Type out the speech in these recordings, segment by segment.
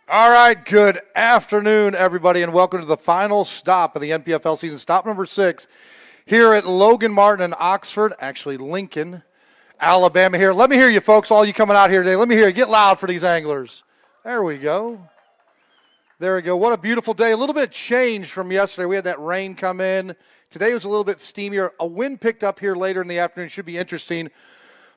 All right, good afternoon, everybody, and welcome to the final stop of the NPFL season, stop number 6, here at Logan Martin in Oxford, actually Lincoln, Alabama here. Let me hear you, folks, all you coming out here today. Let me hear you. Get loud for these anglers. There we go. There we go. What a beautiful day. A little bit changed from yesterday. We had that rain come in. Today was a little bit steamier. A wind picked up here later in the afternoon. Should be interesting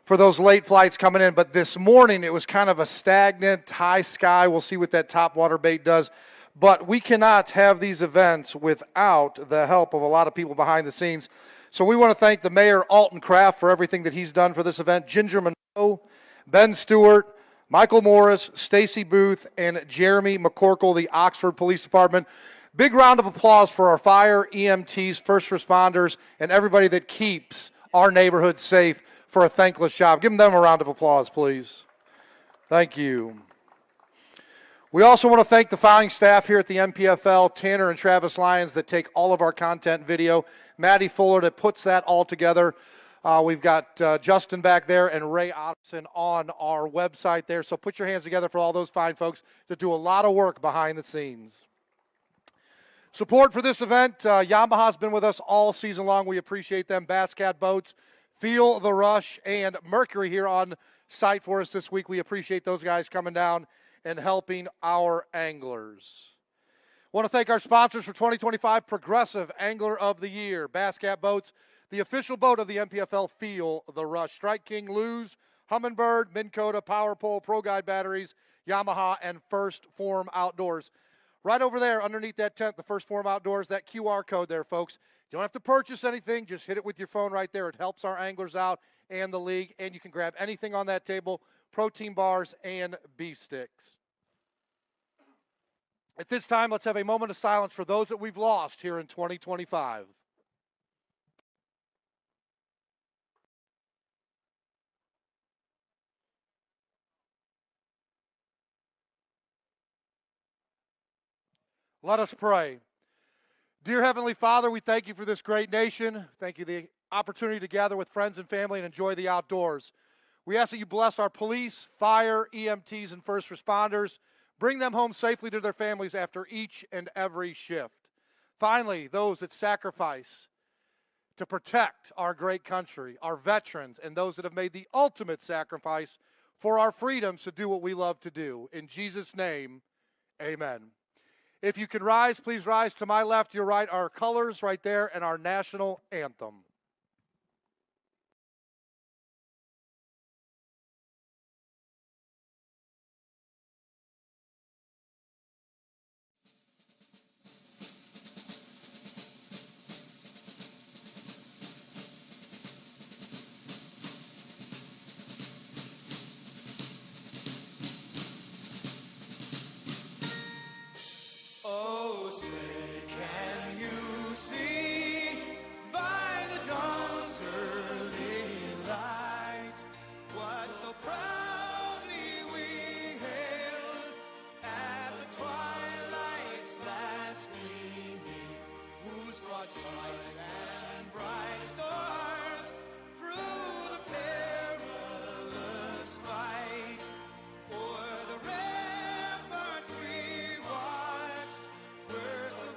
for those late flights coming in. But this morning, it was kind of a stagnant, high sky. We'll see what that top water bait does. But we cannot have these events without the help of a lot of people behind the scenes. So we want to thank the mayor, Alton Kraft, for everything that he's done for this event. Ginger Monroe, Ben Stewart, Michael Morris, Stacy Booth, and Jeremy McCorkle, the Oxford Police Department. Big round of applause for our fire, EMTs, first responders, and everybody that keeps our neighborhood safe for a thankless job. Give them a round of applause, please. Thank you. We also want to thank the following staff here at the NPFL, Tanner and Travis Lyons, that take all of our content video, Maddie Fuller that puts that all together. We've got Justin back there and Ray Otterson on our website there. So put your hands together for all those fine folks that do a lot of work behind the scenes. Support for this event, Yamaha's been with us all season long. We appreciate them. Basscat Boats, Feel the Rush, and Mercury here on site for us this week. We appreciate those guys coming down and helping our anglers. Want to thank our sponsors for 2025, Progressive Angler of the Year, Basscat Boats, the official boat of the NPFL, Feel the Rush, Strike King, Luz, Humminbird, Minn Kota, Power Pole, Pro Guide Batteries, Yamaha, and First Form Outdoors. Right over there underneath that tent, the First Form Outdoors, that QR code there, folks. You don't have to purchase anything. Just hit it with your phone right there. It helps our anglers out and the league, and you can grab anything on that table, protein bars and beef sticks. At this time, let's have a moment of silence for those that we've lost here in 2025. Let us pray. Dear Heavenly Father, we thank you for this great nation. Thank you for the opportunity to gather with friends and family and enjoy the outdoors. We ask that you bless our police, fire, EMTs, and first responders. Bring them home safely to their families after each and every shift. Finally, those that sacrifice to protect our great country, our veterans, and those that have made the ultimate sacrifice for our freedoms to do what we love to do. In Jesus' name, amen. If you could rise, please rise. To my left, your right, our colors right there and our national anthem. Oh, say, can you see by the dawn's early light what so proudly we hailed at the twilight's last gleaming, whose broad sides and bright stars through the perilous fight o'er the ramparts we watched were so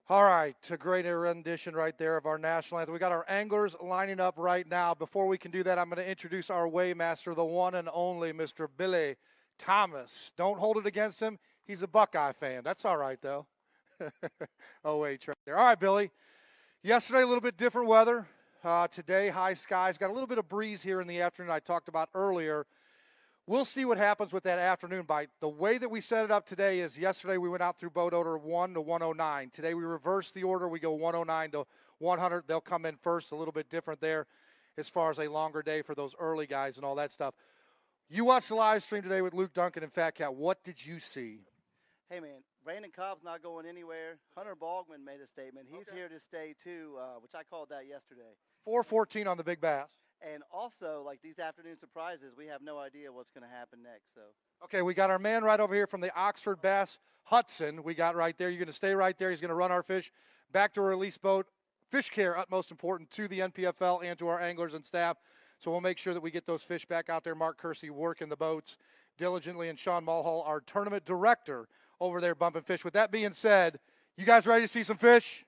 All right, a great rendition right there of our national anthem. We got our anglers lining up right now. Before we can do that, I'm going to introduce our weighmaster, the one and only Mr. Billy Thomas. Don't hold it against him. He's a Buckeye fan. That's all right, though. Oh, wait, right there. All right, Billy. Yesterday, a little bit different weather. Today, high skies. Got a little bit of breeze here in the afternoon I talked about earlier. We'll see what happens with that afternoon bite. The way that we set it up today is yesterday we went out through boat order 1 to 109. Today we reverse the order. We go 109 to 100. They'll come in first, a little bit different there as far as a longer day for those early guys and all that stuff. You watched the live stream today with Luke Duncan and Fat Cat. What did you see? Hey, man, Brandon Cobb's not going anywhere. Hunter Baldwin made a statement. He's here to stay, too, which I called that yesterday. 414 on the big bass. And also, like these afternoon surprises, we have no idea what's going to happen next. So. Okay, we got our man right over here from the Oxford Bass, Hudson. We got right there. You're going to stay right there. He's going to run our fish back to a release boat. Fish care, utmost important to the NPFL and to our anglers and staff. So we'll make sure that we get those fish back out there. Mark Kersey working the boats diligently, and Sean Mulhall, our tournament director, over there bumping fish. With that being said, you guys ready to see some fish?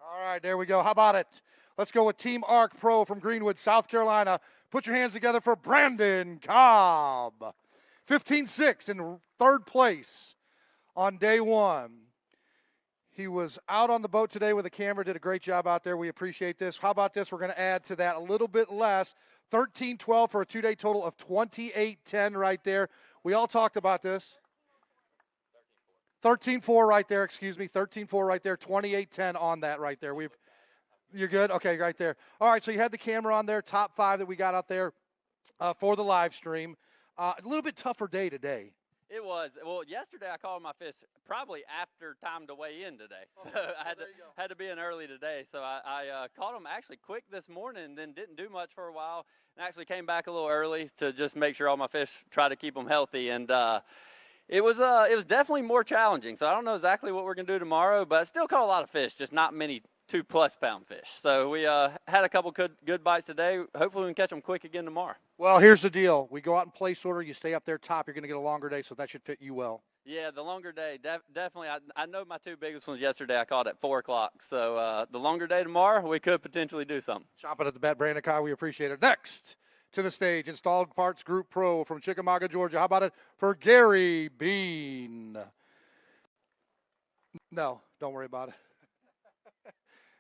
All right, there we go. How about it? Let's go with Team Arc Pro from Greenwood, South Carolina. Put your hands together for Brandon Cobb. 15-6 in third place on day one. He was out on the boat today with a camera, did a great job out there. We appreciate this. How about this? We're going to add to that a little bit less. 13-12 for a two-day total of 28-10 right there. We all talked about this. 13-4 right there, excuse me. 13-4 right there, 28-10 on that right there. You're good? Okay, right there. All right, so you had the camera on there, top five that we got out there for the live stream. A little bit tougher day today. It was. Well, yesterday I caught my fish probably after time to weigh in today. So I had to be in early today. So I caught them actually quick this morning and then didn't do much for a while and actually came back a little early to just make sure all my fish, try to keep them healthy. And it was definitely more challenging. So I don't know exactly what we're going to do tomorrow, but I still caught a lot of fish, just not many 2+ pound fish. So we had a couple good bites today. Hopefully we can catch them quick again tomorrow. Well, here's the deal. We go out in place order. You stay up there top. You're going to get a longer day, so that should fit you well. Yeah, the longer day, definitely. I know my two biggest ones yesterday I caught at 4 o'clock. So the longer day tomorrow, we could potentially do something. Chomping at the bat, Brandon Cobb. We appreciate it. Next to the stage, Installed Parts Group Pro from Chickamauga, Georgia. How about it for Gary Bean? No, don't worry about it.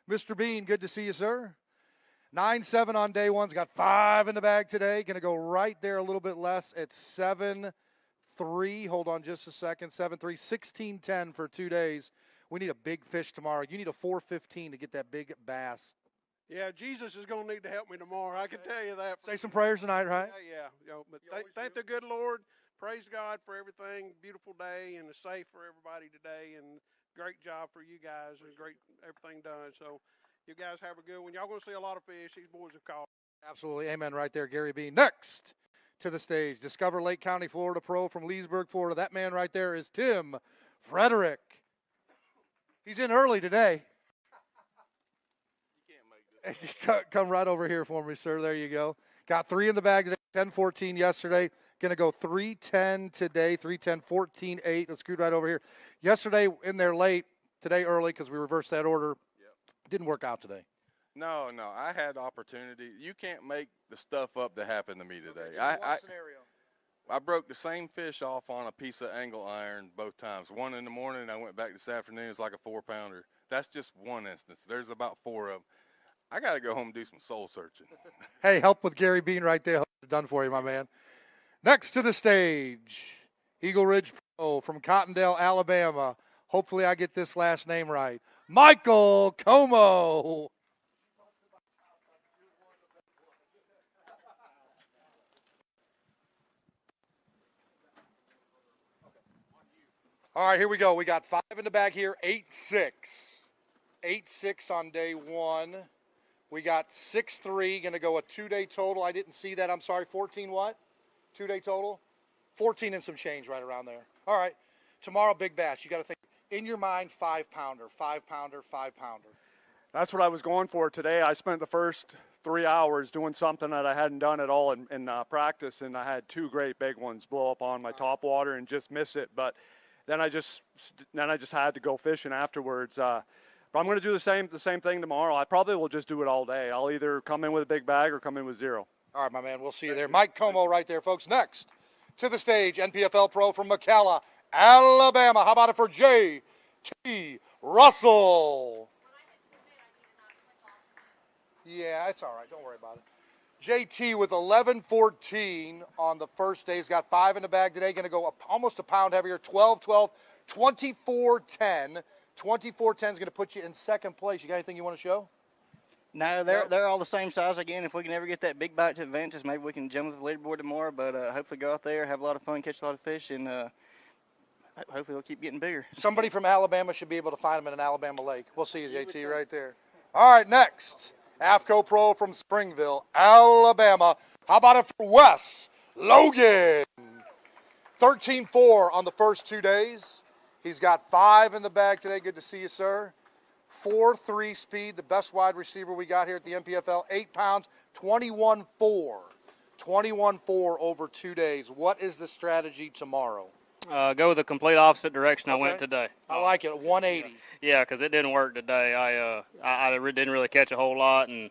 Mr. Bean, good to see you, sir. 9-7 on day one. He's got 5 in the bag today. Going to go right there a little bit less at 7-3. Hold on just a second. 7-3, 16-10 for 2 days. We need a big fish tomorrow. You need a 415 to get that big bass. Yeah, Jesus is going to need to help me tomorrow. I can tell you that. Say some prayers tonight, right? Yeah. But thank the good Lord. Praise God for everything. Beautiful day and it's safe for everybody today. And great job for you guys and great everything done. So you guys have a good one. Y'all going to see a lot of fish. These boys have caught. Absolutely. Amen right there, Gary Bean. Next to the stage, Discover Lake County, Florida Pro from Leesburg, Florida. That man right there is Tim Frederick. He's in early today. Come right over here for me, sir. There you go. Got 3 in the bag today, 10-14 yesterday. Going to go 3-10 today, 3-10, 14-8. Let's scoot right over here. Yesterday in there late, today early because we reversed that order. Yep. Didn't work out today. No, I had opportunity. You can't make the stuff up that happened to me today. Okay, scenario. I broke the same fish off on a piece of angle iron both times. One in the morning, I went back this afternoon. It's like a 4-pounder. That's just one instance. There's about 4 of them. I got to go home and do some soul searching. Hey, help with Gary Bean right there. Done for you, my man. Next to the stage, Eagle Ridge Pro from Cottondale, Alabama. Hopefully I get this last name right. Michael Como. All right, here we go. We got 5 in the bag here, 8-6. 8-6 on day one. We got 6-3, going to go a 2-day total. I didn't see that. I'm sorry, 14 what? 2-day total? 14 and some change right around there. All right, tomorrow, big bass. You got to think, in your mind, 5-pounder, 5-pounder, 5-pounder. That's what I was going for today. I spent the first 3 hours doing something that I hadn't done at all in practice, and I had 2 great big ones blow up on my top water and just miss it. But then I just had to go fishing afterwards. But I'm going to do the same thing tomorrow. I probably will just do it all day. I'll either come in with a big bag or come in with zero. All right, my man. We'll see you there. Mike Como right there, folks. Next to the stage, NPFL pro from McCulloch, Alabama. How about it for J.T. Russell? Yeah, it's all right. Don't worry about it. JT with 11-14 on the first day. He's got 5 in the bag today. Going to go almost a pound heavier. 12-12, 24-10. 24-10 is going to put you in second place. You got anything you want to show? No, they're all the same size again. If we can ever get that big bite to advance us, maybe we can jump with the leaderboard tomorrow. But hopefully go out there, have a lot of fun, catch a lot of fish, and hopefully they'll keep getting bigger. Somebody from Alabama should be able to find them in an Alabama lake. We'll see you, JT, right there. All right, next. AFCO Pro from Springville, Alabama. How about it for Wes Logan? 13-4 on the first 2 days. He's got 5 in the bag today. Good to see you, sir. 4.3 speed, the best wide receiver we got here at the NPFL. 8 pounds, 21-4. 21-4 over 2 days. What is the strategy tomorrow? Go the complete opposite direction I went today. I like it, 180. Yeah, because it didn't work today. I didn't really catch a whole lot, and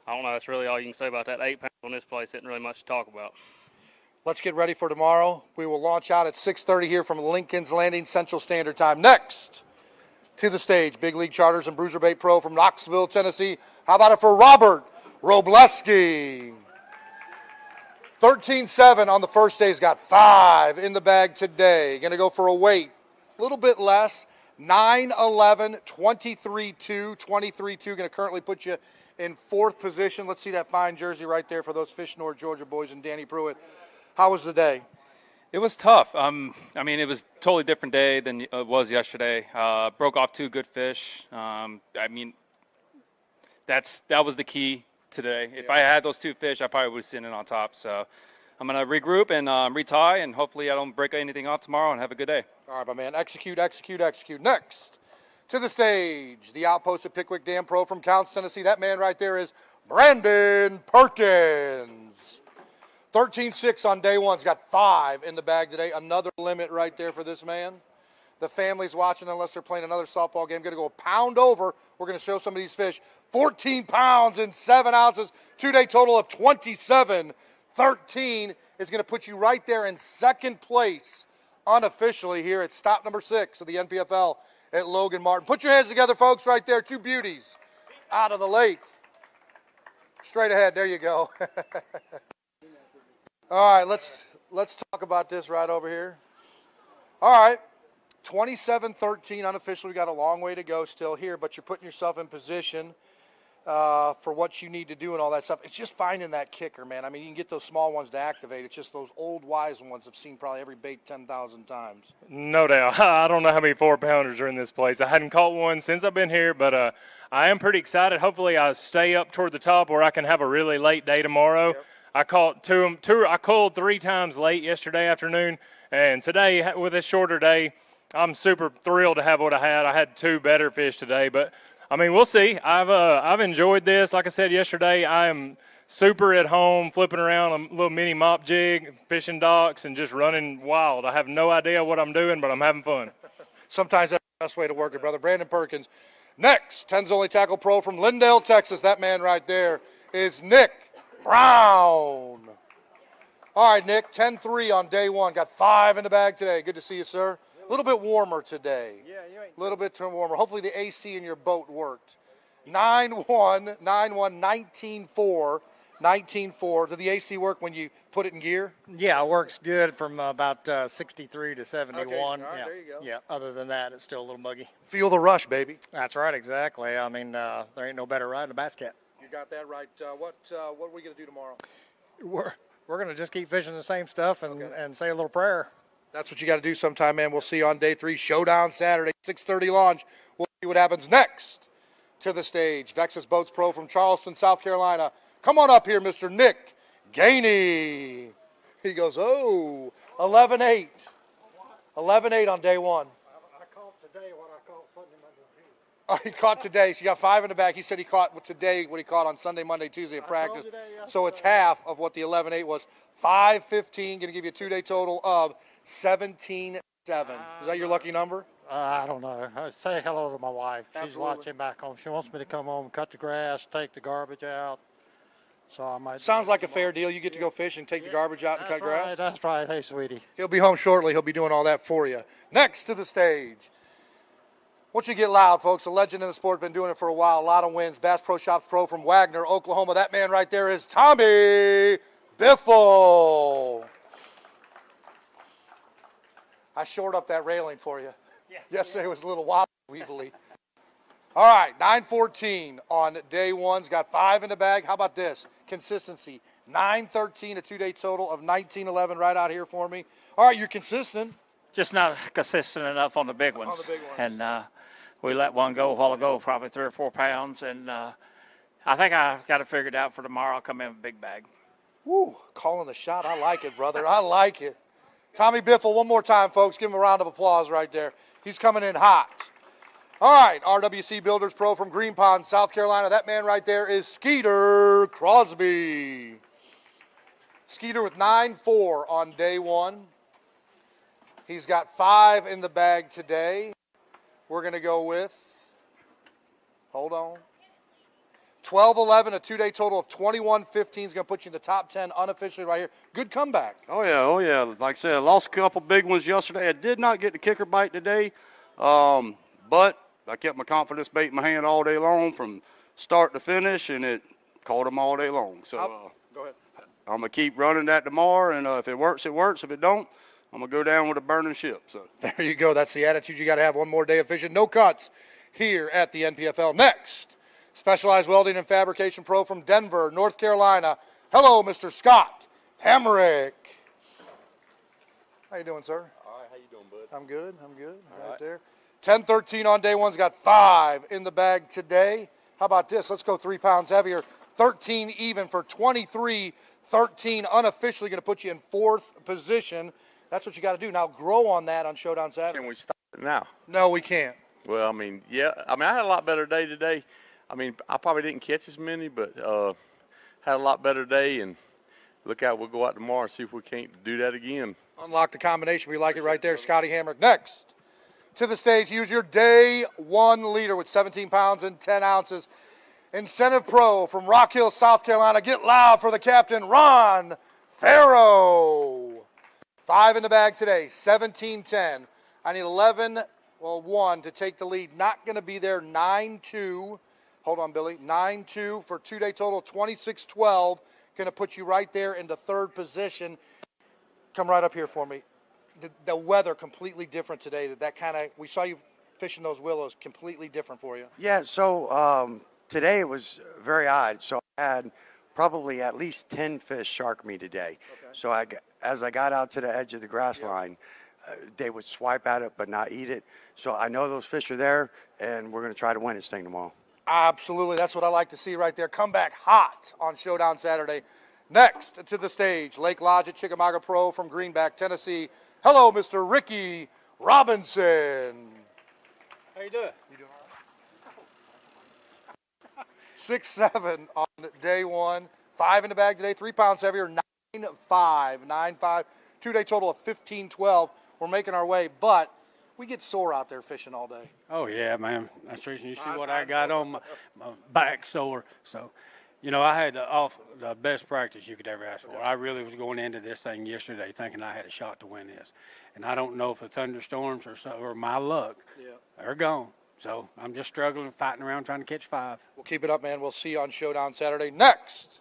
I don't know. That's really all you can say about that. 8 pounds on this place isn't really much to talk about. Let's get ready for tomorrow. We will launch out at 6:30 here from Lincoln's Landing Central Standard Time. Next to the stage, Big League Charters and Bruiser Bait Pro from Knoxville, Tennessee. How about it for Robert Robleski? 13-7 on the first day. He's got 5 in the bag today. Going to go for a weight, a little bit less. 9-11, 23-2, 23-2. Going to currently put you in 4th position. Let's see that fine jersey right there for those Fish North Georgia boys and Danny Pruitt. How was the day? It was tough. I mean, it was a totally different day than it was yesterday. Broke off 2 good fish. I mean, that was the key today. If I had those 2 fish, I probably would have sitting on top. So I'm going to regroup and retie, and hopefully I don't break anything off tomorrow and have a good day. All right, my man. Execute, execute, execute. Next to the stage, the outpost at Pickwick Dam Pro from Counts, Tennessee. That man right there is Brandon Perkins. 13-6 on day 1. He's got 5 in the bag today. Another limit right there for this man. The family's watching unless they're playing another softball game. Going to go a pound over. We're going to show some of these fish. 14 pounds and 7 ounces. 2-day total of 27. 13 is going to put you right there in second place unofficially here at stop number 6 of the NPFL at Logan Martin. Put your hands together, folks, right there. 2 beauties out of the lake. Straight ahead. There you go. All right, let's talk about this right over here. All right, 27-13 unofficially. We got a long way to go still here, but you're putting yourself in position for what you need to do and all that stuff. It's just finding that kicker, man. I mean, you can get those small ones to activate. It's just those old wise ones have seen probably every bait 10,000 times. No doubt. I don't know how many 4-pounders are in this place. I hadn't caught one since I've been here, but I am pretty excited. Hopefully I stay up toward the top where I can have a really late day tomorrow. Yep. I caught I called 3 times late yesterday afternoon, and today with a shorter day, I'm super thrilled to have what I had. I had 2 better fish today, but I mean, we'll see. I've enjoyed this. Like I said yesterday, I am super at home, flipping around a little mini mop jig, fishing docks, and just running wild. I have no idea what I'm doing, but I'm having fun. Sometimes that's the best way to work it, brother. Brandon Perkins. Next, 10's only tackle pro from Lindale, Texas. That man right there is Nick Brown. All right, Nick, 10-3 on day 1. Got 5 in the bag today. Good to see you, sir. A little bit warmer today. Yeah, you ain't. A little bit warmer. Hopefully the AC in your boat worked. 9-1, 19-4, 19-4. Did the AC work when you put it in gear? Yeah, it works good from about 63 to 71. Okay. All right, yeah. there you go. Yeah, other than that, it's still a little muggy. Feel the rush, baby. That's right, exactly. I mean, there ain't no better ride than a bass cat. You got that right. What are we going to do tomorrow? We're going to just keep fishing the same stuff and say a little prayer. That's what you got to do sometime, man. We'll see you on day 3. Showdown Saturday, 6:30 launch. We'll see what happens next. To the stage, Vexus Boats Pro from Charleston, South Carolina. Come on up here, Mr. Nick Gainey. He goes, 11-8. 11-8 on day 1. I caught today what I caught Sunday, Monday, Tuesday. Oh, he caught today. So you got 5 in the back. He said he caught today what he caught on Sunday, Monday, Tuesday at practice. So it's half of what the 11-8 was. 5-15, going to give you a 2-day total of 17 7. Is that your lucky number? I don't know. Say hello to my wife. She's Absolutely. watching back home. She wants me to come home, cut the grass, take the garbage out. So I might. Sounds like a fair deal. You get to go fish and take the garbage out and cut grass. Right, that's right. Hey, sweetie. He'll be home shortly. He'll be doing all that for you. Next to the stage. Once you get loud, folks, a legend in the sport, been doing it for a while. A lot of wins. Bass Pro Shops Pro from Wagner, Oklahoma. That man right there is Tommy Biffle. I shored up that railing for you. Yeah. Yesterday was a little wobbly. All right, 9:14 on day one's got 5 in the bag. How about this? Consistency. 9:13, a two-day total of 19:11 right out here for me. All right, you're consistent. Just not consistent enough on the big ones. On the big ones. And we let one go a while ago, probably 3 or 4 pounds. And I think I got it figured out for tomorrow. I'll come in with a big bag. Woo, calling the shot. I like it, brother. I like it. Tommy Biffle, one more time, folks. Give him a round of applause right there. He's coming in hot. All right, RWC Builders Pro from Green Pond, South Carolina. That man right there is Skeeter Crosby. Skeeter with 9-4 on day one. He's got 5 in the bag today. We're going to go with, hold on, 12-11, a two-day total of 21-15 is going to put you in the top 10 unofficially right here. Good comeback. Oh, yeah. Like I said, I lost a couple big ones yesterday. I did not get the kicker bite today, but I kept my confidence bait in my hand all day long from start to finish, and it caught them all day long. So go ahead. I'm going to keep running that tomorrow, and if it works, it works. If it don't, I'm going to go down with a burning ship. So there you go. That's the attitude you got to have. One more day of fishing. No cuts here at the NPFL. Next, Specialized Welding and Fabrication Pro from Denver, North Carolina. Hello, Mr. Scott Hamrick. How you doing, sir? All right, how you doing, bud? I'm good. All right. There. 10-13 on day one's got 5 in the bag today. How about this? Let's go 3 pounds heavier. 13 even for 23-13. Unofficially going to put you in 4th position. That's what you got to do. Now grow on that on Showdown Saturday. Can we stop it now? No, we can't. Well, I mean, yeah. I mean, I had a lot better day today. I mean, I probably didn't catch as many, but had a lot better day. And look out, we'll go out tomorrow and see if we can't do that again. Unlock the combination. We like it right there. Scotty Hamrick. Next to the stage, use your day one leader with 17 pounds and 10 ounces. Incentive Pro from Rock Hill, South Carolina. Get loud for the captain, Ron Farrow. 5 in the bag today, 17-10. I need 1 to take the lead. Not going to be there, 9-2. Hold on, Billy. 9-2 for two-day total, 26-12. Going to put you right there into 3rd position. Come right up here for me. The weather completely different today. That kind of, we saw you fishing those willows, completely different for you. Yeah, so today it was very odd. So I had probably at least 10 fish shark me today. Okay. So as I got out to the edge of the grass line, they would swipe at it but not eat it. So I know those fish are there, and we're going to try to win this thing tomorrow. Absolutely. That's what I like to see right there. Come back hot on Showdown Saturday. Next to the stage, Lake Lodge at Chickamauga Pro from Greenback, Tennessee. Hello, Mr. Ricky Robinson. How you doing? You doing all right? 6-7 on day one. 5 in the bag today, 3 pounds heavier, 9-5. Two-day total of 15-12. We're making our way, but we get sore out there fishing all day. Oh, yeah, man. That's the reason you see what I got on my back sore. So, you know, I had the best practice you could ever ask for. I really was going into this thing yesterday thinking I had a shot to win this. And I don't know if the thunderstorms or my luck, they're gone. So I'm just struggling, fighting around, trying to catch 5. We'll keep it up, man. We'll see you on Showdown Saturday. Next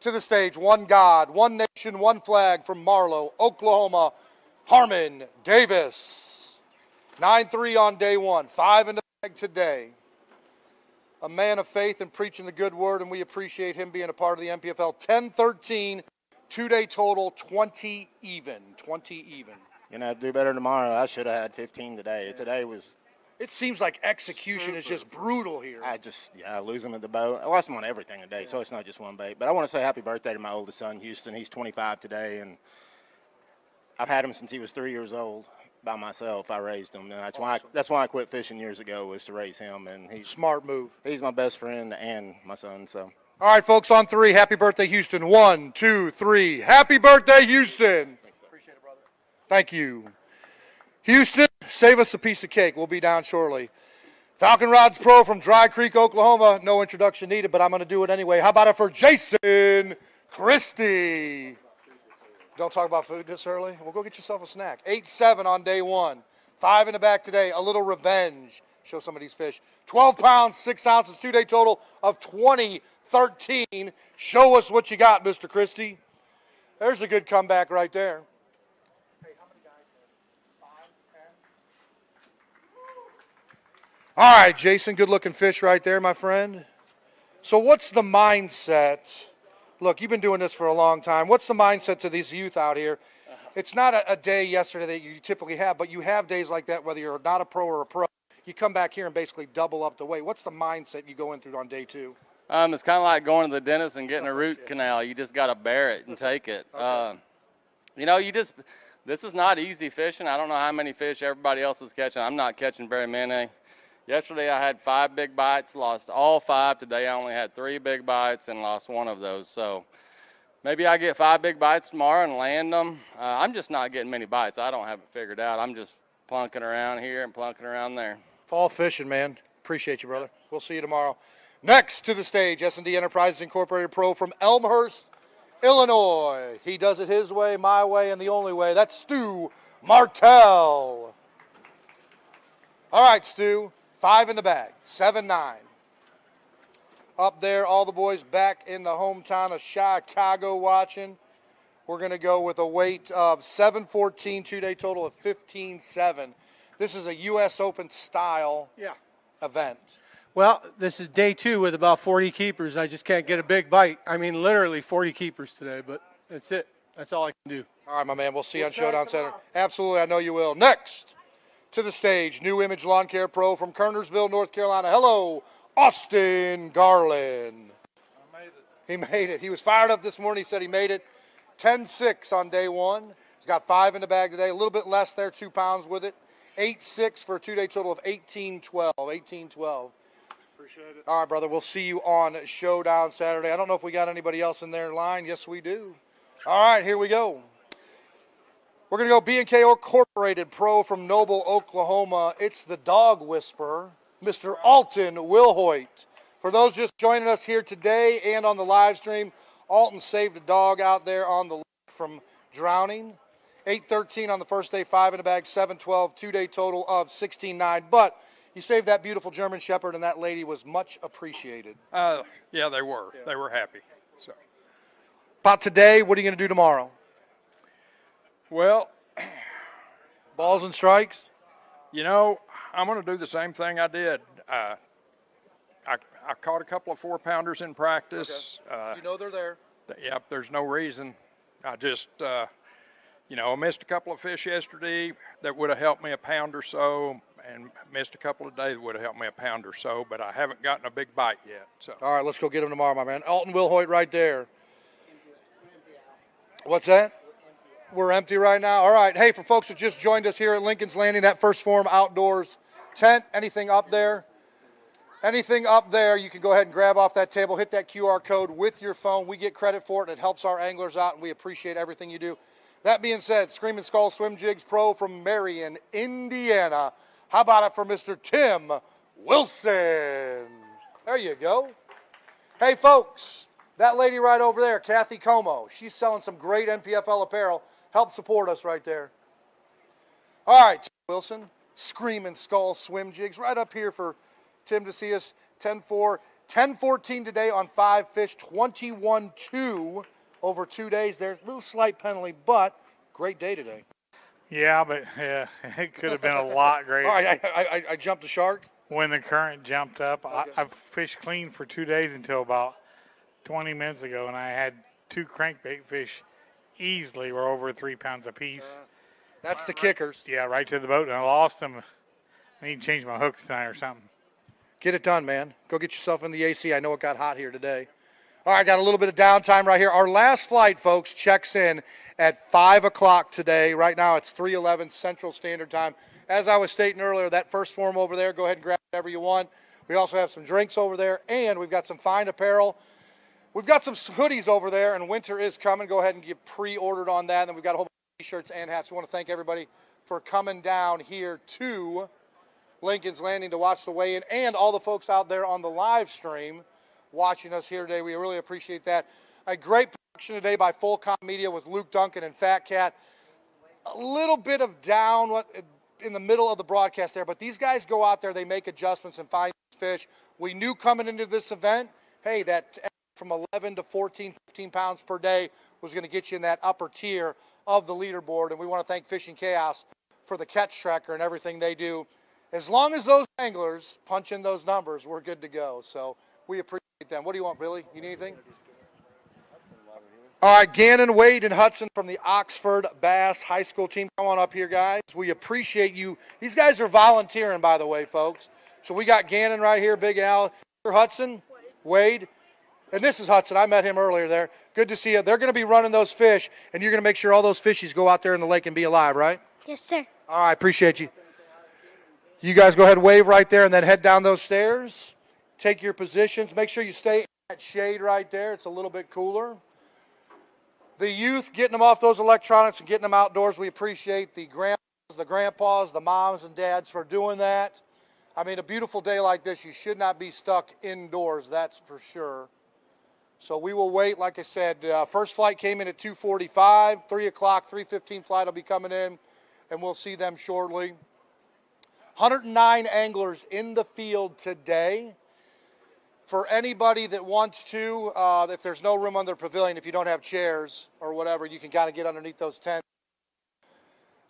to the stage, one God, one nation, one flag from Marlow, Oklahoma, Harmon Davis. 9-3 on day one, 5 in the bag today. A man of faith and preaching the good word, and we appreciate him being a part of the NPFL. 10-13, two-day total, 20 even. You know, do better tomorrow. I should have had 15 today. Today was... It seems like execution is just brutal here. I lose him at the boat. I lost him on everything today, so it's not just one bait. But I want to say happy birthday to my oldest son, Houston. He's 25 today, and I've had him since he was 3 years old. By myself, I raised him. And that's why I quit fishing years ago, was to raise him. And he's smart move. He's my best friend and my son. So. All right, folks, on 3. Happy birthday, Houston. 1, 2, 3. Happy birthday, Houston. Appreciate it, brother. Thank you. Houston, save us a piece of cake. We'll be down shortly. Falcon Rods Pro from Dry Creek, Oklahoma. No introduction needed, but I'm going to do it anyway. How about it for Jason Christie? Don't talk about food this early. Well, go get yourself a snack. 8-7 on day one. 5 in the back today. A little revenge. Show some of these fish. 12 pounds, 6 ounces, 2-day total of 20-13. Show us what you got, Mr. Christie. There's a good comeback right there. All right, Jason, good-looking fish right there, my friend. So what's the mindset? Look, you've been doing this for a long time. What's the mindset to these youth out here? It's not a day yesterday that you typically have, but you have days like that, whether you're not a pro or a pro. You come back here and basically double up the weight. What's the mindset you go in through on day two? It's kind of like going to the dentist and getting a root canal. You just got to bear it and take it. Okay. This is not easy fishing. I don't know how many fish everybody else is catching. I'm not catching very many. Yesterday I had 5 big bites, lost all 5. Today I only had 3 big bites and lost 1 of those. So maybe I get 5 big bites tomorrow and land them. I'm just not getting many bites. I don't have it figured out. I'm just plunking around here and plunking around there. Fall fishing, man. Appreciate you, brother. We'll see you tomorrow. Next to the stage, S&D Enterprises Incorporated Pro from Elmhurst, Illinois. He does it his way, my way, and the only way. That's Stu Martell. All right, Stu. 5 in the bag, 7-9. Up there, all the boys back in the hometown of Chicago watching. We're going to go with a weight of 7-14, 2-day total of 15-7. This is a U.S. Open style event. Well, this is day 2 with about 40 keepers. I just can't get a big bite. I mean, literally 40 keepers today, but that's it. That's all I can do. All right, my man. We'll see you on Showdown Center. Absolutely, I know you will. Next to the stage, New Image Lawn Care Pro from Kernersville, North Carolina. Hello, Austin Garland. I made it. He made it. He was fired up this morning. He said he made it. 10-6 on day 1. He's got 5 in the bag today. A little bit less there, 2 pounds with it. 8-6 for a 2-day total of 18-12. 18-12. Appreciate it. All right, brother. We'll see you on Showdown Saturday. I don't know if we got anybody else in their line. Yes, we do. All right, here we go. We're going to go B&K Incorporated Pro from Noble, Oklahoma. It's the dog whisperer, Mr. Alton Wilhoit. For those just joining us here today and on the live stream, Alton saved a dog out there on the lake from drowning. 8-13 on the first day, 5 in the bag, 7-12, 2-day total of 16-9. But you saved that beautiful German Shepherd, and that lady was much appreciated. Yeah, they were. Yeah. They were happy. So, about today, what are you going to do tomorrow? Well, balls and strikes? You know, I'm going to do the same thing I did. I caught a couple of 4-pounders in practice. Okay. You know they're there. Yep, there's no reason. I just, I missed a couple of fish yesterday that would have helped me a pound or so, and missed a couple of days that would have helped me a pound or so, but I haven't gotten a big bite yet. So. All right, let's go get him tomorrow, my man. Alton Wilhoit right there. What's that? We're empty right now. All right. Hey, for folks who just joined us here at Lincoln's Landing, that First Form Outdoors tent, anything up there? Anything up there, you can go ahead and grab off that table, hit that QR code with your phone. We get credit for it, and it helps our anglers out, and we appreciate everything you do. That being said, Screaming Skull Swim Jigs Pro from Marion, Indiana. How about it for Mr. Tim Wilson? There you go. Hey, folks, that lady right over there, Kathy Como, she's selling some great NPFL apparel. Help support us right there. All right, Tim Wilson, Screaming Skull Swim Jigs, right up here for Tim to see us. 10-4, 10-14 today on 5 fish, 21-2 over 2 days. There's a little slight penalty, but great day today. Yeah, but it could have been a lot greater. All right, I jumped the shark. When the current jumped up, Okay. I've fished clean for 2 days until about 20 minutes ago, and I had 2 crankbait fish easily were over 3 pounds apiece. That's the kickers. Yeah, right to the boat, and I lost them. I need to change my hooks tonight or something. Get it done, man. Go get yourself in the AC. I know it got hot here today. All right, got a little bit of downtime right here. Our last flight, folks, checks in at 5 o'clock today. Right now it's 3:11 Central Standard Time. As I was stating earlier, that First Form over there, go ahead and grab whatever you want. We also have some drinks over there, and we've got some fine apparel. We've got some hoodies over there, and winter is coming. Go ahead and get pre-ordered on that. And then we've got a whole bunch of T-shirts and hats. We want to thank everybody for coming down here to Lincoln's Landing to watch the weigh-in, and all the folks out there on the live stream watching us here today. We really appreciate that. A great production today by Fullcom Media with Luke Duncan and Fat Cat. A little bit of down in the middle of the broadcast there, but these guys go out there, they make adjustments and find fish. We knew coming into this event, hey, that from 11 to 14, 15 pounds per day was going to get you in that upper tier of the leaderboard, and we want to thank Fishing Chaos for the catch tracker and everything they do. As long as those anglers punch in those numbers, we're good to go. So we appreciate them. What do you want, Billy? You need anything? All right, Gannon, Wade, and Hudson from the Oxford Bass High School team. Come on up here, guys. We appreciate you. These guys are volunteering, by the way, folks. So we got Gannon right here, Big Al. Hudson, Wade, and this is Hudson. I met him earlier there. Good to see you. They're going to be running those fish, and you're going to make sure all those fishies go out there in the lake and be alive, right? Yes, sir. All right, appreciate you. You guys go ahead and wave right there and then head down those stairs. Take your positions. Make sure you stay in that shade right there. It's a little bit cooler. The youth, getting them off those electronics and getting them outdoors, we appreciate the grandpas, the moms and dads for doing that. I mean, a beautiful day like this, you should not be stuck indoors, that's for sure. So we will wait. Like I said, first flight came in at 2:45, 3 o'clock, 3:15 flight will be coming in, and we'll see them shortly. 109 anglers in the field today. For anybody that wants to, if there's no room on the pavilion, if you don't have chairs or whatever, you can kind of get underneath those tents.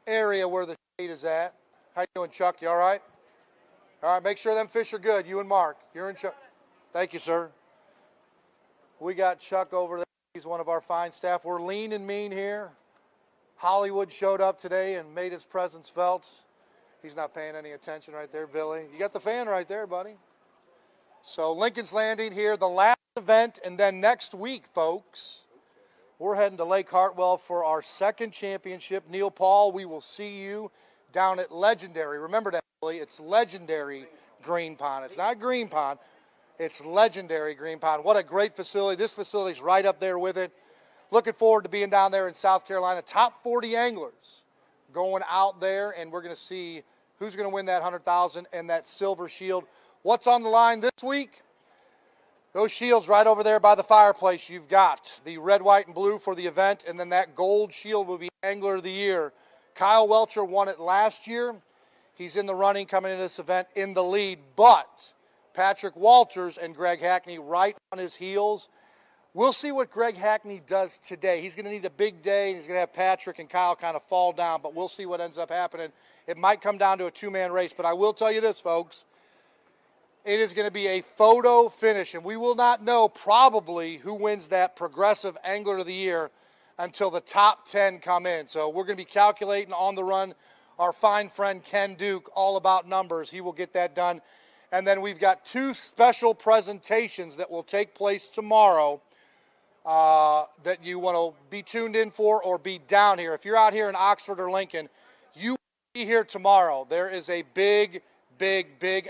Area where the shade is at. How you doing, Chuck? You all right? All right, make sure them fish are good. You and Mark. You're in Chuck. Thank you, sir. We got Chuck over there. He's one of our fine staff. We're lean and mean here. Hollywood showed up today and made his presence felt. He's not paying any attention right there, Billy. You got the fan right there, buddy. So Lincoln's Landing here, the last event, and then next week, folks, we're heading to Lake Hartwell for our second championship. Neil Paul, we will see you down at Legendary. Remember that, Billy, it's Legendary Green Pond. It's not Green Pond. It's Legendary Green Pond. What a great facility. This facility's right up there with it. Looking forward to being down there in South Carolina. Top 40 anglers going out there, and we're going to see who's going to win that $100,000 and that silver shield. What's on the line this week? Those shields right over there by the fireplace. You've got the red, white, and blue for the event, and then that gold shield will be Angler of the Year. Kyle Welcher won it last year. He's in the running coming into this event in the lead, but Patrick Walters and Greg Hackney right on his heels. We'll see what Greg Hackney does today. He's going to need a big day, and he's going to have Patrick and Kyle kind of fall down, but we'll see what ends up happening. It might come down to a two-man race, but I will tell you this, folks. It is going to be a photo finish, and we will not know probably who wins that Progressive Angler of the Year until the top 10 come in. So we're going to be calculating on the run. Our fine friend Ken Duke, all about numbers. He will get that done. And then we've got two special presentations that will take place tomorrow that you want to be tuned in for or be down here. If you're out here in Oxford or Lincoln, you will be here tomorrow. There is a big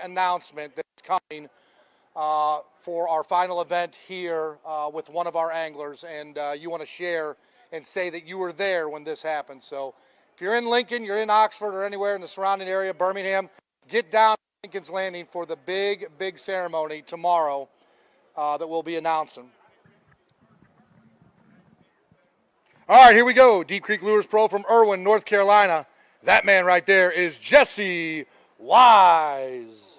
announcement that's coming for our final event here with one of our anglers, and you want to share and say that you were there when this happened. So if you're in Lincoln, you're in Oxford or anywhere in the surrounding area, Birmingham, get down to Lincoln's Landing for the big ceremony tomorrow that we'll be announcing. All right, here we go. Deep Creek Lures Pro from Irwin, North Carolina. That man right there is Jesse Wise.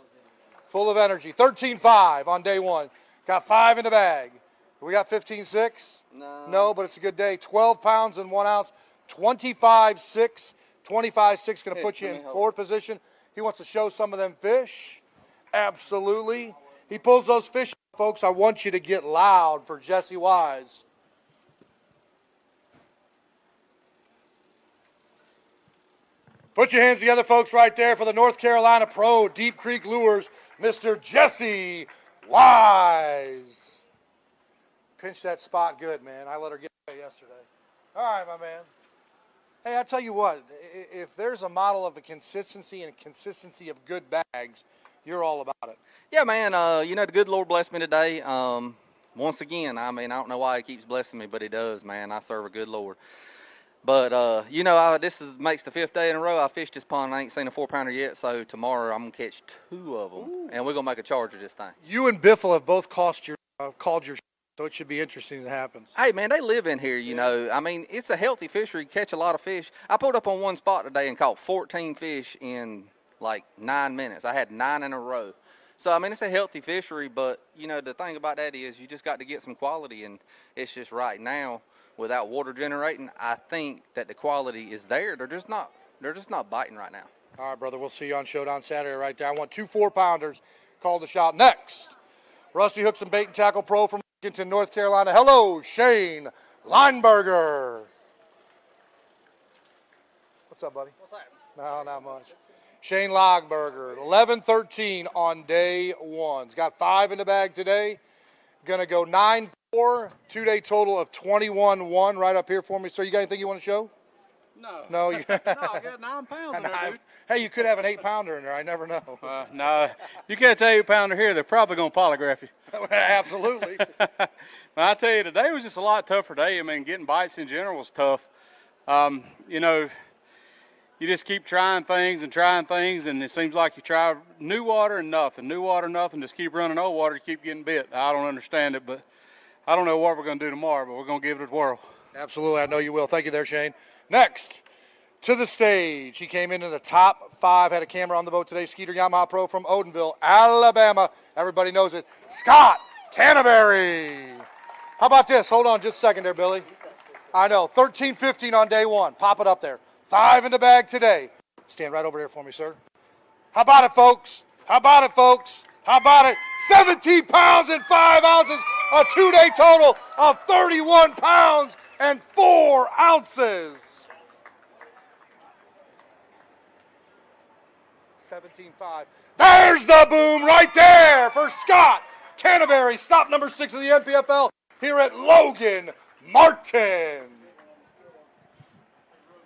Full of energy. 13.5 on day one. Got 5 in the bag. We got 15.6? No, but it's a good day. 12 pounds and 1 ounce. 25.6. 25.6 going to put you in forward position. He wants to show some of them fish. Absolutely. He pulls those fish, folks. I want you to get loud for Jesse Wise. Put your hands together, folks, right there for the North Carolina Pro Deep Creek Lures, Mr. Jesse Wise. Pinch that spot good, man. I let her get away yesterday. All right, my man. Hey, I tell you what, if there's a model of a consistency and consistency of good bags, you're all about it. Yeah, man, you know, the good Lord blessed me today. Once again, I mean, I don't know why he keeps blessing me, but he does, man. I serve a good Lord. But this makes the 5th day in a row I fished this pond. I ain't seen a 4-pounder yet, so tomorrow I'm gonna catch 2 of them, and we're gonna make a charge of this thing. You and Biffle have both called your so it should be interesting that happens. Hey man, they live in here, I mean, it's a healthy fishery. Catch a lot of fish. I pulled up on one spot today and caught 14 fish in like 9 minutes. I had 9 in a row. So I mean, it's a healthy fishery, but the thing about that is you just got to get some quality, and it's just right now without water generating, I think that the quality is there. They're just not biting right now. All right, brother. We'll see you on Showdown Saturday right there. I want 2 4-pounders. Call the shot next. Rusty Hooks and Bait and Tackle Pro from Lincoln, North Carolina. Hello, Shane Lineberger. What's up, buddy? What's that? No, not much. Shane Logberger, 11-13 on day 1. He's got 5 in the bag today. Going to go 9-4, 2-day total of 21-1 right up here for me. Sir, you got anything you want to show? No. No, no, I got 9 pounds in there, dude. Hey, you could have an 8-pounder in there. I never know. No, you catch an 8-pounder here, they're probably going to polygraph you. Absolutely. Well, I tell you, today was just a lot tougher day. I mean, getting bites in general was tough. You just keep trying things, and it seems like you try new water and nothing, just keep running old water to keep getting bit. I don't understand it, but I don't know what we're going to do tomorrow, but we're going to give it a whirl. Absolutely, I know you will. Thank you there, Shane. Next to the stage, he came into the top 5, had a camera on the boat today, Skeeter Yamaha Pro from Odenville, Alabama. Everybody knows it. Scott Canterbury. How about this? Hold on just a second there, Billy. I know, 13-15 on day 1. Pop it up there. 5 in the bag today. Stand right over there for me, sir. How about it, folks? How about it, folks? How about it? 17 pounds and 5 ounces, a 2-day total of 31 pounds and 4 ounces. 17.5. There's the boom right there for Scott Canterbury. Stop number 6 of the NPFL here at Logan Martin.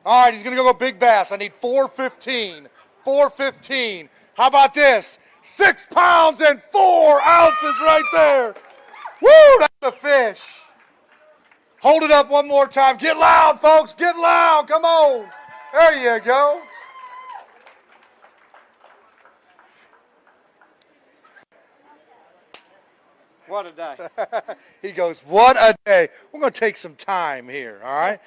All right, he's going to go big bass. I need 415. 415. How about this? 6 pounds and 4 ounces right there. Woo, that's a fish. Hold it up one more time. Get loud, folks. Get loud. Come on. There you go. What a day. He goes, what a day. We're going to take some time here, all right?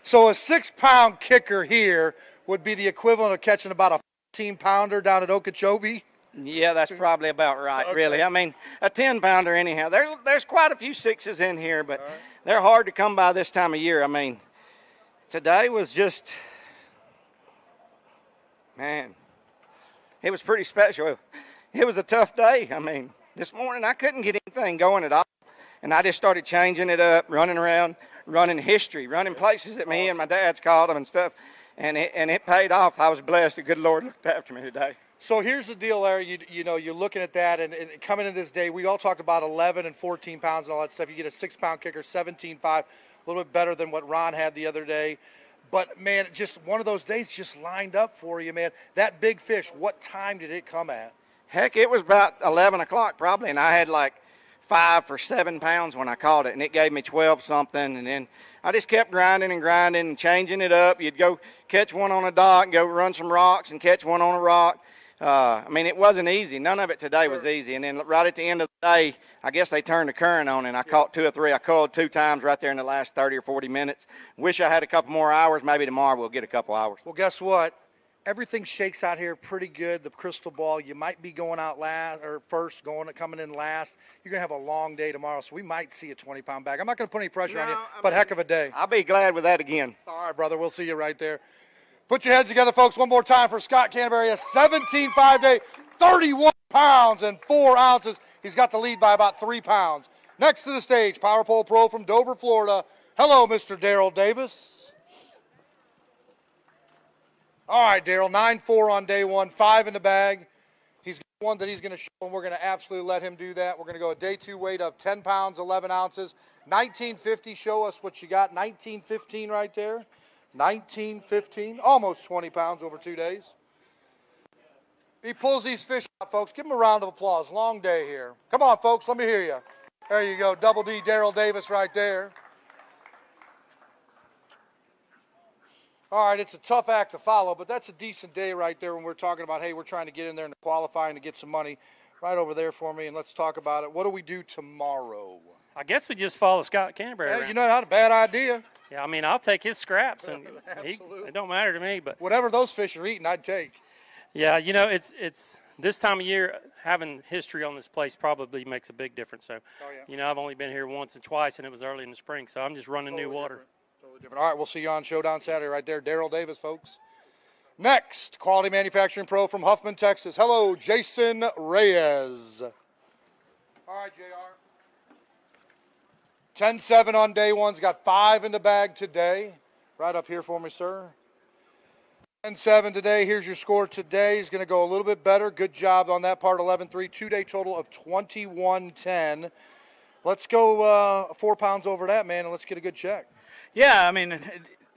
So a 6-pound kicker here would be the equivalent of catching about a 14-pounder down at Okeechobee. Yeah, that's probably about right, really. I mean, a 10-pounder anyhow. There's quite a few 6s in here, but they're hard to come by this time of year. I mean, today was just, man, it was pretty special. It was a tough day. I mean, this morning I couldn't get anything going at all, and I just started changing it up, running around, running history, running places that me and my dad's called them and stuff, and it paid off. I was blessed. The good Lord looked after me today. So here's the deal, Larry. You're looking at that, and coming into this day, we all talked about 11 and 14 pounds and all that stuff. You get a 6-pound kicker, 17.5, a little bit better than what Ron had the other day. But, man, just one of those days just lined up for you, man. That big fish, what time did it come at? Heck, it was about 11 o'clock probably, and I had like 5 for 7 pounds when I caught it, and it gave me 12 something, and then I just kept grinding and changing it up. You'd go catch one on a dock and go run some rocks and catch one on a rock. I mean, it wasn't easy. None of it today was easy, and then right at the end of the day, I guess they turned the current on, and I caught 2 or 3. I called 2 times right there in the last 30 or 40 minutes. Wish I had a couple more hours. Maybe tomorrow we'll get a couple hours. Well, guess what? Everything shakes out here pretty good. The crystal ball, you might be going out last or first, coming in last. You're going to have a long day tomorrow, so we might see a 20-pound bag. I'm not going to put any pressure on you, but heck of a day. I'll be glad with that again. All right, brother. We'll see you right there. Put your heads together, folks, one more time for Scott Canterbury. A 17.5 day, 31 pounds and 4 ounces. He's got the lead by about 3 pounds. Next to the stage, Power Pole Pro from Dover, Florida. Hello, Mr. Darrell Davis. All right, Darrell, 9-4 on day 1, 5 in the bag. He's got one that he's going to show, and we're going to absolutely let him do that. We're going to go a day 2 weight of 10 pounds, 11 ounces. 1950, show us what you got. 1915 right there. 1915, almost 20 pounds over 2 days. He pulls these fish out, folks. Give him a round of applause. Long day here. Come on, folks, let me hear you. There you go, Double D Darrell Davis right there. All right, it's a tough act to follow, but that's a decent day right there when we're talking about, hey, we're trying to get in there and qualify and to get some money. Right over there for me, and let's talk about it. What do we do tomorrow? I guess we just follow Scott Canterbury Hey, around. you know, not a bad idea. Yeah, I mean, I'll take his scraps, and it don't matter to me. But whatever those fish are eating, I'd take. Yeah, you know, it's this time of year, having history on this place probably makes a big difference. So, you know, I've only been here once and twice, and it was early in the spring, so I'm just running new water. Totally different. All right, we'll see you on Showdown Saturday right there. Daryl Davis, folks. Next, Quality Manufacturing Pro from Huffman, Texas. Hello, Jason Reyes. All right, JR. 10-7 on day one's got 5 in the bag today. Right up here for me, sir. 10-7 today. Here's your score today. He's going to go a little bit better. Good job on that part, 11-3. 2-day total of 21-10. Let's go 4 pounds over that, man, and let's get a good check. Yeah, I mean,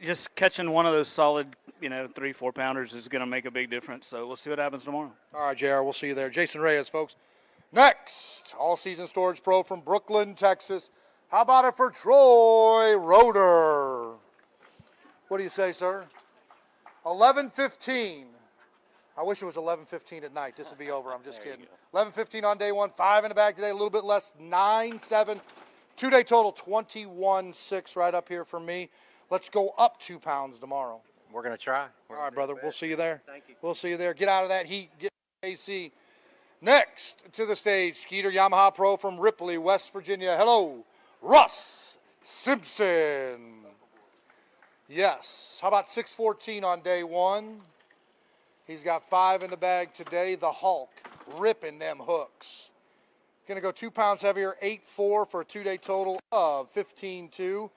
just catching one of those solid, 3-4 pounders is going to make a big difference. So we'll see what happens tomorrow. All right, JR, we'll see you there. Jason Reyes, folks. Next, all-season storage pro from Brooklyn, Texas. How about it for Troy Roeder? What do you say, sir? 11:15. I wish it was 11:15 at night. This would be over. I'm just kidding. 11:15 on day one. 5 in the bag today. A little bit less. 9-7. 2-day total 21-6 right up here for me. Let's go up 2 pounds tomorrow. We're going to try. All right, brother. We'll see you there. Thank you. We'll see you there. Get out of that heat. Get AC. Next to the stage, Skeeter Yamaha Pro from Ripley, West Virginia. Hello, Russ Simpson. Yes. How about 6:14 on day one? He's got 5 in the bag today. The Hulk ripping them hooks. Going to go 2 pounds heavier, 8-4 for a 2-day total of 15-2.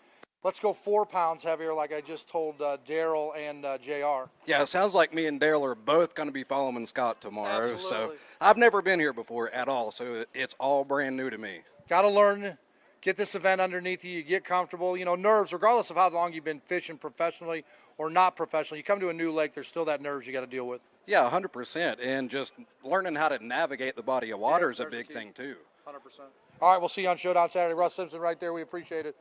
Let's go 4 pounds heavier, like I just told Daryl and JR. Yeah, it sounds like me and Dale are both going to be following Scott tomorrow. Absolutely. So I've never been here before at all, so it's all brand new to me. Got to learn, get this event underneath you, you get comfortable. You know, nerves, regardless of how long you've been fishing professionally or not professionally, you come to a new lake, there's still that nerves you got to deal with. Yeah, 100%. And just learning how to navigate the body of water is a big thing, too. 100%. All right, we'll see you on Showdown Saturday. Russ Simpson right there. We appreciate it.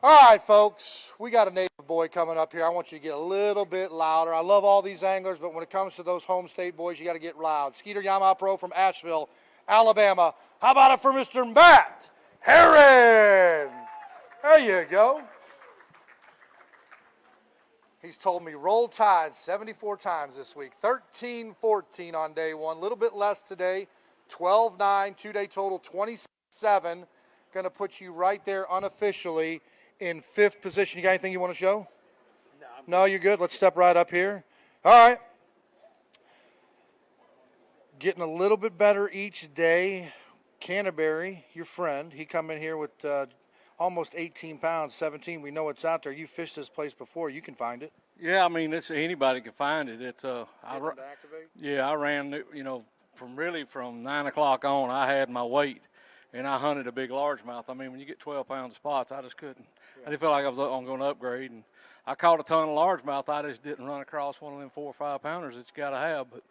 All right, folks, we got a native boy coming up here. I want you to get a little bit louder. I love all these anglers, but when it comes to those home state boys, you got to get loud. Skeeter Yamaha Pro from Asheville, Alabama. How about it for Mr. Matt Herron? There you go. He's told me roll tide 74 times this week. 13-14 on day one. A little bit less today. 12-9, 2-day total 27. Going to put you right there unofficially in 5th position. You got anything you want to show? No, you're good. Let's step right up here. All right. Getting a little bit better each day. Canterbury, your friend, he come in here with almost 18 pounds, 17. We know it's out there. You fished this place before. You can find it. Yeah, I mean, anybody can find it. It's to activate? Yeah, I ran, from 9 o'clock on, I had my weight, and I hunted a big largemouth. I mean, when you get 12 pounds of spots, I just couldn't. I didn't feel like I was going to upgrade, and I caught a ton of largemouth. I just didn't run across one of them 4 or 5 pounders that you got to have. But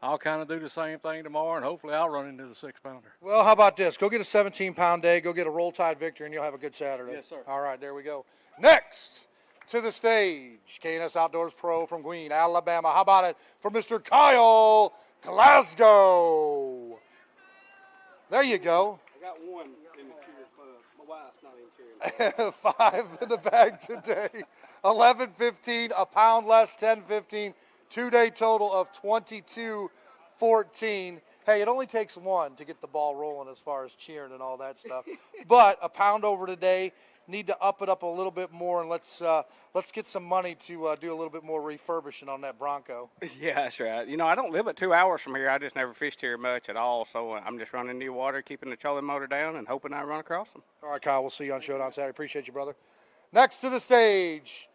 I'll kind of do the same thing tomorrow, and hopefully I'll run into the 6 pounder. Well, how about this? Go get a 17-pound day. Go get a roll tide victory, and you'll have a good Saturday. Yes, sir. All right, there we go. Next to the stage, K&S Outdoors Pro from Greene, Alabama. How about it for Mr. Kyle Glasgow? There you go. I got one in the cheer club. My wife's not in cheer. 5 in the bag today. 11-15, a pound less, 10-15. 2-day total of 22-14. Hey, it only takes one to get the ball rolling as far as cheering and all that stuff. But a pound over today. Need to up it up a little bit more, and let's get some money to do a little bit more refurbishing on that Bronco. Yeah, that's right. I don't live but 2 hours from here. I just never fished here much at all, so I'm just running new water, keeping the trolling motor down, and hoping I run across them. All right, Kyle, we'll see you on Showdown Saturday. Appreciate you, brother. Next to the stage,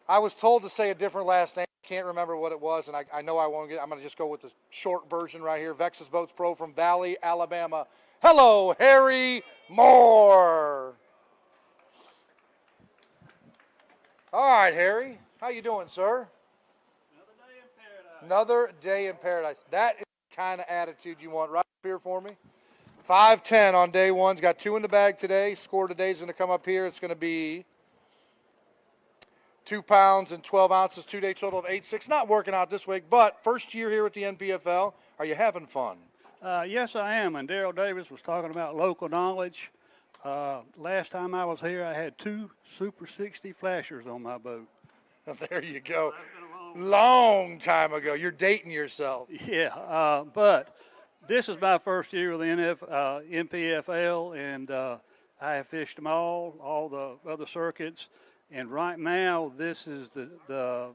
I was told to say a different last name. Can't remember what it was, and I know I won't get. I'm going to just go with the short version right here. Vexus Boats Pro from Valley, Alabama. Hello, Harry Moore. All right, Harry. How you doing, sir? Another day in paradise. That is the kind of attitude you want right up here for me. 5-10 on day one. He's got 2 in the bag today. Score today is going to come up here. It's going to be 2 pounds and 12 ounces, 2-day total of 8.6. Not working out this week, but first year here at the NPFL. Are you having fun? Yes, I am. And Daryl Davis was talking about local knowledge. Last time I was here, I had 2 Super 60 flashers on my boat. There you go. Long time ago. You're dating yourself. Yeah, but this is my first year with the NPFL, and I have fished them all the other circuits. And right now, this is the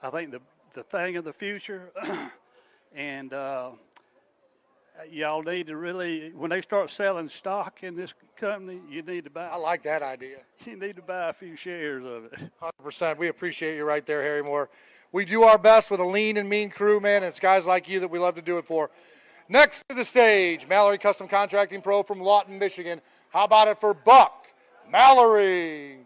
I think the thing of the future. And y'all need to really, when they start selling stock in this company, you need to buy. I like that idea. You need to buy a few shares of it. 100%. We appreciate you right there, Harry Moore. We do our best with a lean and mean crew, man, and it's guys like you that we love to do it for. Next to the stage, Mallory Custom Contracting Pro from Lawton, Michigan. How about it for Buck Mallory?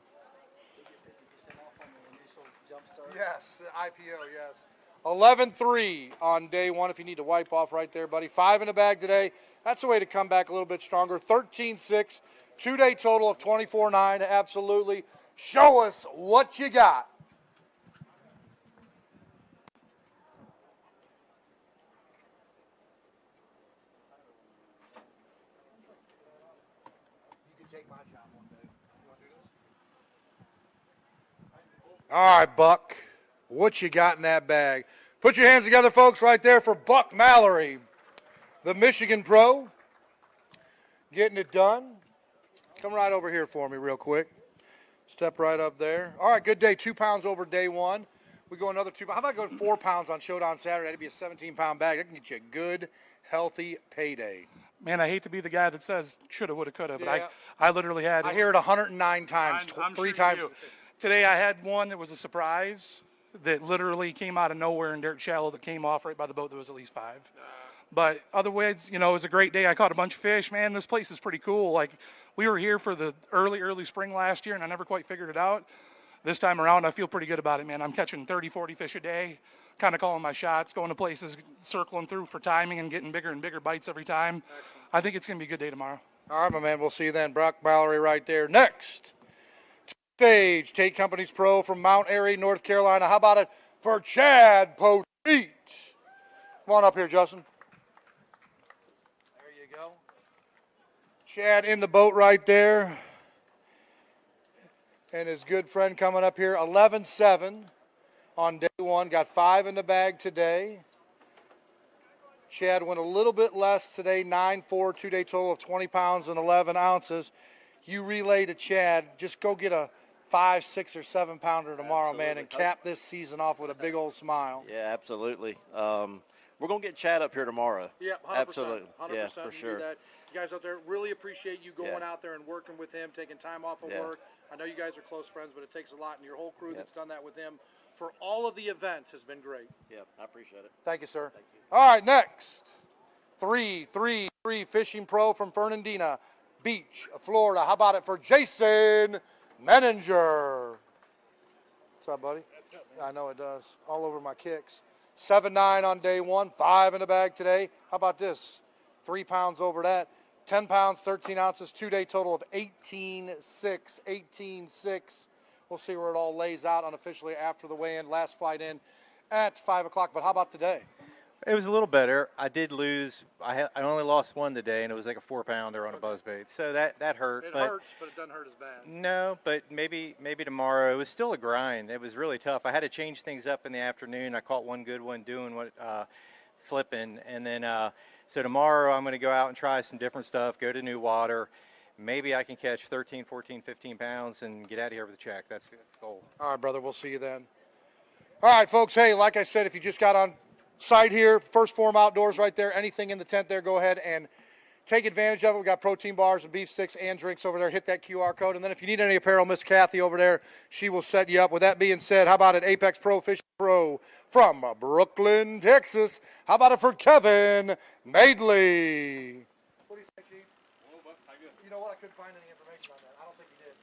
Yes, IPO, yes. 11-3 on day one if you need to wipe off right there, buddy. 5 in the bag today. That's the way to come back a little bit stronger. 13-6, 2-day total of 24-9. Absolutely. Show us what you got. You can take my job one day. You want to do this? All right, Buck. What you got in that bag? Put your hands together, folks, right there for Buck Mallory, the Michigan Pro. Getting it done. Come right over here for me real quick. Step right up there. All right, good day. 2 pounds over day one. We go another 2 pounds. How about going 4 pounds on Showdown Saturday? That'd be a 17-pound bag. That can get you a good, healthy payday. Man, I hate to be the guy that says shoulda, woulda, coulda, but Yeah. I literally had. I hear it 109 times, I'm 3 sure times. you do. Today I had one that was a surprise that literally came out of nowhere in dirt shallow that came off right by the boat. There was at least 5. But otherwise, it was a great day. I caught a bunch of fish. Man, this place is pretty cool. Like, we were here for the early spring last year, and I never quite figured it out. This time around, I feel pretty good about it, man. I'm catching 30, 40 fish a day, kind of calling my shots, going to places, circling through for timing and getting bigger and bigger bites every time. Excellent. I think it's going to be a good day tomorrow. All right, my man. We'll see you then. Buck Mallory right there. Next stage, Tate Companies Pro from Mount Airy, North Carolina. How about it for Chad Poteet? Come on up here, Justin. There you go. Chad in the boat right there. And his good friend coming up here, 11-7 on day one. Got 5 in the bag today. Chad went a little bit less today, 9-4, 2-day total of 20 pounds and 11 ounces. You relay to Chad, just go get a 5, 6, or 7 pounder tomorrow, man, and cap this season off with a big old smile. Yeah, absolutely. We're going to get Chad up here tomorrow. Yeah, 100%. Absolutely. 100%. Yeah, for sure. You guys out there, really appreciate you going out there and working with him, taking time off of work. I know you guys are close friends, but it takes a lot, and your whole crew that's done that with him for all of the events has been great. Yeah, I appreciate it. Thank you, sir. Thank you. All right, next, 3-3 Fishing Pro from Fernandina Beach, Florida. How about it for Jason Menninger? What's up, buddy? I know it does. All over my kicks. 7-9 on day one, 5 in the bag today. How about this? 3 pounds over that. 10 pounds, 13 ounces, 2-day total of 18-6. 18-6. We'll see where it all lays out unofficially after the weigh-in. Last flight in at 5 o'clock. But how about today? It was a little better. I did lose. I only lost one today, and it was like a 4-pounder on a buzzbait. So that hurt. It hurts, but it doesn't hurt as bad. No, but maybe tomorrow. It was still a grind. It was really tough. I had to change things up in the afternoon. I caught one good one doing what flipping, and then so tomorrow I'm going to go out and try some different stuff. Go to new water. Maybe I can catch 13, 14, 15 pounds and get out of here with a check. That's the goal. All right, brother. We'll see you then. All right, folks. Hey, like I said, if you just got on site here, First Form Outdoors right there, anything in the tent there, go ahead and take advantage of it. We got protein bars and beef sticks and drinks over there. Hit that QR code. And then if you need any apparel, Miss Kathy over there, she will set you up. With that being said, how about it, Apex Pro Fishing Pro from Brooklyn, Texas? How about it for Kevin Madeley? What do you think, Chief? You know what? I couldn't find any information on that. I don't think he did.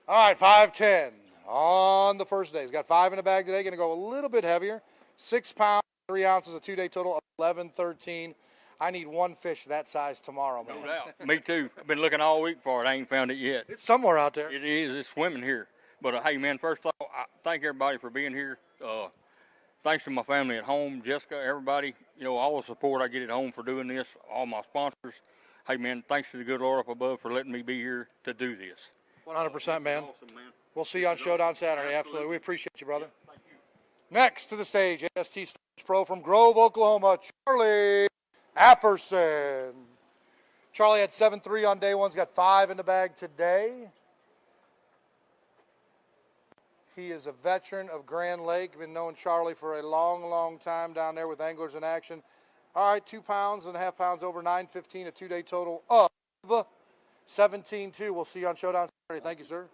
All right, 5'10". On the first day. He's got 5 in the bag today. Going to go a little bit heavier. 6 pounds, 3 ounces, a 2-day total of 11-13. I need one fish that size tomorrow, man. No doubt. Me too. I've been looking all week for it. I ain't found it yet. It's somewhere out there. It is. It's swimming here. But hey, man, first off, I thank everybody for being here. Thanks to my family at home, Jessica, everybody, all the support I get at home for doing this, all my sponsors. Hey, man, thanks to the good Lord up above for letting me be here to do this. 100%, man. Awesome, man. We'll see you on Showdown Saturday. Absolutely. We appreciate you, brother. Next to the stage, AST Stage Pro from Grove, Oklahoma, Charlie Apperson. Charlie had 7-3 on day one. He's got 5 in the bag today. He is a veteran of Grand Lake. Been knowing Charlie for a long, long time down there with Anglers in Action. All right, 2.5 pounds over 915, a 2-day total of 17.2. We'll see you on Showdown Saturday. Thank you, sir.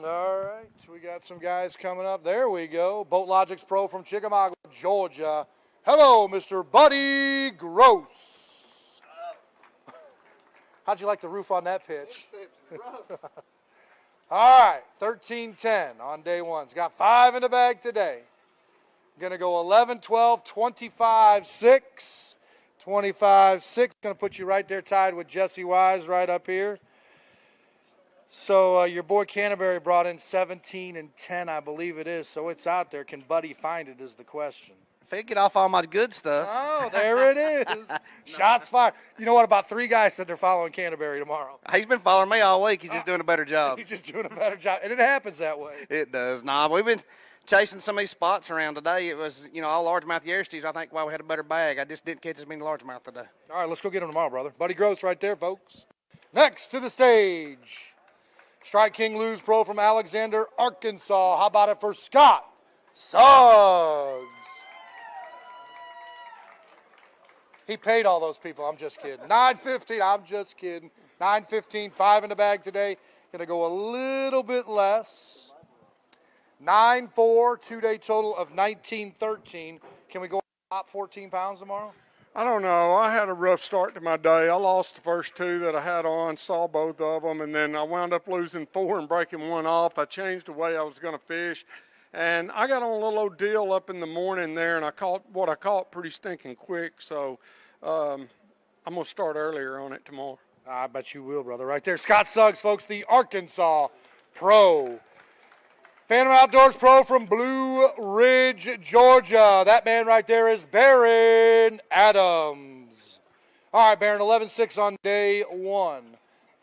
All right, we got some guys coming up. There we go. Boat Logics Pro from Chickamauga, Georgia. Hello, Mr. Buddy Gross. How'd you like the roof on that pitch? All right, 13-10 on day one. He's got 5 in the bag today. Going to go 11, 12, 25, 6. 25, 6. Going to put you right there tied with Jesse Wise right up here. So your boy Canterbury brought in 17 and 10, I believe it is. So it's out there. Can Buddy find it is the question. If they get off all my good stuff. Oh, there it is. Shots fired. You know what? About 3 guys said they're following Canterbury tomorrow. He's been following me all week. He's just doing a better job. He's just doing a better job. And it happens that way. It does. Nah, we've been chasing some of these spots around today. It was, all largemouth Yersties. I think why we had a better bag. I just didn't catch as many largemouth today. All right, let's go get them tomorrow, brother. Buddy Gross right there, folks. Next to the stage, Strike King Lose Pro from Alexander, Arkansas. How about it for Scott Suggs? He paid all those people. I'm just kidding. 9.15. I'm just kidding. 9.15. 5 in the bag today. Going to go a little bit less. 9.4. 2-day total of 19.13. Can we go up 14 pounds tomorrow? I don't know. I had a rough start to my day. I lost the first 2 that I had on, saw both of them, and then I wound up losing 4 and breaking 1 off. I changed the way I was going to fish. And I got on a little old deal up in the morning there, and I caught what I caught pretty stinking quick. So I'm going to start earlier on it tomorrow. I bet you will, brother. Right there. Scott Suggs, folks, the Arkansas Pro. Phantom Outdoors Pro from Blue Ridge, Georgia. That man right there is Barron Adams. All right, Barron, 11.6 on day one.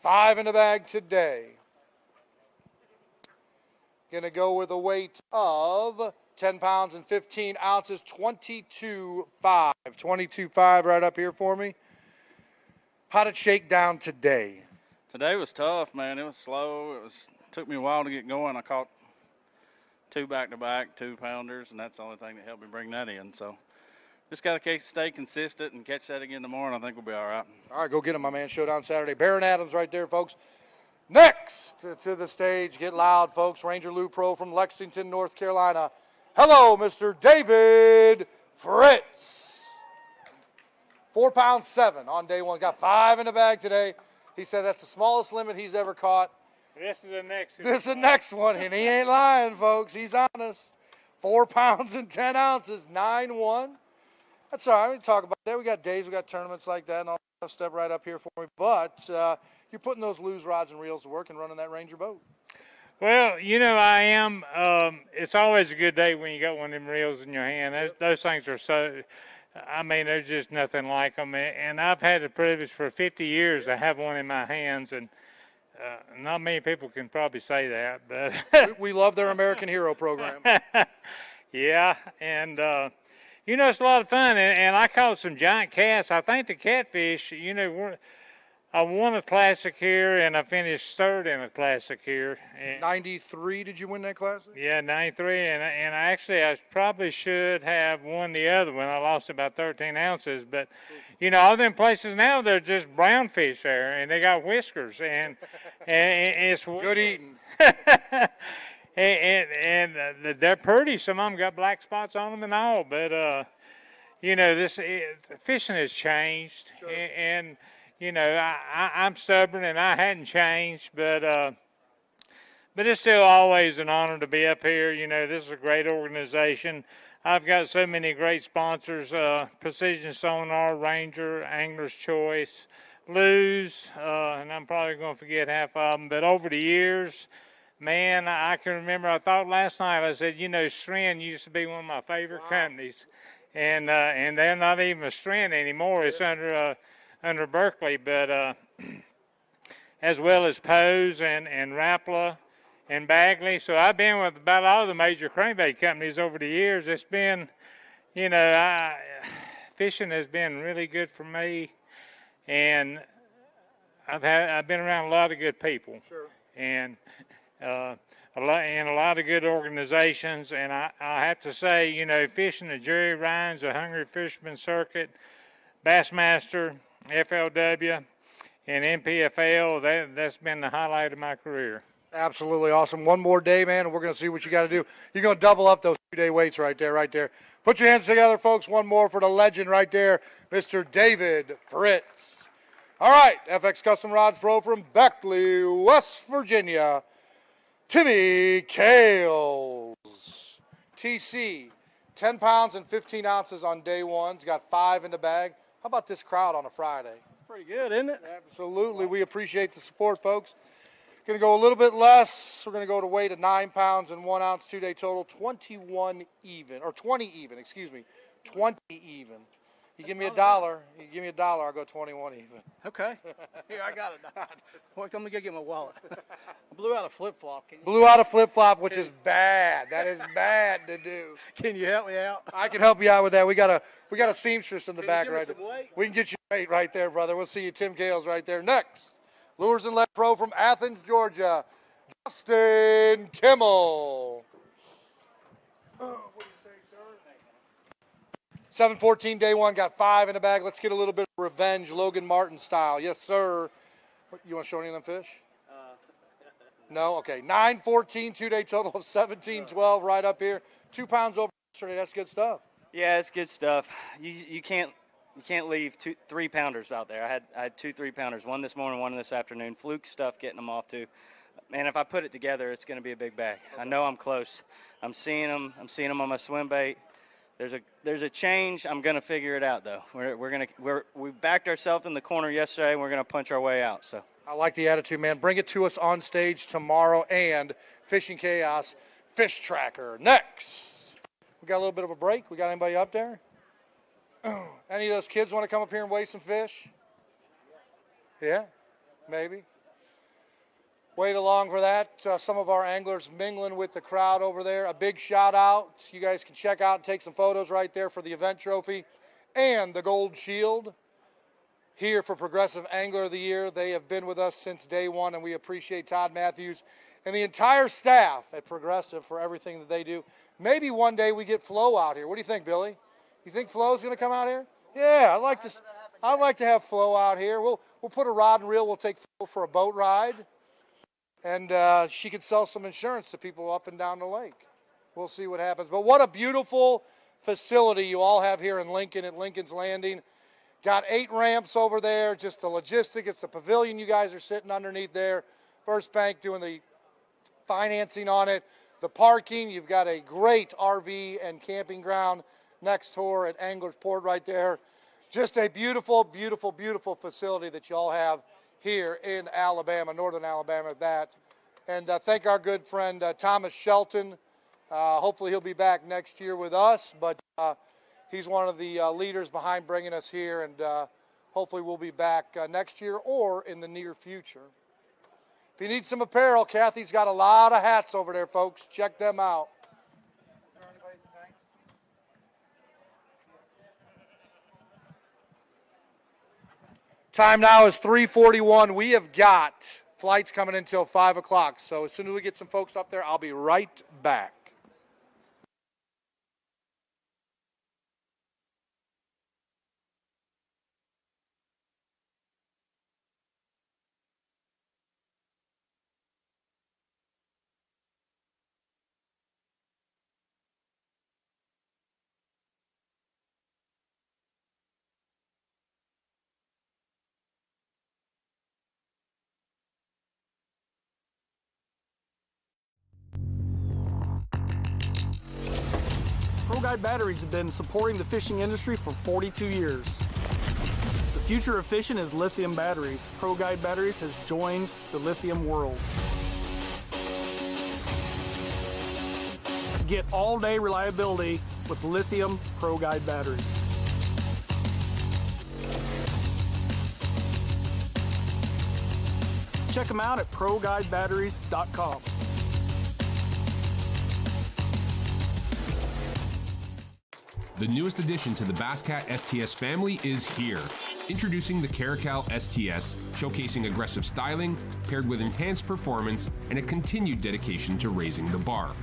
5 in the bag today. Going to go with a weight of 10 pounds and 15 ounces, 22.5. 22.5 right up here for me. How'd it shake down today? Today was tough, man. It was slow. Took me a while to get going. I caught 2 back-to-back 2-pounders, and that's the only thing that helped me bring that in. So just got to stay consistent and catch that again tomorrow, and I think we'll be all right. All right, go get him, my man. Showdown Saturday. Barron Adams right there, folks. Next to the stage, get loud, folks. Ranger Lou Pro from Lexington, North Carolina. Hello, Mr. David Fritz. 4 pounds 7 on day one. Got 5 in the bag today. He said that's the smallest limit he's ever caught. This is the next one. This is the next one, and he ain't lying, folks. He's honest. 4 pounds and 10 ounces, 9-1. That's all right. We can talk about that. We got days, we got tournaments like that, and all that stuff right up here for me. But you're putting those loose rods and reels to work and running that Ranger boat. Well, I am. It's always a good day when you got one of them reels in your hand. Those things are so, there's just nothing like them. And I've had the privilege for 50 years to have one in my hands, and not many people can probably say that. But we love their American Hero program. Yeah, and it's a lot of fun. And I caught some giant cats. I think the catfish, I won a classic here, and I finished 3rd in a classic here. 93, did you win that classic? Yeah, 93, and actually I probably should have won the other one. I lost about 13 ounces, but, all them places now, they're just brown fish there, and they got whiskers, and it's... Good eating. and they're pretty. Some of them got black spots on them and all, but, fishing has changed, sure. And I'm stubborn and I hadn't changed, but it's still always an honor to be up here. This is a great organization. I've got so many great sponsors, Precision Sonar, Ranger, Angler's Choice, lose, and I'm probably going to forget half of them. But over the years, man, I can remember. I thought last night I said, Strand used to be one of my favorite companies, and they're not even a Strand anymore. It's under Berkeley, but as well as Pose and Rapala and Bagley. So I've been with about all the major crankbait companies over the years. It's been, fishing has been really good for me, and I've been around a lot of good people, and a lot of good organizations. And I have to say, fishing the Jerry Ryan's, the Hungry Fisherman Circuit, Bassmaster, FLW, and NPFL, that's been the highlight of my career. Absolutely awesome. One more day, man, and we're going to see what you got to do. You're going to double up those 2-day weights right there. Put your hands together, folks. One more for the legend right there, Mr. David Fritz. All right, FX Custom Rods Pro from Beckley, West Virginia, Timmy Kales. TC, 10 pounds and 15 ounces on day one. He's got 5 in the bag. How about this crowd on a Friday? Pretty good, isn't it? Absolutely. We appreciate the support, folks. Going to go a little bit less. We're going to go to weight of 9 pounds and 1 ounce, 2-day total, 20 even. 20 even. You give me $1. You give me $1, I'll go 21 even. Okay. Here, I got it. Well, let me go get my wallet. I blew out a flip-flop. Blew out a flip-flop, which is bad. That is bad to do. Can you help me out? I can help you out with that. We got a seamstress in the back you give right me there. some weight? We can get you weight right there, brother. We'll see you, Tim Kales, right there. Next, Lures and Lead Pro from Athens, Georgia, Justin Kimmel. 7-14 day one, got 5 in the bag. Let's get a little bit of revenge, Logan Martin style. Yes, sir. You want to show any of them fish? No? Okay. 9-14, 2-day total of 17-12 right up here. 2 pounds over yesterday. That's good stuff. Yeah, it's good stuff. You can't leave 2 3-pounders out there. I had 2 3-pounders, one this morning, one this afternoon. Fluke stuff getting them off too. Man, if I put it together, it's going to be a big bag. I know I'm close. I'm seeing them. I'm seeing them on my swim bait. There's a change. I'm going to figure it out though. We backed ourselves in the corner yesterday, and we're going to punch our way out. So I like the attitude, man. Bring it to us on stage tomorrow. And Fishing Chaos Fish Tracker next. We got a little bit of a break. We got anybody up there? Any of those kids want to come up here and weigh some fish? Yeah, maybe. Wait along for that. Some of our anglers mingling with the crowd over there. A big shout out. You guys can check out and take some photos right there for the event trophy and the gold shield here for Progressive Angler of the Year. They have been with us since day one, and we appreciate Todd Matthews and the entire staff at Progressive for everything that they do. Maybe one day we get Flo out here. What do you think, Billy? You think Flo's going to come out here? Yeah, I'd like to have Flo out here. We'll put a rod and reel. We'll take Flo for a boat ride. And she could sell some insurance to people up and down the lake. We'll see what happens. But what a beautiful facility you all have here in Lincoln at Lincoln's Landing. Got 8 ramps over there, just the logistic. It's the pavilion you guys are sitting underneath there. First Bank doing the financing on it. The parking, you've got a great RV and camping ground next door at Angler's Port right there. Just a beautiful, beautiful, beautiful facility that you all have here in Alabama, northern Alabama at that. And thank our good friend Thomas Shelton. Hopefully he'll be back next year with us, but he's one of the leaders behind bringing us here, and hopefully we'll be back next year or in the near future. If you need some apparel, Kathy's got a lot of hats over there, folks. Check them out. Time now is 3:41. We have got flights coming until 5 o'clock. So as soon as we get some folks up there, I'll be right back. Guide batteries have been supporting the fishing industry for 42 years. The future of fishing is lithium batteries. ProGuide Batteries has joined the lithium world. Get all-day reliability with lithium ProGuide batteries. Check them out at ProGuideBatteries.com. The newest addition to the Basscat STS family is here. Introducing the Caracal STS, showcasing aggressive styling, paired with enhanced performance and a continued dedication to raising the bar.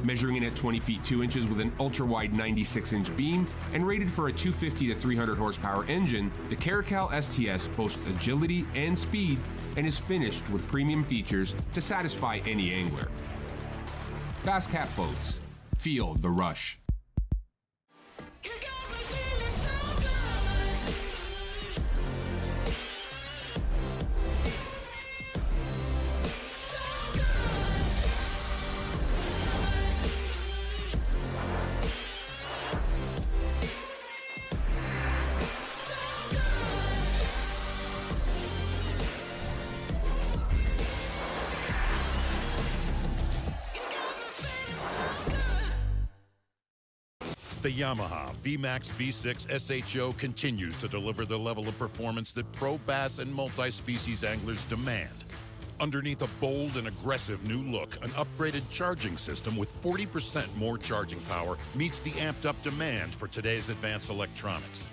Measuring in at 20 feet 2 inches with an ultra-wide 96-inch beam and rated for a 250 to 300 horsepower engine, the Caracal STS boasts agility and speed and is finished with premium features to satisfy any angler. Basscat Boats. Feel the rush. The Yamaha VMAX V6 SHO continues to deliver the level of performance that pro bass and multi-species anglers demand. Underneath a bold and aggressive new look, an upgraded charging system with 40% more charging power meets the amped-up demand for today's advanced electronics.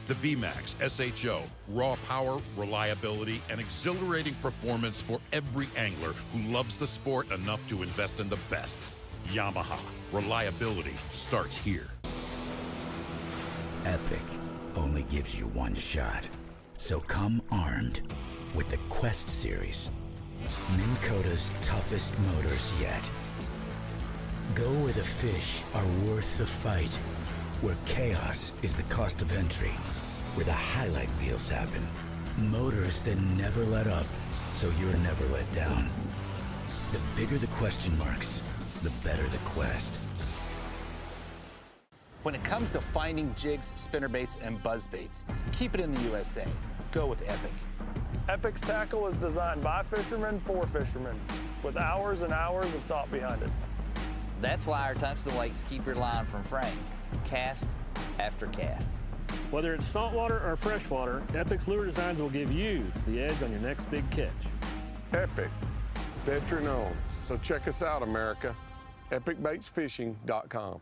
The VMAX SHO, raw power, reliability, and exhilarating performance for every angler who loves the sport enough to invest in the best. Yamaha, reliability starts here. Epic only gives you one shot, so come armed with the Quest series, Minn Kota's toughest motors yet. Go where the fish are worth the fight, where chaos is the cost of entry, where the highlight reels happen, motors that never let up, so you're never let down. The bigger the question marks, the better the quest. When it comes to finding jigs, spinnerbaits, and buzzbaits, keep it in the USA. Go with Epic. Epic's tackle is designed by fishermen for fishermen, with hours and hours of thought behind it. That's why our Tunstall Lakes keep your line from fraying, cast after cast. Whether it's saltwater or freshwater, Epic's lure designs will give you the edge on your next big catch. Epic, veteran-owned. So check us out, America. EpicBaitsFishing.com.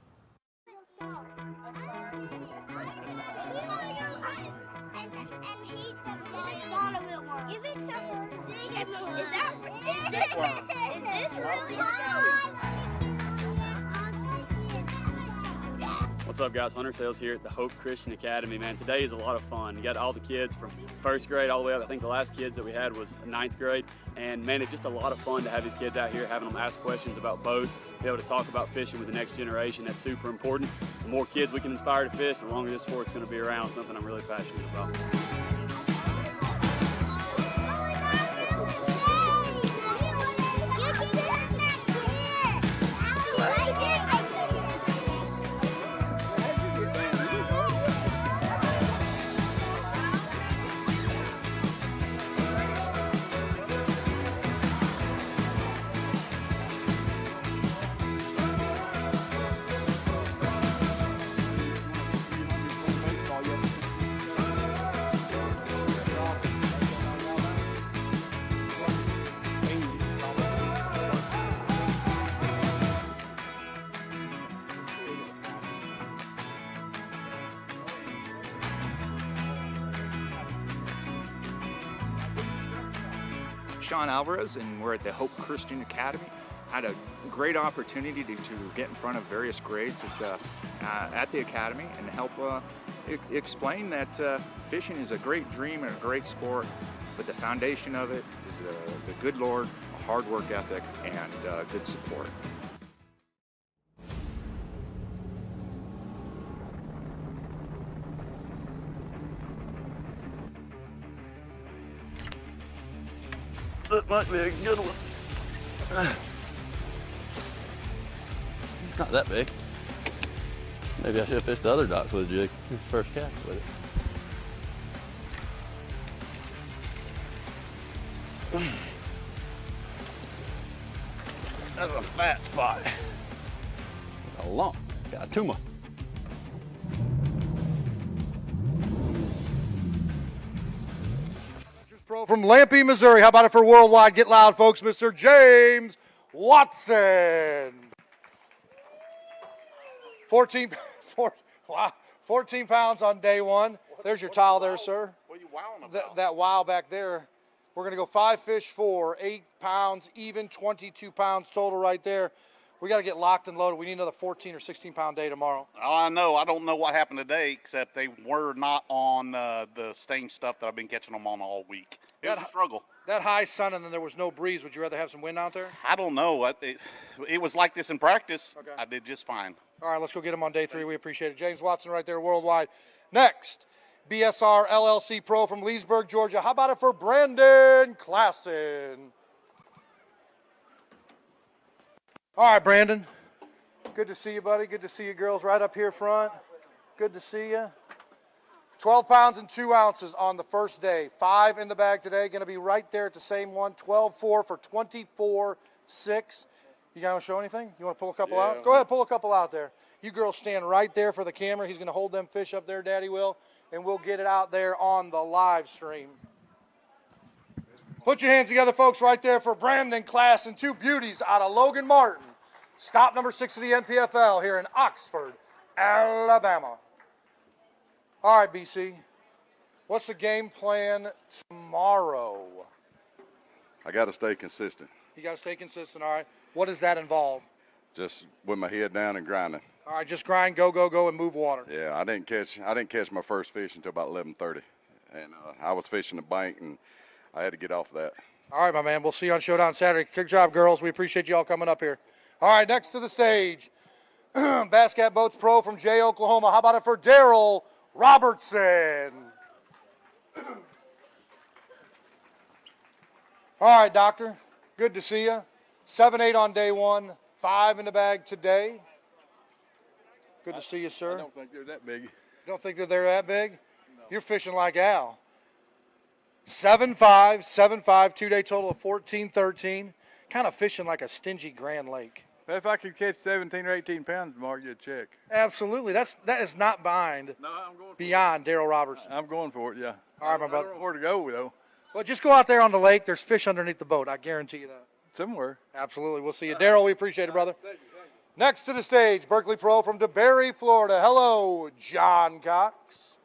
What's up, guys? Hunter Sales here at the Hope Christian Academy. Man, today is a lot of fun. You got all the kids from first grade all the way up. I think the last kids that we had was ninth grade. And man, it's just a lot of fun to have these kids out here, having them ask questions about boats, be able to talk about fishing with the next generation. That's super important. The more kids we can inspire to fish, the longer this sport's going to be around. Something I'm really passionate about. Sean Alvarez, and we're at the Hope Christian Academy. Had a great opportunity to get in front of various grades at the academy and help explain that fishing is a great dream and a great sport, but the foundation of it is the good Lord, a hard work ethic, and good support. That might be a good one. It's not that big. Maybe I should have fished the other docks with a jig. It's first cast with it. That's a fat spot. A lump. Got a tumor. Pro from Lampe, Missouri. How about it for worldwide? Get loud, folks. Mr. James Watson. 14 pounds on day one. There's your towel there, sir. What are you wowing about? That wow back there. We're going to go 5 fish, 4, 8 pounds, even 22 pounds total right there. We got to get locked and loaded. We need another 14 or 16-pound day tomorrow. Oh, I know. I don't know what happened today, except they were not on the same stuff that I've been catching them on all week. It was a struggle. That high sun and then there was no breeze. Would you rather have some wind out there? I don't know. It was like this in practice. Okay. I did just fine. All right, let's go get them on day 3. We appreciate it. James Watson right there worldwide. Next, BSR LLC Pro from Leesburg, Georgia. How about it for Brandon Klassen? All right, Brandon. Good to see you, buddy. Good to see you girls right up here front. Good to see you. 12 pounds and 2 ounces on the first day. 5 in the bag today. Going to be right there at the same one. 12.4 for 24.6. You guys want to show anything? You want to pull a couple out? Go ahead, pull a couple out there. You girls stand right there for the camera. He's going to hold them fish up there, Daddy will, and we'll get it out there on the live stream. Put your hands together, folks, right there for Brandon Klassen, 2 beauties out of Logan Martin. Stop number 6 of the NPFL here in Oxford, Alabama. All right, BC, what's the game plan tomorrow? I got to stay consistent. You got to stay consistent, all right. What does that involve? Just with my head down and grinding. All right, just grind, go, go, go, and move water. Yeah, I didn't catch my first fish until about 11:30, and I was fishing the bank, and I had to get off of that. All right, my man. We'll see you on Showdown Saturday. Good job, girls. We appreciate you all coming up here. All right, next to the stage, Basscat Boats Pro from Jay, Oklahoma. How about it for Daryl Robertson? All right, Doctor. Good to see you. 7-8 on day 1, 5 in the bag today. Good to see you, sir. I don't think they're that big. Don't think that they're that big? No. You're fishing like Al. 7.5, 7.5, 2-day total of 14-13. Kind of fishing like a stingy Grand Lake. If I could catch 17 or 18 pounds tomorrow, you'd check. Absolutely. That is not beyond Daryl Robertson. I'm going for it, yeah. All right, my brother. I don't know where to go, though. Well, just go out there on the lake. There's fish underneath the boat. I guarantee you that. Somewhere. Absolutely. We'll see you. Daryl, we appreciate it, brother. Thank you. Next to the stage, Berkeley Pro from DeBerry, Florida. Hello, John Cox.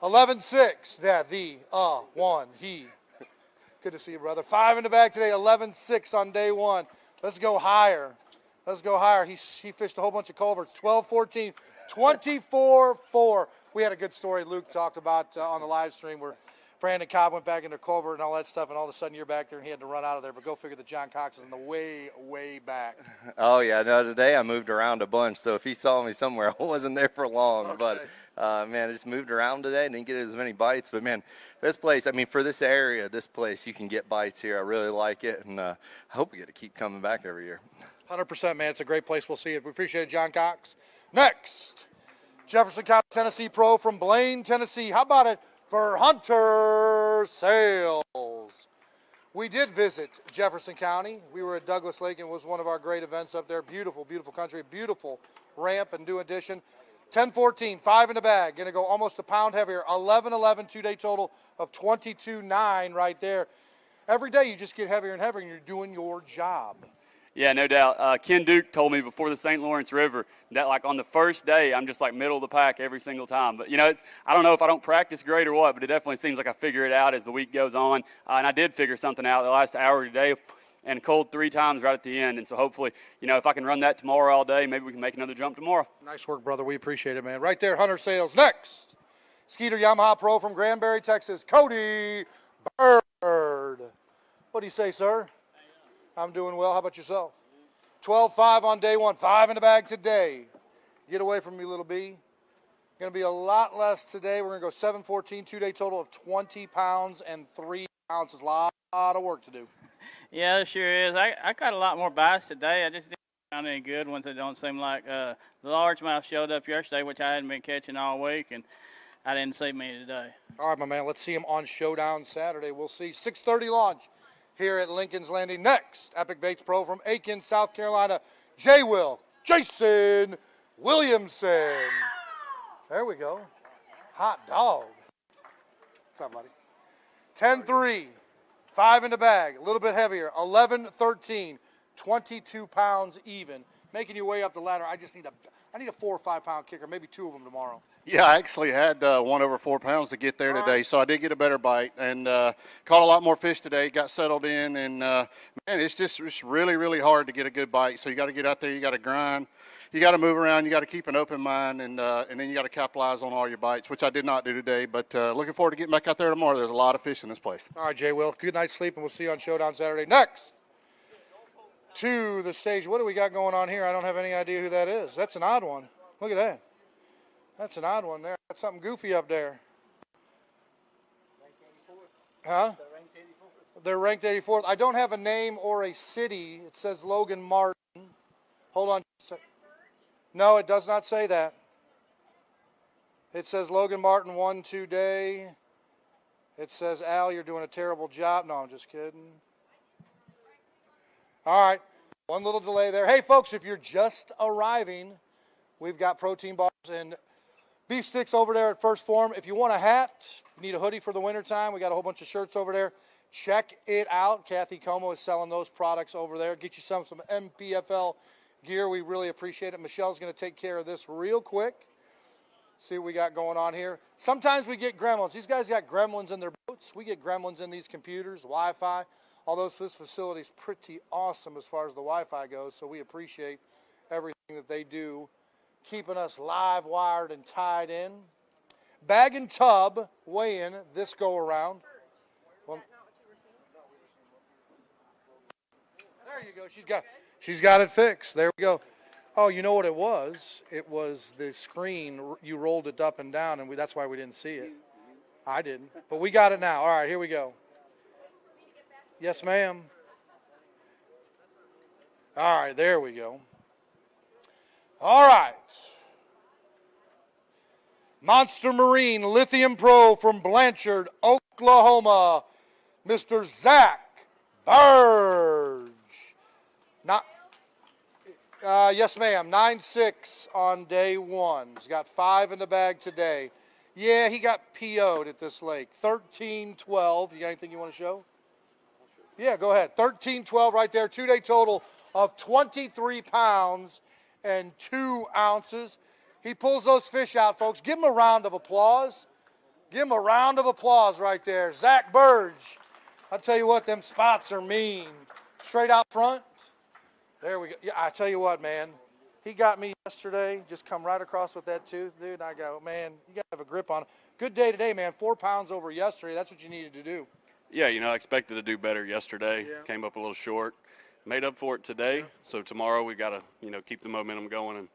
11-6. He. Good to see you, brother. 5 in the bag today. 11-6 on day 1. Let's go higher. Let's go higher. He fished a whole bunch of culverts. 12-14, 24-4. We had a good story Luke talked about on the live stream where Brandon Cobb went back into culvert and all that stuff, and all of a sudden you're back there and he had to run out of there. But go figure that John Cox is in the way, way back. Oh, yeah. No, today I moved around a bunch, so if he saw me somewhere, I wasn't there for long. Okay. But, man, I just moved around today. Didn't get as many bites. But, man, this place, I mean, for this area, this place, you can get bites here. I really like it, and I hope we get to keep coming back every year. 100%, man. It's a great place. We'll see it. We appreciate it, John Cox. Next, Jefferson County, Tennessee Pro from Blaine, Tennessee. How about it for Hunter Sales? We did visit Jefferson County. We were at Douglas Lake, and it was one of our great events up there. Beautiful, beautiful country, beautiful ramp and new addition. 10-14, 5 in the bag. Going to go almost a pound heavier. 11-11, 2-day total of 22.9 right there. Every day you just get heavier and heavier, and you're doing your job. Yeah, no doubt. Ken Duke told me before the St. Lawrence River that, like, on the first day, I'm just, like, middle of the pack every single time. But, you know, I don't know if I don't practice great or what, but it definitely seems like I figure it out as the week goes on. And I did figure something out the last hour today and cold 3 times right at the end. And so hopefully, you know, if I can run that tomorrow all day, maybe we can make another jump tomorrow. Nice work, brother. We appreciate it, man. Right there, Hunter Sales. Next, Skeeter Yamaha Pro from Granbury, Texas, Cody Bird. What do you say, sir? I'm doing well. How about yourself? 12-5 on day 1, 5 in the bag today. Get away from me, little B. Going to be a lot less today. We're going to go 7-14, 2-day total of 20 pounds and 3 ounces. A lot of work to do. Yeah, it sure is. I caught a lot more bites today. I just didn't find any good ones that don't seem like the largemouth showed up yesterday, which I hadn't been catching all week, and I didn't see many today. All right, my man. Let's see him on Showdown Saturday. We'll see. 6:30 launch. here at Lincoln's Landing. Next, Epic Baits Pro from Aiken, South Carolina, Jason Williamson. There we go. Hot dog. What's up, buddy? 10-3, 5 in the bag, a little bit heavier, 11-13, 22 pounds even. Making your way up the ladder. I need a 4 or 5 pound kicker, maybe 2 of them tomorrow. Yeah, I actually had one over 4 pounds to get there today, so I did get a better bite and caught a lot more fish today. Got settled in, and man, it's really, really hard to get a good bite. So you got to get out there, you got to grind, you got to move around, you got to keep an open mind, and then you got to capitalize on all your bites, which I did not do today. But looking forward to getting back out there tomorrow. There's a lot of fish in this place. All right, Jay Will, good night's sleep, and we'll see you on Showdown Saturday. Next, to the stage. What do we got going on here? I don't have any idea who that is. That's an odd one. Look at that. That's an odd one there. That's something goofy up there. Huh? They're ranked 84th. I don't have a name or a city. It says Logan Martin. Hold on. No, it does not say that. It says Logan Martin won today. It says, Al, you're doing a terrible job. No, I'm just kidding. All right. One little delay there. Hey, folks, if you're just arriving, we've got protein bars and beef sticks over there at First Form. If you want a hat, you need a hoodie for the wintertime, we got a whole bunch of shirts over there. Check it out. Kathy Como is selling those products over there. Get you some NPFL gear. We really appreciate it. Michelle's going to take care of this real quick. See what we got going on here. Sometimes we get gremlins. These guys got gremlins in their boats. We get gremlins in these computers, Wi-Fi. Although this facility is pretty awesome as far as the Wi-Fi goes, so we appreciate everything that they do, keeping us live wired and tied in. Bag and tub weigh-in this go-around. Well, there you go. She's got it fixed. There we go. Oh, you know what it was? It was the screen. You rolled it up and down, and that's why we didn't see it. I didn't. But we got it now. All right, here we go. Yes, ma'am. All right, there we go. All right. Monster Marine Lithium Pro from Blanchard, Oklahoma, Mr. Zach Burge. Yes, ma'am. 9.6 on day one. He's got 5 in the bag today. Yeah, he got PO'd at this lake. 13-12. You got anything you want to show? Yeah, go ahead. 13-12 right there. 2-day total of 23 pounds and 2 ounces. He pulls those fish out, folks. Give him a round of applause. Give him a round of applause right there. Zach Burge. I'll tell you what, them spots are mean. Straight out front. There we go. Yeah, I tell you what, man. He got me yesterday. Just come right across with that tooth, dude. I go, man, you got to have a grip on him. Good day today, man. 4 pounds over yesterday. That's what you needed to do. Yeah, I expected to do better yesterday. Yeah. Came up a little short. Made up for it today. Yeah. So tomorrow we got to, keep the momentum going and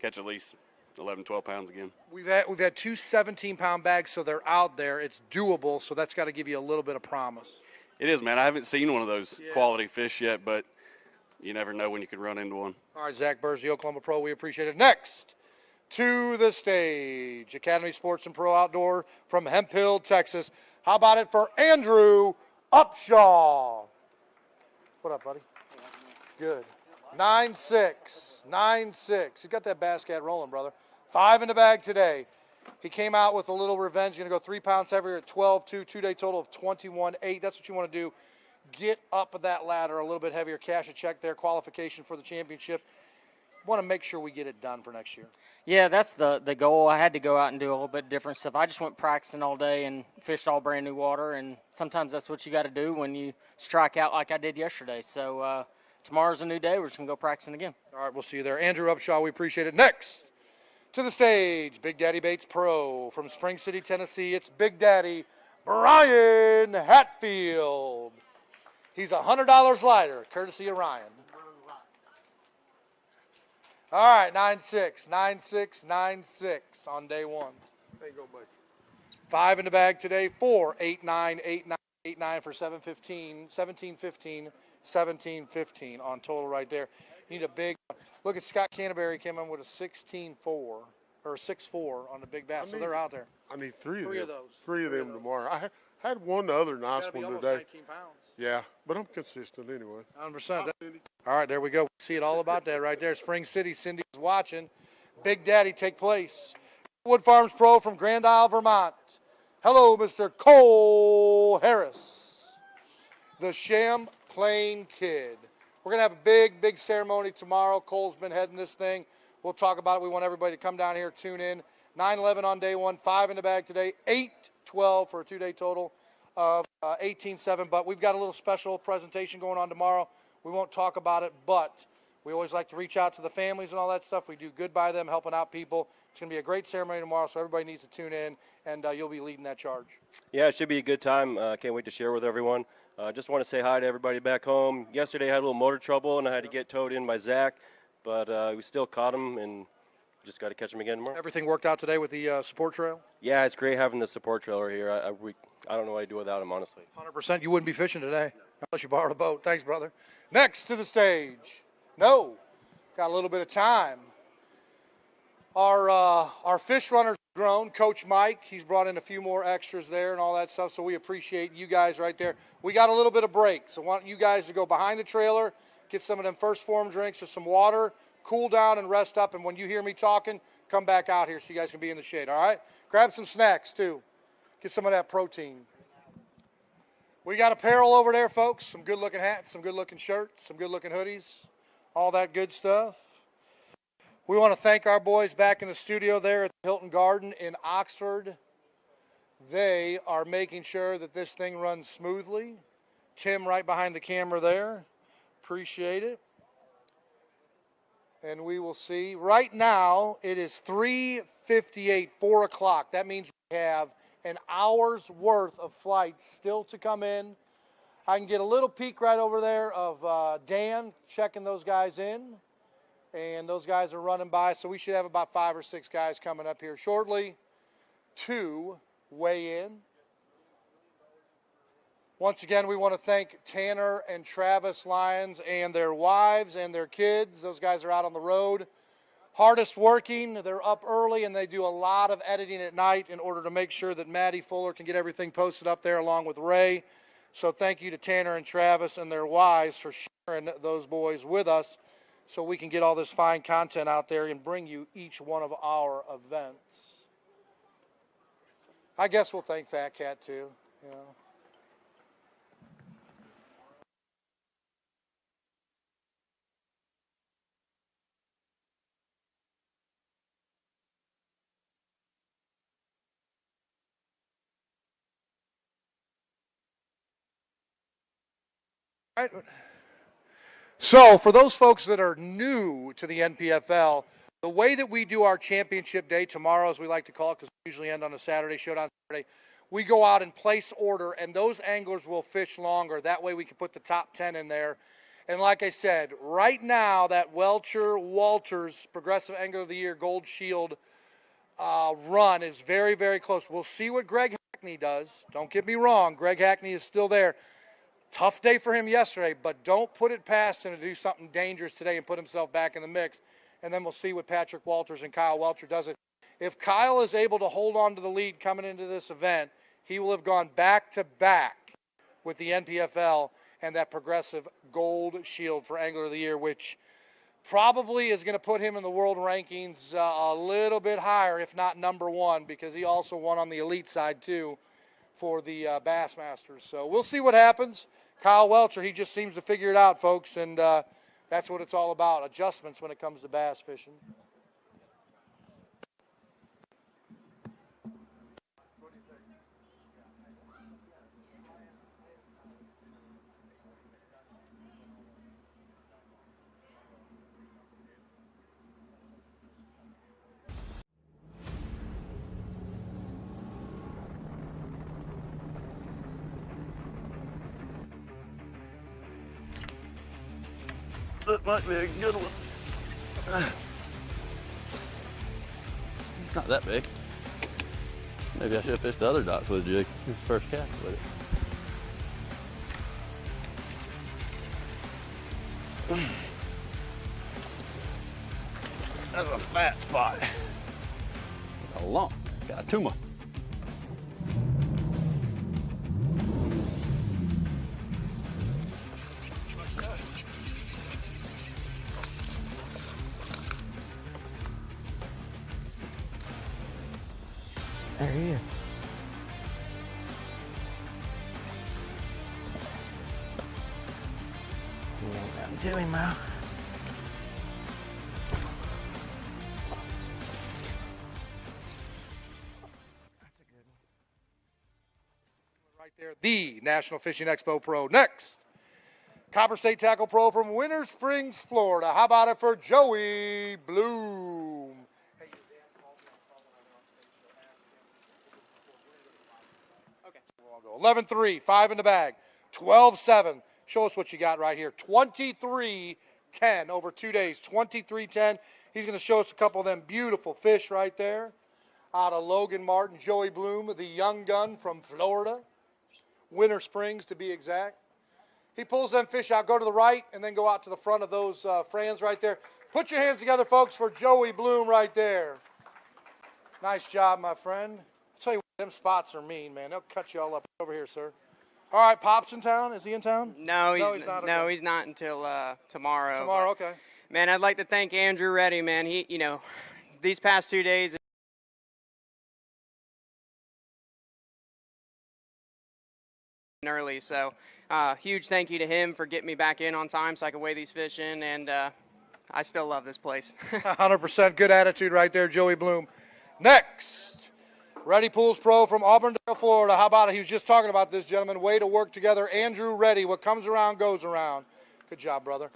catch at least 11, 12 pounds again. We've had 2 17-pound bags, so they're out there. It's doable, so that's got to give you a little bit of promise. It is, man. I haven't seen one of those quality fish yet, but you never know when you could run into one. All right, Zach Burge, the Oklahoma Pro. We appreciate it. Next to the stage, Academy Sports and Pro Outdoor from Hemp Hill, Texas. How about it for Andrew Upshaw? What up, buddy? Good. 9.6. 9.6. He's got that bass cat rolling, brother. 5 in the bag today. He came out with a little revenge. Going to go 3 pounds heavier at 12.2. 2-day total of 21.8. That's what you want to do. Get up that ladder a little bit heavier. Cash a check there. Qualification for the championship. Want to make sure we get it done for next year. Yeah, that's the goal. I had to go out and do a little bit different stuff. I just went practicing all day and fished all brand new water, and sometimes that's what you got to do when you strike out like I did yesterday. So tomorrow's a new day. We're just going to go practicing again. All right, we'll see you there. Andrew Upshaw, we appreciate it. Next to the stage, Big Daddy Baits Pro from Spring City, Tennessee. It's Big Daddy Brian Hatfield. He's $100 lighter, courtesy of Ryan. All right, 9.6, 9.6, 9.6 on day one. There you go, buddy. 5 in the bag today, 4, 8, 9, 8, 9, 8, 9 for 7.15, 17.15, 17.15 on total right there. You need a big one. Look at Scott Canterbury came in with a 16.4 or 6.4 on the big bass, so they're out there. I need three of Three them. of those. Three of them tomorrow. I had one other nice Gotta be one almost today. 19 pounds. Yeah, but I'm consistent anyway. 100%. All right, there we go. We see it all about that right there. Spring City, Cindy is watching. Big Daddy take place. Wood Farms Pro from Grand Isle, Vermont. Hello, Mr. Cole Harris, the Champlain Kid. We're going to have a big, big ceremony tomorrow. Cole's been heading this thing. We'll talk about it. We want everybody to come down here, tune in. 9-11 on day one, 5 in the bag today, 8-12 for a 2-day total of 18-7. But we've got a little special presentation going on tomorrow. We won't talk about it, but we always like to reach out to the families and all that stuff. We do good by them, helping out people. It's going to be a great ceremony tomorrow, so everybody needs to tune in, and you'll be leading that charge. Yeah, it should be a good time. Can't wait to share with everyone. Just want to say hi to everybody back home. Yesterday I had a little motor trouble, and I had to get towed in by Zach, but we still caught him, and just got to catch him again tomorrow. Everything worked out today with the support trail? Yeah, it's great having the support trailer here. I don't know what I'd do without him, honestly. 100%. You wouldn't be fishing today unless you borrowed a boat. Thanks, brother. Next to the stage. No. Got a little bit of time. Our fish runner's grown. Coach Mike, he's brought in a few more extras there and all that stuff, so we appreciate you guys right there. We got a little bit of break, so I want you guys to go behind the trailer, get some of them first form drinks or some water, cool down and rest up, and when you hear me talking, come back out here so you guys can be in the shade, all right? Grab some snacks, too. Get some of that protein. We got apparel over there, folks. Some good-looking hats, some good-looking shirts, some good-looking hoodies, all that good stuff. We want to thank our boys back in the studio there at the Hilton Garden in Oxford. They are making sure that this thing runs smoothly. Tim right behind the camera there. Appreciate it. And we will see. Right now, it is 3:58, 4 o'clock. That means we have an hour's worth of flights still to come in. I can get a little peek right over there of Dan checking those guys in. And those guys are running by, so we should have about 5 or 6 guys coming up here shortly to weigh in. Once again, we want to thank Tanner and Travis Lyons and their wives and their kids. Those guys are out on the road. Hardest working. They're up early, and they do a lot of editing at night in order to make sure that Maddie Fuller can get everything posted up there along with Ray. So thank you to Tanner and Travis and their wives for sharing those boys with us, so we can get all this fine content out there and bring you each one of our events. I guess we'll thank Fat Cat too, you know. All right. So, for those folks that are new to the NPFL, the way that we do our championship day tomorrow, as we like to call it, because we usually end on a Saturday, showdown Saturday, we go out and place order, and those anglers will fish longer. That way we can put the top 10 in there. And like I said, right now, that Welcher Walters Progressive Angler of the Year Gold Shield run is very, very close. We'll see what Greg Hackney does. Don't get me wrong, Greg Hackney is still there. Tough day for him yesterday, but don't put it past him to do something dangerous today and put himself back in the mix. And then we'll see what Patrick Walters and Kyle Welcher does it. If Kyle is able to hold on to the lead coming into this event, he will have gone back-to-back with the NPFL and that Progressive Gold Shield for Angler of the Year, which probably is going to put him in the world rankings a little bit higher, if not number one, because he also won on the elite side, too, for the Bassmasters. So we'll see what happens. Kyle Welcher, he just seems to figure it out, folks, and that's what it's all about, adjustments when it comes to bass fishing. That might be a good one. It's not that big. Maybe I should have fished the other docks with a jig. It's the first cast with it. That's a fat spot. A lump. Got a tumor. he is. What to him, Mo? Right there, the National Fishing Expo Pro. Next, Copper State Tackle Pro from Winter Springs, Florida. How about it for Joey Bloom? 11-3, 5 in the bag, 12-7. Show us what you got right here. 23-10 over 2 days, 23-10. He's going to show us a couple of them beautiful fish right there out of Logan Martin, Joey Bloom, the young gun from Florida, Winter Springs to be exact. He pulls them fish out, go to the right, and then go out to the front of those Frans right there. Put your hands together, folks, for Joey Bloom right there. Nice job, my friend. I'll tell you what, them spots are mean, man. They'll cut you all up. Over here, sir. All right, Pop's in town. Is he in town? No, he's not. No, he's not until tomorrow. Tomorrow, okay. Man, I'd like to thank Andrew Reddy, man. He, these past 2 days early, so huge thank you to him for getting me back in on time so I could weigh these fish in, and I still love this place. 100% good attitude right there, Joey Bloom. Next, Reddy Pools Pro from Auburndale, Florida. How about it? He was just talking about this gentleman. Way to work together. Andrew Reddy. What comes around goes around. Good job, brother.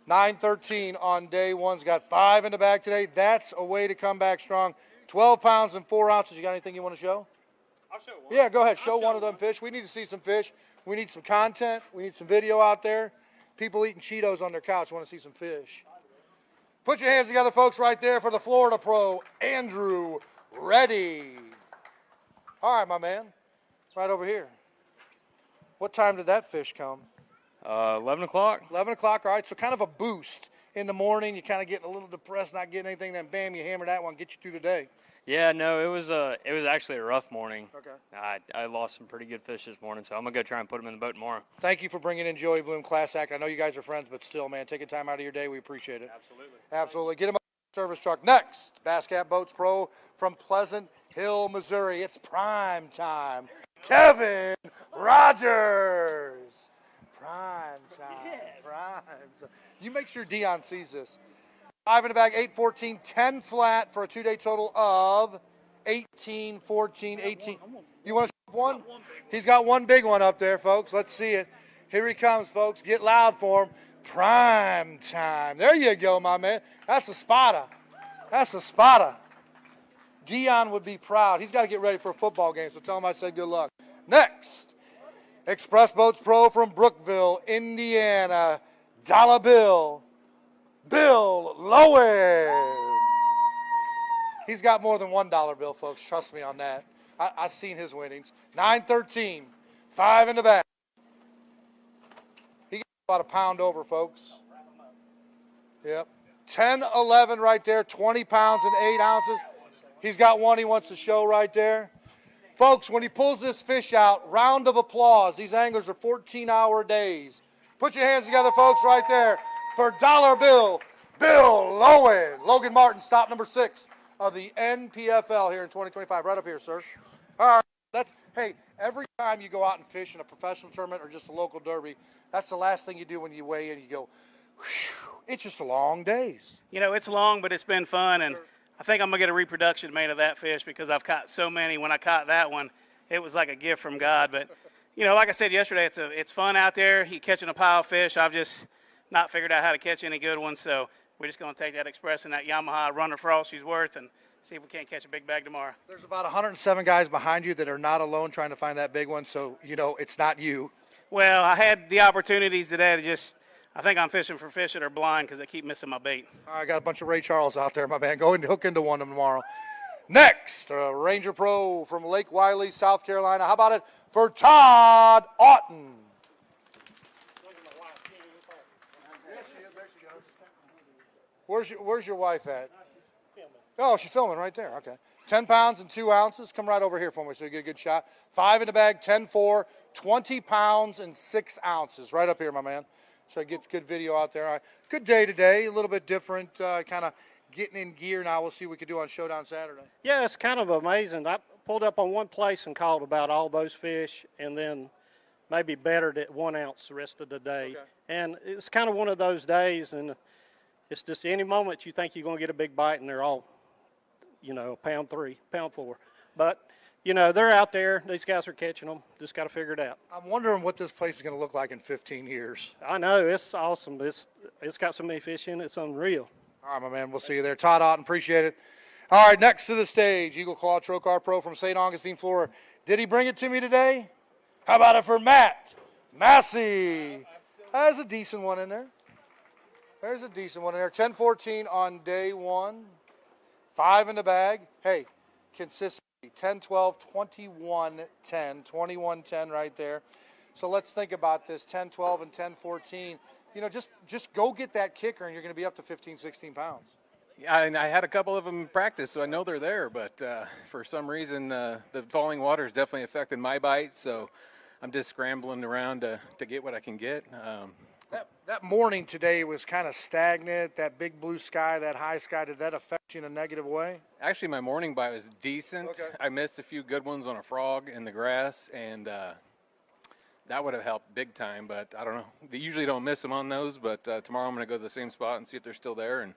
9-13 on day one. He's got 5 in the bag today. That's a way to come back strong. 12 pounds and 4 ounces. You got anything you want to show? I'll show one. Yeah, go ahead. Show one of them fish. We need to see some fish. We need some content. We need some video out there. People eating Cheetos on their couch want to see some fish. Put your hands together, folks, right there for the Florida Pro, Andrew Reddy. All right, my man. Right over here. What time did that fish come? 11 o'clock. 11 o'clock, all right. So kind of a boost in the morning. You're kind of getting a little depressed, not getting anything. Then, bam, you hammer that one, get you through the day. Yeah, no, it was actually a rough morning. Okay. I lost some pretty good fish this morning, so I'm going to go try and put them in the boat tomorrow. Thank you for bringing in Joey Bloom, Class Act. I know you guys are friends, but still, man, taking time out of your day, we appreciate it. Absolutely. Absolutely. Get him a service truck. Next, Bass Cat Boats Pro from Pleasant Hill, Missouri. It's prime time. Kevin Rogers. Prime time. Yes. Prime time. You make sure Dion sees this. 5 in the bag, 8-14, 10 flat for a 2-day total of 18, 14, 18. You want to show one? He's got one big one up there, folks. Let's see it. Here he comes, folks. Get loud for him. Prime time. There you go, my man. That's a spotter. That's a spotter. Dion would be proud. He's got to get ready for a football game, so tell him I said good luck. Next, Express Boats Pro from Brookville, Indiana. Dollar Bill. Bill Lowen. He's got more than $1 bill, folks. Trust me on that. I've seen his winnings. 9-13, 5 in the back. He got about a pound over, folks. Yep. 10-11 right there, 20 pounds and 8 ounces. He's got one he wants to show right there. Folks, when he pulls this fish out, round of applause. These anglers are 14-hour days. Put your hands together, folks, right there for dollar bill, Bill Lowen. Logan Martin, stop number 6 of the NPFL here in 2025. Right up here, sir. All right. Hey, every time you go out and fish in a professional tournament or just a local derby, that's the last thing you do when you weigh in. You go, whew, it's just long days. You know, it's long, but it's been fun, and I think I'm going to get a reproduction made of that fish because I've caught so many. When I caught that one, it was like a gift from God. But, you know, like I said yesterday, it's fun out there. You're catching a pile of fish. I've just not figured out how to catch any good ones, so we're just going to take that Express and that Yamaha, run her for all she's worth, and see if we can't catch a big bag tomorrow. There's about 107 guys behind you that are not alone trying to find that big one, so, you know, it's not you. Well, I had the opportunities today to just – I think I'm fishing for fish that are blind because they keep missing my bait. All right, I got a bunch of Ray Charles out there, my man. Go and hook into one of them tomorrow. Next, Ranger Pro from Lake Wiley, South Carolina. How about it for Todd Otten? Where's your wife at? Oh, she's filming right there. Okay. 10 pounds and 2 ounces. Come right over here for me so you get a good shot. 5 in the bag, 10-4, 20 pounds and 6 ounces. Right up here, my man. So I get good video out there. All right. Good day today. A little bit different, kind of getting in gear now. We'll see what we can do on Showdown Saturday. Yeah, it's kind of amazing. pulled up on one place and caught about all those fish, and then maybe bettered at 1 ounce the rest of the day. Okay. And it's kind of one of those days, and it's just any moment you think you're going to get a big bite, and they're all, pound 3, pound 4. But, they're out there. These guys are catching them. Just got to figure it out. I'm wondering what this place is going to look like in 15 years. I know. It's awesome. It's got so many fish in it. It's unreal. All right, my man. We'll see you there. Todd Otten, appreciate it. All right, next to the stage, Eagle Claw Trocar Pro from St. Augustine, Florida. Did he bring it to me today? How about it for Matt Massey? There's a decent one in there. There's a decent one in there. 10-14 on day 1. 5 in the bag. Hey, consistency. 10-12, 21-10. 21-10 right there. So let's think about this. 10-12 and 10-14. Just go get that kicker, and you're going to be up to 15, 16 pounds. Yeah, and I had a couple of them in practice, so I know they're there. But for some reason, the falling water has definitely affected my bite. So I'm just scrambling around to get what I can get. That morning today was kind of stagnant. That big blue sky, that high sky, did that affect you in a negative way? Actually, my morning bite was decent. Okay. I missed a few good ones on a frog in the grass, and that would have helped big time. But I don't know. They usually don't miss them on those. But tomorrow I'm going to go to the same spot and see if they're still there, and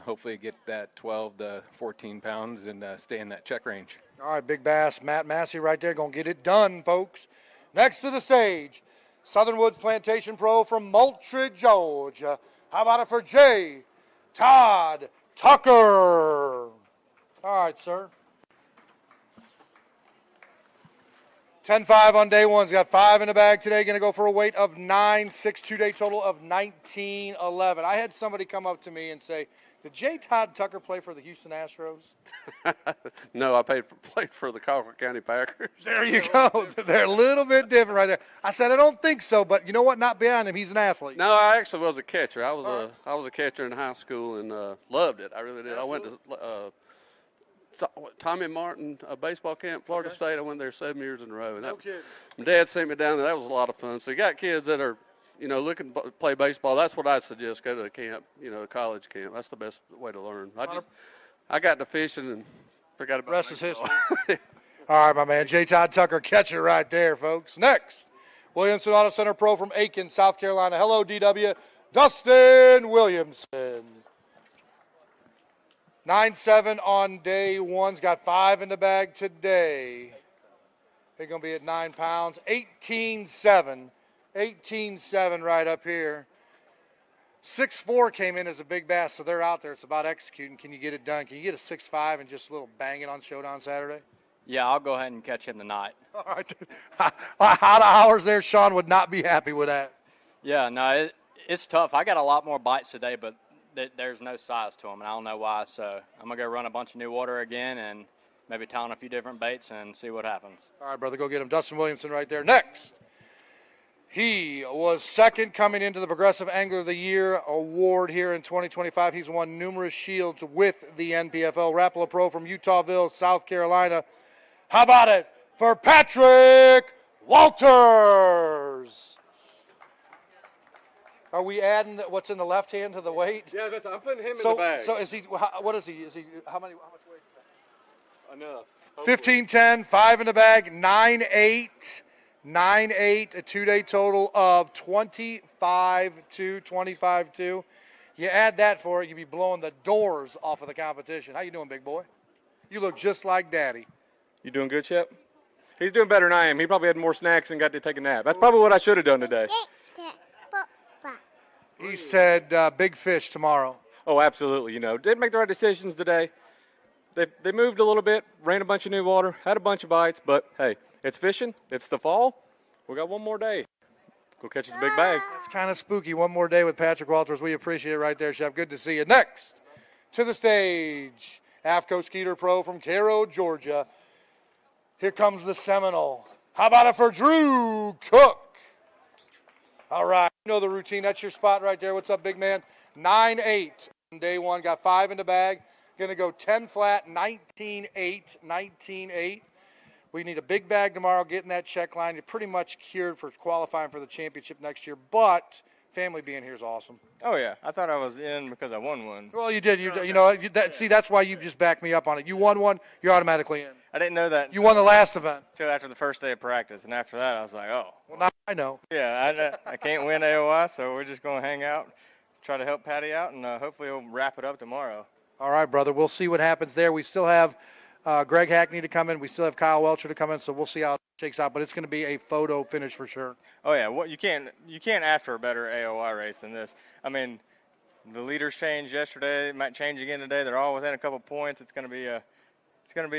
hopefully get that 12 to 14 pounds and stay in that check range. All right, big bass, Matt Massey right there, going to get it done, folks. Next to the stage, Southern Woods Plantation Pro from Moultrie, Georgia. How about it for J. Todd Tucker? All right, sir. 10-5 on day 1. He's got 5 in the bag today. Going to go for a weight of 9.6, 2-day total of 19.11. I had somebody come up to me and say, did J. Todd Tucker play for the Houston Astros? No, I played for the Colquitt County Packers. There you go. They're a little bit different right there. I said, I don't think so, but you know what? Not behind him. He's an athlete. No, I actually was a catcher. I was a catcher in high school and loved it. I really did. Absolutely. I went to Tommy Martin baseball camp, Florida State. I went there 7 years in a row. And No kidding. My dad sent me down there. That was a lot of fun. So you got kids that are, looking to play baseball. That's what I'd suggest. Go to a camp, a college camp. That's the best way to learn. I got to fishing and forgot about it. Rest is history. All right, my man. J. Todd Tucker, catcher right there, folks. Next, Williamson Auto Center Pro from Aiken, South Carolina. Hello, DW. Dustin Williamson. 9-7 on day 1's got 5 in the bag today. They're going to be at 9 pounds. 18-7. 18-7 right up here. 6-4 came in as a big bass, so they're out there. It's about executing. Can you get it done? Can you get a 6-5 and just a little bang it on Showdown Saturday? Yeah, I'll go ahead and catch him tonight. All right. Out of hours there, Sean would not be happy with that. Yeah, no, it's tough. I got a lot more bites today, but there's no size to them, and I don't know why. So I'm going to go run a bunch of new water again and maybe tie on a few different baits and see what happens. All right, brother, go get him. Dustin Williamson right there. Next. He was second coming into the Progressive Angler of the Year award here in 2025. He's won numerous shields with the NPFL. Rapala Pro from Utahville, South Carolina. How about it for Patrick Walters? Are we adding what's in the left hand to the weight? Yeah, I'm putting him in the bag. So is he? What is he? Is he? How much weight? Enough. 15-10, 5 in the bag, 9-8. 9-8, a 2-day total of 25-2, 25-2. You add that for it, you'd be blowing the doors off of the competition. How you doing, big boy? You look just like Daddy. You doing good, Chip? He's doing better than I am. He probably had more snacks and got to take a nap. That's probably what I should have done today. He said big fish tomorrow. Oh, absolutely. Didn't make the right decisions today. They moved a little bit, ran a bunch of new water, had a bunch of bites, but hey, it's fishing. It's the fall. We got one more day. Go catch us a big bag. That's kind of spooky. One more day with Patrick Walters. We appreciate it right there, Chef. Good to see you. Next to the stage, AFCO Skeeter Pro from Cairo, Georgia. Here comes the Seminole. How about it for Drew Cook? All right. You know the routine. That's your spot right there. What's up, big man? 9-8 on day 1. Got 5 in the bag. Going to go 10 flat, 19-8, 19-8. We need a big bag tomorrow, getting that check line. You're pretty much cured for qualifying for the championship next year. But Family being here is awesome. Oh yeah, I thought I was in because I won one. Well, you did. You know, that's why you just backed me up on it. You won one, you're automatically in. I didn't know that. You won the last event. Until after the first day of practice, and after that I was like, oh. Well, now I know. Yeah, I can't win AOI, so we're just going to hang out, try to help Patty out, and hopefully he'll wrap it up tomorrow. All right, brother. We'll see what happens there. We still have Greg Hackney to come in. We still have Kyle Welcher to come in, so we'll see how it shakes out. But it's going to be a photo finish for sure. Oh yeah, well, you can't ask for a better AOI race than this. I mean, the leaders changed yesterday. It might change again today. They're all within a couple points. It's going to be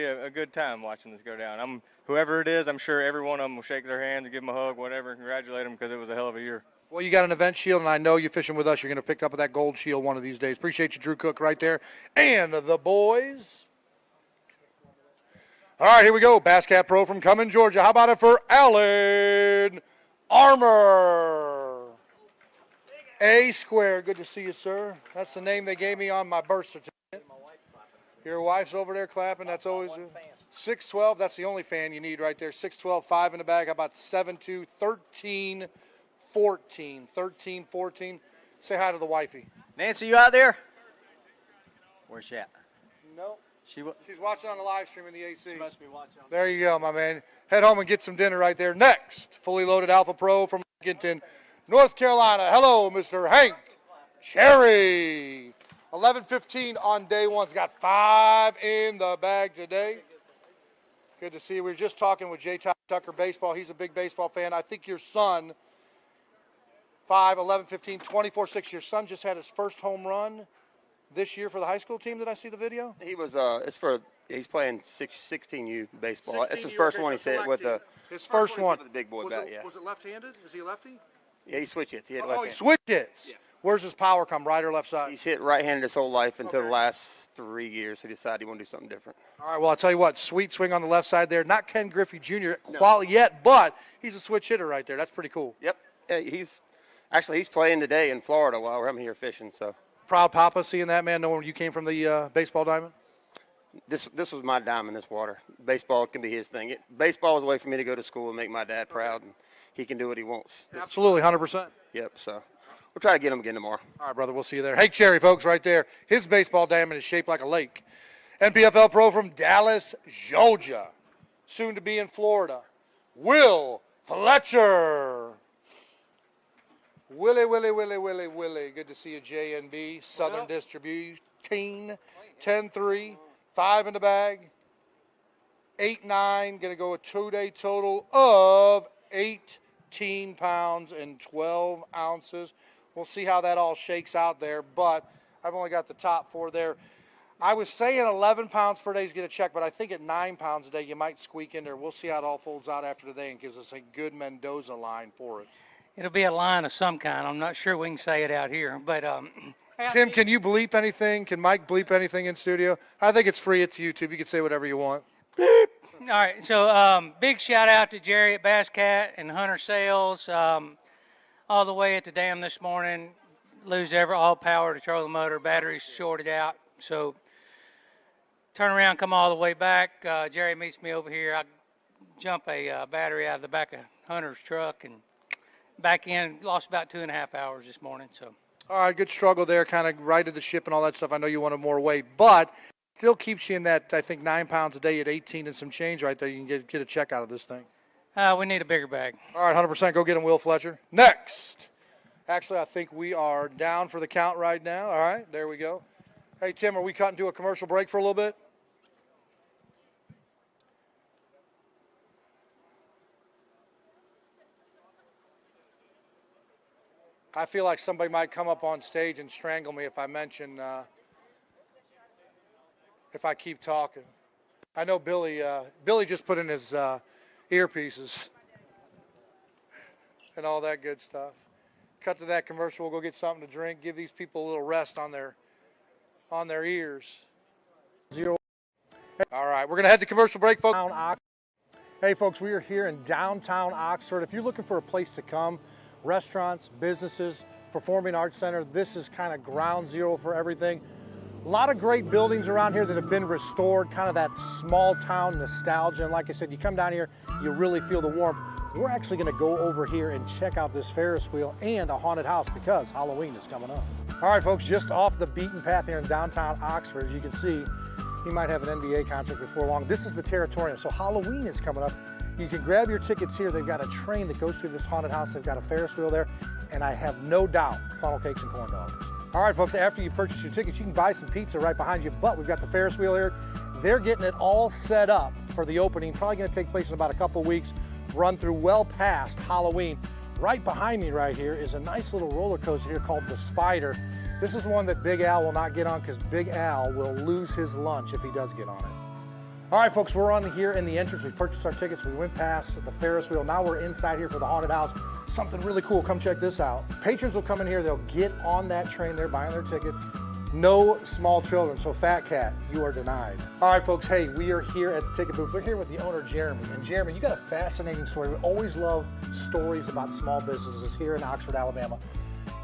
a good time watching this go down. Whoever it is, I'm sure every one of them will shake their hands and give them a hug, whatever, and congratulate them because it was a hell of a year. Well, you got an event shield, and I know you fishing with us. You're going to pick up that gold shield one of these days. Appreciate you, Drew Cook, right there. And the boys. All right, here we go. Bass Cat Pro from Cumming, Georgia. How about it for Alan Armour? A Square. Good to see you, sir. That's the name they gave me on my birth certificate. Your wife's over there clapping. That's always 6'12". That's the only fan you need right there. 6'12", 5 in the bag. How about 7'2", 13, 14. 13, 14. Say hi to the wifey. Nancy, you out there? Where's she at? No. She's watching on the live stream in the AC. She must be watching. There you go, my man. Head home and get some dinner right there. Next, fully loaded Alpha Pro from Lincoln, North Carolina. Hello, Mr. Hank Cherry. 11:15 on day one. He's got 5 in the bag today. Good to see you. We were just talking with Jay Tucker Baseball. He's a big baseball fan. I think your son, 5, 11:15, 24-6. Your son just had his first home run this year for the high school team. Did I see the video? He was. He's playing 16U baseball. 16U, It's his first one. He's hit with the. His first one. With the big boy bat. Yeah. Was it left-handed? Is he a lefty? Yeah, he switch hits. He hit Oh, left-handed. he switch hits. Yeah. Where's his power come, right or left side? He's hit right-handed his whole life until the last 3 years. He decided he wanted to do something different. All right, well, I'll tell you what, sweet swing on the left side there. Not Ken Griffey Jr. quality yet, but he's a switch hitter right there. That's pretty cool. Yep. Yeah, he's playing today in Florida while I'm here fishing. So proud papa seeing that, man, knowing you came from the baseball diamond? This was my diamond, this water. Baseball can be his thing. Baseball was a way for me to go to school and make my dad proud, and he can do what he wants. Absolutely, 100%. Yep, so we'll try to get him again tomorrow. All right, brother, we'll see you there. Hank Cherry, folks, right there. His baseball diamond is shaped like a lake. NPFL pro from Dallas, Georgia. Soon to be in Florida. Will Fletcher. Willie. Good to see you, JNB. Southern Distribution. 10-3. 5 in the bag. 8-9. Going to go a 2-day total of 18 pounds and 12 ounces. We'll see how that all shakes out there, but I've only got the top 4 there. I was saying 11 pounds per day is get a check, but I think at 9 pounds a day you might squeak in there. We'll see how it all folds out after today and gives us a good Mendoza line for it. It'll be a line of some kind. I'm not sure we can say it out here, but Tim, can you bleep anything? Can Mike bleep anything in studio? I think it's free. It's YouTube. You can say whatever you want. All right, so big shout out to Jerry at Bass Cat and Hunter Sales. All the way at the dam this morning, lose all power to trolling motor, batteries shorted out. So turn around, come all the way back. Jerry meets me over here. I jump a battery out of the back of Hunter's truck and back in. Lost about 2.5 hours this morning. So. All right, good struggle there, kind of righted the ship and all that stuff. I know you wanted more weight, but still keeps you in that, I think, 9 pounds a day at 18 and some change right there. You can get a check out of this thing. We need a bigger bag. All right, 100%. Go get him, Will Fletcher. Next. Actually, I think we are down for the count right now. All right, there we go. Hey, Tim, are we cutting to a commercial break for a little bit? I feel like somebody might come up on stage and strangle me if I mention, if I keep talking. I know Billy just put in his earpieces and all that good stuff. Cut to that commercial. We'll go get something to drink. Give these people a little rest on their ears. All right, we're going to head to commercial break, folks. Hey, folks, we are here in downtown Oxford. If you're looking for a place to come, restaurants, businesses, performing arts center, this is kind of ground zero for everything. A lot of great buildings around here that have been restored, kind of that small town nostalgia. And like I said, you come down here, you really feel the warmth. we're actually going to go over here and check out this Ferris wheel and a haunted house because Halloween is coming up. All right, folks, just off the beaten path here in downtown Oxford, as you can see, he might have an NBA contract before long. This is the Territorium, so Halloween is coming up. You can grab your tickets here. They've got a train that goes through this haunted house. They've got a Ferris wheel there, and I have no doubt funnel cakes and corn dogs. All right, folks, after you purchase your tickets, you can buy some pizza right behind you, but we've got the Ferris wheel here. They're getting it all set up for the opening. Probably going to take place in about a couple weeks, run through well past Halloween. Right behind me right here is a nice little roller coaster here called the Spider. This is one that Big Al will not get on because Big Al will lose his lunch if he does get on it. All right, folks, we're on here in the entrance. We purchased our tickets. We went past the Ferris wheel. Now we're inside here for the haunted house. Something really cool. Come check this out. Patrons will come in here. They'll get on that train. They're buying their tickets. No small children, so Fat Cat, you are denied. All right, folks, hey, we are here at the ticket booth. We're here with the owner, Jeremy. And Jeremy, you got a fascinating story. We always love stories about small businesses here in Oxford, Alabama.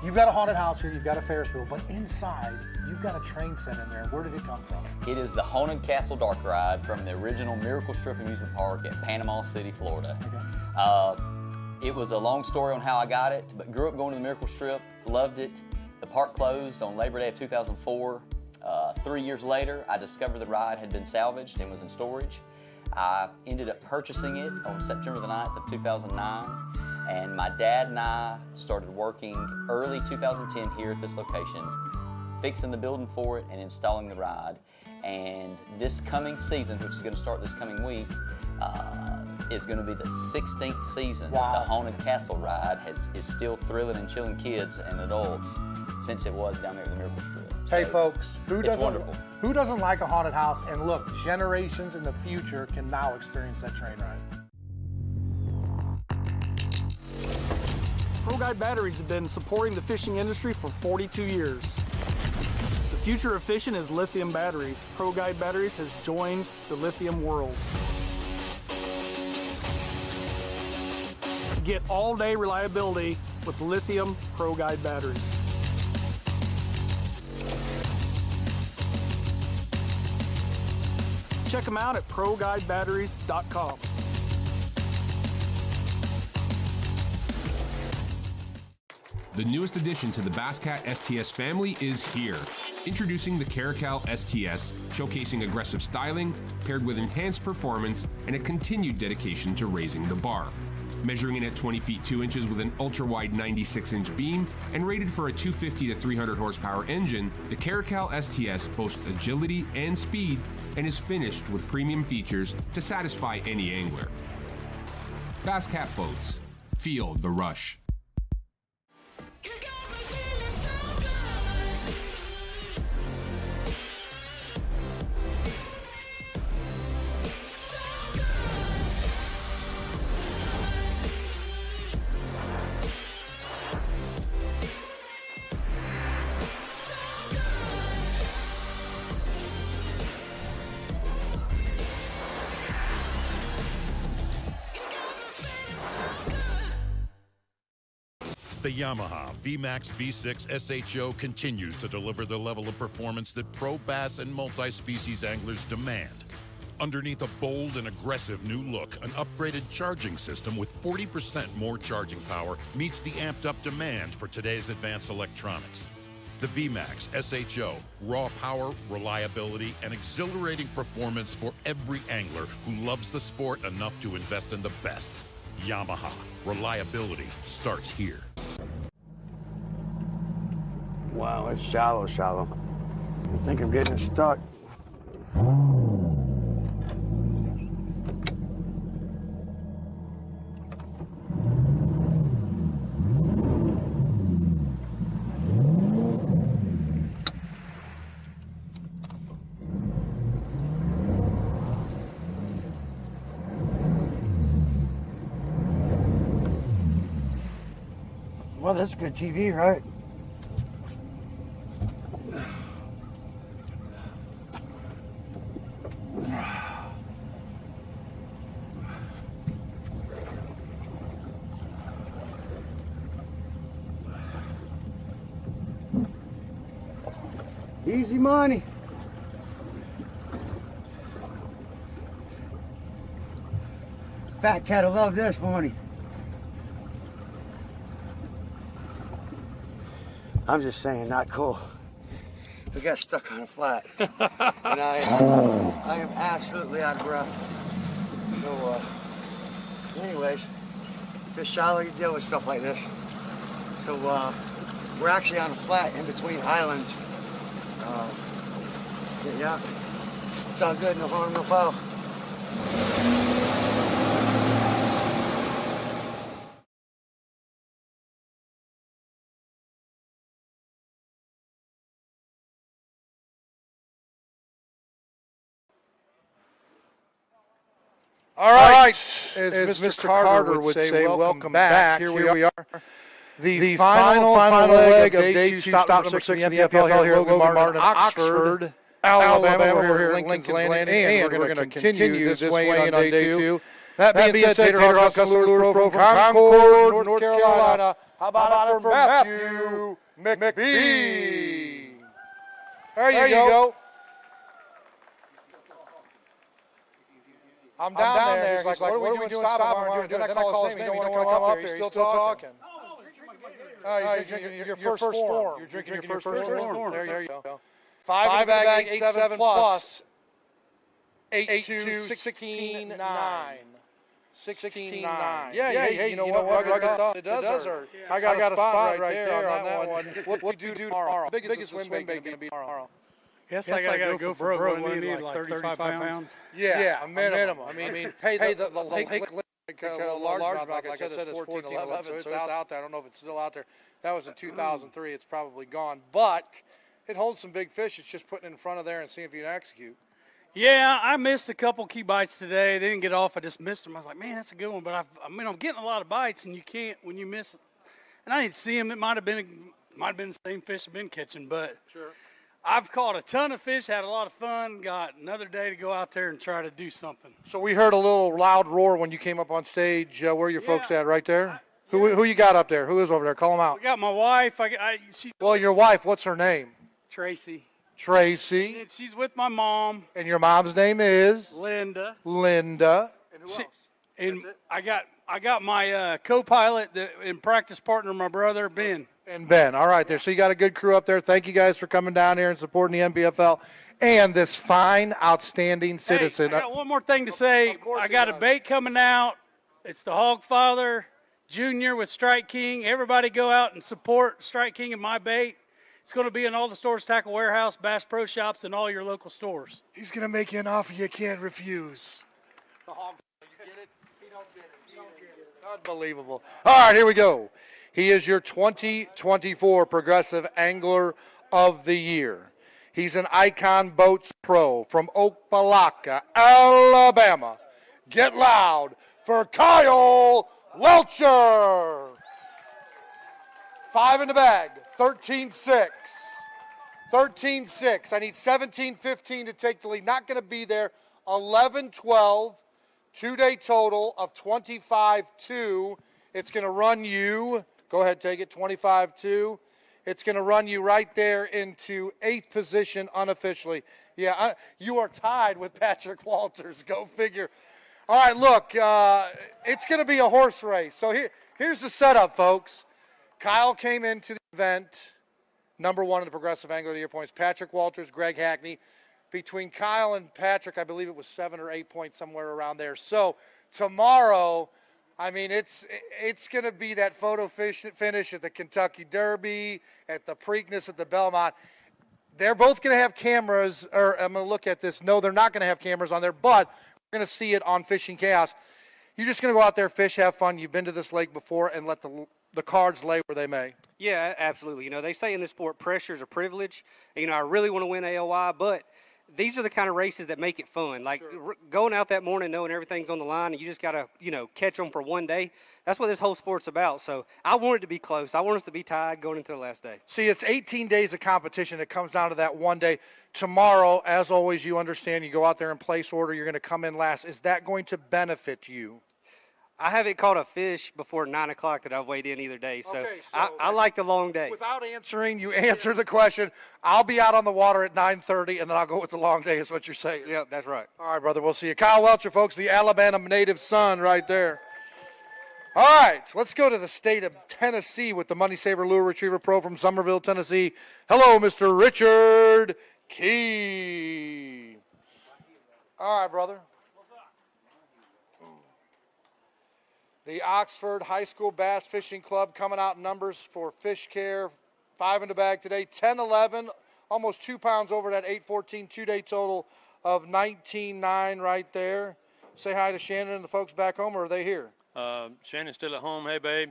You've got a haunted house here, you've got a Ferris wheel, but inside, you've got a train set in there. Where did it come from? It is the Haunted Castle Dark Ride from the original Miracle Strip Amusement Park at Panama City, Florida. Okay. It was a long story on how I got it, but grew up going to the Miracle Strip, loved it. The park closed on Labor Day of 2004. 3 years later, I discovered the ride had been salvaged and was in storage. I ended up purchasing it on September the 9th of 2009. And my dad and I started working early 2010 here at this location, fixing the building for it and installing the ride. And this coming season, which is going to start this coming week, is going to be the 16th season. Wow. The Haunted Castle Ride is still thrilling and chilling kids and adults since it was down there at the Miracle Strip. Hey, So, folks, who wonderful. doesn't like a haunted house? And look, generations in the future can now experience that train ride. Pro Guide Batteries have been supporting the fishing industry for 42 years. The future of fishing is lithium batteries. Pro Guide Batteries has joined the lithium world. Get all-day reliability with lithium Pro Guide batteries. Check them out at ProGuideBatteries.com. The newest addition to the Basscat STS family is here. Introducing the Caracal STS, showcasing aggressive styling, paired with enhanced performance and a continued dedication to raising the bar. Measuring in at 20 feet 2 inches with an ultra-wide 96-inch beam and rated for a 250 to 300 horsepower engine, the Caracal STS boasts agility and speed and is finished with premium features to satisfy any angler. Basscat Boats. Feel the rush. The Yamaha VMAX V6 SHO continues to deliver the level of performance that pro bass and multi-species anglers demand. Underneath a bold and aggressive new look, an upgraded charging system with 40% more charging power meets the amped-up demand for today's advanced electronics. The VMAX SHO, raw power, reliability, and exhilarating performance for every angler who loves the sport enough to invest in the best. Yamaha, reliability starts here. Wow, it's shallow. I think I'm getting stuck. Well, that's good TV, right? Easy money. Fat Cat'll love this money. I'm just saying, not cool. We got stuck on a flat, and I am absolutely out of breath. So, anyways, fish shallow, you deal with stuff like this. So we're actually on a flat in between islands. Yeah, it's all good, no harm, no foul. All right, as Mr. Carter would say, welcome back. Here we are. The final leg of day 2, stop number 6 in the NPFL here at Logan Martin, Oxford, Alabama. We're here at Lincoln's Landing, and we're going to continue this way on day 2. That being said, Tater Hawk Custom Lures Pro from Concord, North Carolina. How about it for Matthew McBee? There you go. I'm down there. He's like, what are we doing? Stop him. Then I call his name. You don't want to come up there. He's still talking. Oh, you're drinking your first form. You're drinking your first form. There you go. 5 in the bag, 8-7 plus. 8-2, 16-9. 16-9. Yeah, hey, you know what? It does hurt. I got a spot right there on that one. What do you do tomorrow? Biggest swim bait going to be tomorrow? Yes, I got to go for broke. What do you need, like 35 pounds? Yeah, a minimum. I mean, hey, the largemouth, like I said, is 14-11, so it's out there. I don't know if it's still out there. That was in 2003. It's probably gone, but it holds some big fish. It's just putting it in front of there and seeing if you can execute. Yeah, I missed a couple key bites today. They didn't get off. I just missed them. I was like, man, that's a good one. But I'm getting a lot of bites, and you can't when you miss it. And I didn't see them. It might have been the same fish I've been catching, but sure. I've caught a ton of fish, had a lot of fun, got another day to go out there and try to do something. So we heard a little loud roar when you came up on stage. Where are your folks at right there? Who you got up there? Who is over there? Call them out. We got my wife. Well, your wife, what's her name? Tracy. Tracy. And she's with my mom. And your mom's name is? Linda. Linda. And who else? And I got my co-pilot and practice partner, my brother, Ben. And Ben. All right there. So you got a good crew up there. Thank you guys for coming down here and supporting the NPFL and this fine, outstanding citizen. Hey, I got one more thing to say. I got a bait coming out. It's the Hogfather Junior with Strike King. Everybody go out and support Strike King and my bait. It's going to be in all the stores, Tackle Warehouse, Bass Pro Shops, and all your local stores. He's going to make you an offer you can't refuse. The Hogfather, you get it? He don't get it. He don't get it. Unbelievable. All right, here we go. He is your 2024 Progressive Angler of the Year. He's an Icon Boats Pro from Opelika, Alabama. Get loud for Kyle Welcher. 5 in the bag, 13-6. 13-6. I need 17-15 to take the lead. Not going to be there. 11-12. 2-day total of 25-2. It's going to run you. Go ahead, take it, 25-2. It's going to run you right there into 8th position unofficially. Yeah, you are tied with Patrick Walters. Go figure. All right, look, it's going to be a horse race. So here's the setup, folks. Kyle came into the event, number 1 in the Progressive Angler of the Year points. Patrick Walters, Greg Hackney. Between Kyle and Patrick, I believe it was 7 or 8 points, somewhere around there. So tomorrow, I mean, it's going to be that photo finish at the Kentucky Derby, at the Preakness, at the Belmont. They're both going to have cameras, or I'm going to look at this. No, they're not going to have cameras on there, but we're going to see it on Fishing Chaos. You're just going to go out there, fish, have fun. You've been to this lake before, and let the cards lay where they may. Yeah, absolutely. You know, they say in this sport, pressure is a privilege. You know, I really want to win AOI, but these are the kind of races that make it fun. Like going out that morning knowing everything's on the line and you just got to, catch them for one day. That's what this whole sport's about. So I want it to be close. I want us to be tied going into the last day. See, it's 18 days of competition. It comes down to that one day. Tomorrow, as always, you understand, you go out there and place order. You're going to come in last. Is that going to benefit you? I haven't caught a fish before 9 o'clock that I've weighed in either day, so I like the long day. Without answering, you answer the question. I'll be out on the water at 9:30, and then I'll go with the long day is what you're saying. Yeah, that's right. All right, brother, we'll see you. Kyle Welcher, folks, the Alabama native son right there. All right, so let's go to the state of Tennessee with the Money Saver Lure Retriever Pro from Somerville, Tennessee. Hello, Mr. Richard Key. All right, brother. The Oxford High School Bass Fishing Club coming out in numbers for fish care. 5 in the bag today, 10-11, almost 2 pounds over that 8-14, 2-day total of 19.9 right there. Say hi to Shannon and the folks back home, or are they here? Shannon's still at home. Hey, babe.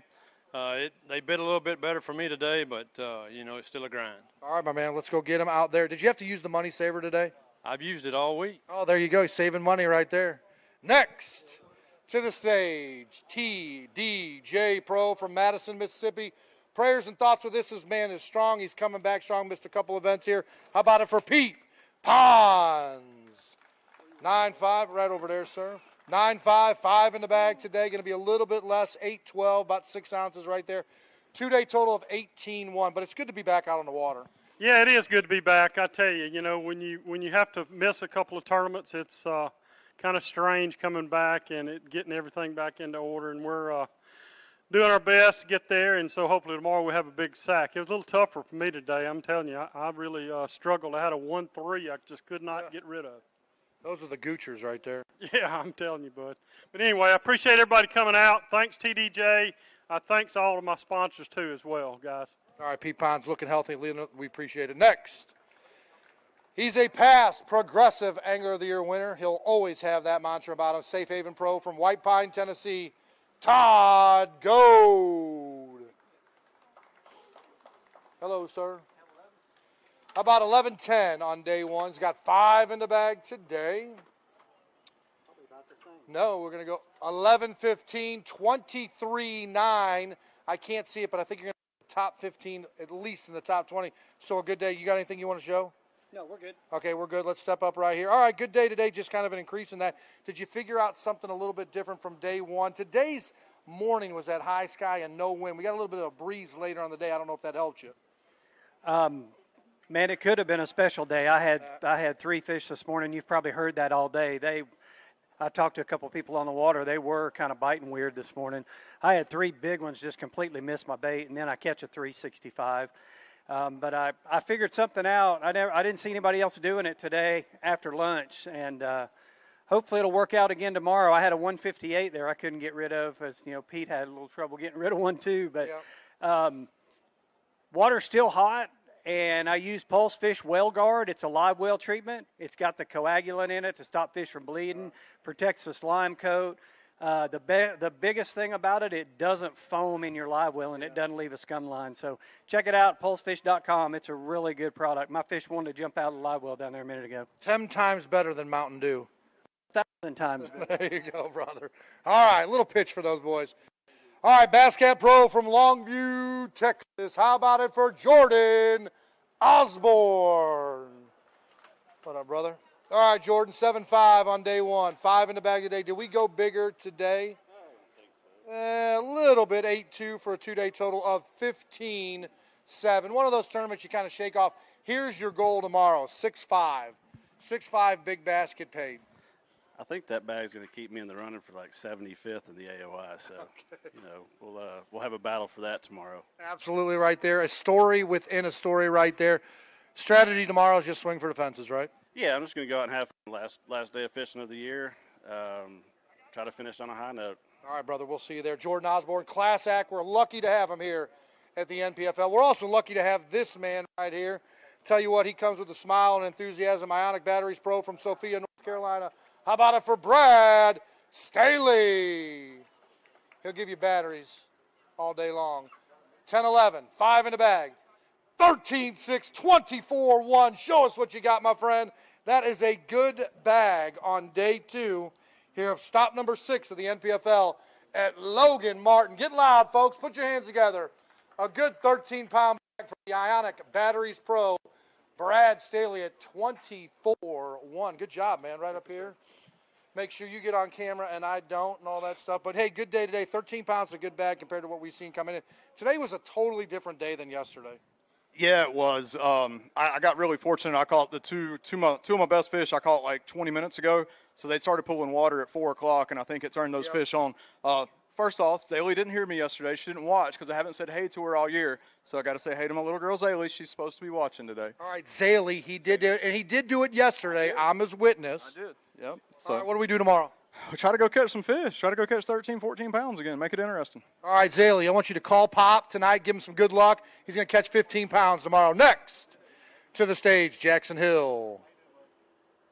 They bit a little bit better for me today, but, it's still a grind. All right, my man, let's go get them out there. Did you have to use the Money Saver today? I've used it all week. Oh, there you go. You're saving money right there. Next to the stage, TDJ Pro from Madison, Mississippi. Prayers and thoughts with this man is strong. He's coming back strong. Missed a couple events here. How about it for Pete Pons? 9.5 right over there, sir. 9.5, 5 in the bag today. Going to be a little bit less, 8.12, about 6 ounces right there. 2-day total of 18.1, but it's good to be back out on the water. Yeah, it is good to be back. I tell you, when you have to miss a couple of tournaments, it's kind of strange coming back and getting everything back into order. And we're doing our best to get there, and so hopefully tomorrow we'll have a big sack. It was a little tougher for me today. I'm telling you, I really struggled. I had a 1-3 I just could not get rid of. Those are the Goochers right there. Yeah, I'm telling you, bud. But anyway, I appreciate everybody coming out. Thanks, TDJ. Thanks all of my sponsors, too, as well, guys. All right, Pete Pons looking healthy. We appreciate it. Next, he's a past Progressive Angler of the Year winner. He'll always have that mantra about him. Safe Haven Pro from White Pine, Tennessee, Todd Gold. Hello, sir. How about 11-10 on day one? He's got 5 in the bag today. No, we're going to go 11-15, 23-9. I can't see it, but I think you're going to be top 15, at least in the top 20. So a good day. You got anything you want to show? No, we're good. Okay, we're good. Let's step up right here. All right, good day today, just kind of an increase in that. Did you figure out something a little bit different from day one? Today's morning was that high sky and no wind. We got a little bit of a breeze later on the day. I don't know if that helped you. Man, it could have been a special day. I had 3 fish this morning. You've probably heard that all day. I talked to a couple people on the water. They were kind of biting weird this morning. I had 3 big ones just completely miss my bait, and then I catch a 365. But I figured something out. I didn't see anybody else doing it today after lunch, and hopefully it'll work out again tomorrow. I had a 158 there I couldn't get rid of. As Pete had a little trouble getting rid of one too. But water's still hot. And I use Pulse Fish Well Guard. It's a live well treatment. It's got the coagulant in it to stop fish from bleeding, protects the slime coat. The biggest thing about it, it doesn't foam in your live well, and it doesn't leave a scum line. So check it out, pulsefish.com. It's a really good product. My fish wanted to jump out of the live well down there a minute ago. 10 times better than Mountain Dew. 1,000 times better. There you go, brother. All right, little pitch for those boys. All right, Bass Cat Pro from Longview, Texas. How about it for Jordan Osborne? What up, brother? All right, Jordan, 7.5 on day one. 5 in the bag today. Did we go bigger today? I don't think so. A little bit, 8.2 for a 2-day total of 15.7. One of those tournaments you kind of shake off. Here's your goal tomorrow, 6.5. 6.5 big basket paid. I think that bag's going to keep me in the running for like 75th in the AOI. So, we'll have a battle for that tomorrow. Absolutely right there. A story within a story right there. Strategy tomorrow is just swing for the fences, right? Yeah, I'm just going to go out and have last day of fishing of the year. Try to finish on a high note. All right, brother. We'll see you there. Jordan Osborne, class act. We're lucky to have him here at the NPFL. We're also lucky to have this man right here. Tell you what, he comes with a smile and enthusiasm. Ionic Batteries Pro from Sophia, North Carolina. How about it for Brad Staley? He'll give you batteries all day long. 10-11, 5 in the bag. 13-6, 24-1. Show us what you got, my friend. That is a good bag on day 2 here of stop number 6 of the NPFL at Logan Martin. Get loud, folks. Put your hands together. A good 13-pound bag for the Ionic Batteries Pro. Brad Staley at 24-1. Good job, man, right up here. Make sure you get on camera and I don't and all that stuff. But, hey, good day today. 13 pounds is a good bag compared to what we've seen coming in. Today was a totally different day than yesterday. Yeah, it was. I got really fortunate. I caught the two of my best fish. I caught like 20 minutes ago. So they started pulling water at 4 o'clock, and I think it turned those fish on. first off, Zaylee didn't hear me yesterday. She didn't watch because I haven't said hey to her all year. So I got to say hey to my little girl Zaylee. She's supposed to be watching today. All right, Zaylee, he did it, and he did do it yesterday. I'm his witness. I did. Yep. So All right, what do we do tomorrow? we try to go catch some fish. Try to go catch 13, 14 pounds again. Make it interesting. All right, Zaylee, I want you to call Pop tonight. Give him some good luck. He's going to catch 15 pounds tomorrow. Next to the stage, Jackson Hill.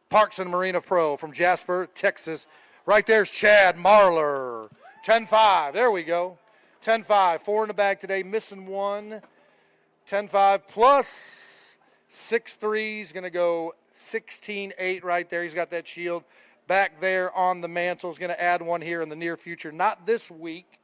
Parks and Marina Pro from Jasper, Texas. Right there's Chad Marler. 10-5. There we go. 10-5. 4 in the bag today. Missing 1. 10-5 plus 6-3. He's going to go 16-8 right there. He's got that shield back there on the mantle. He's going to add 1 here in the near future. Not this week,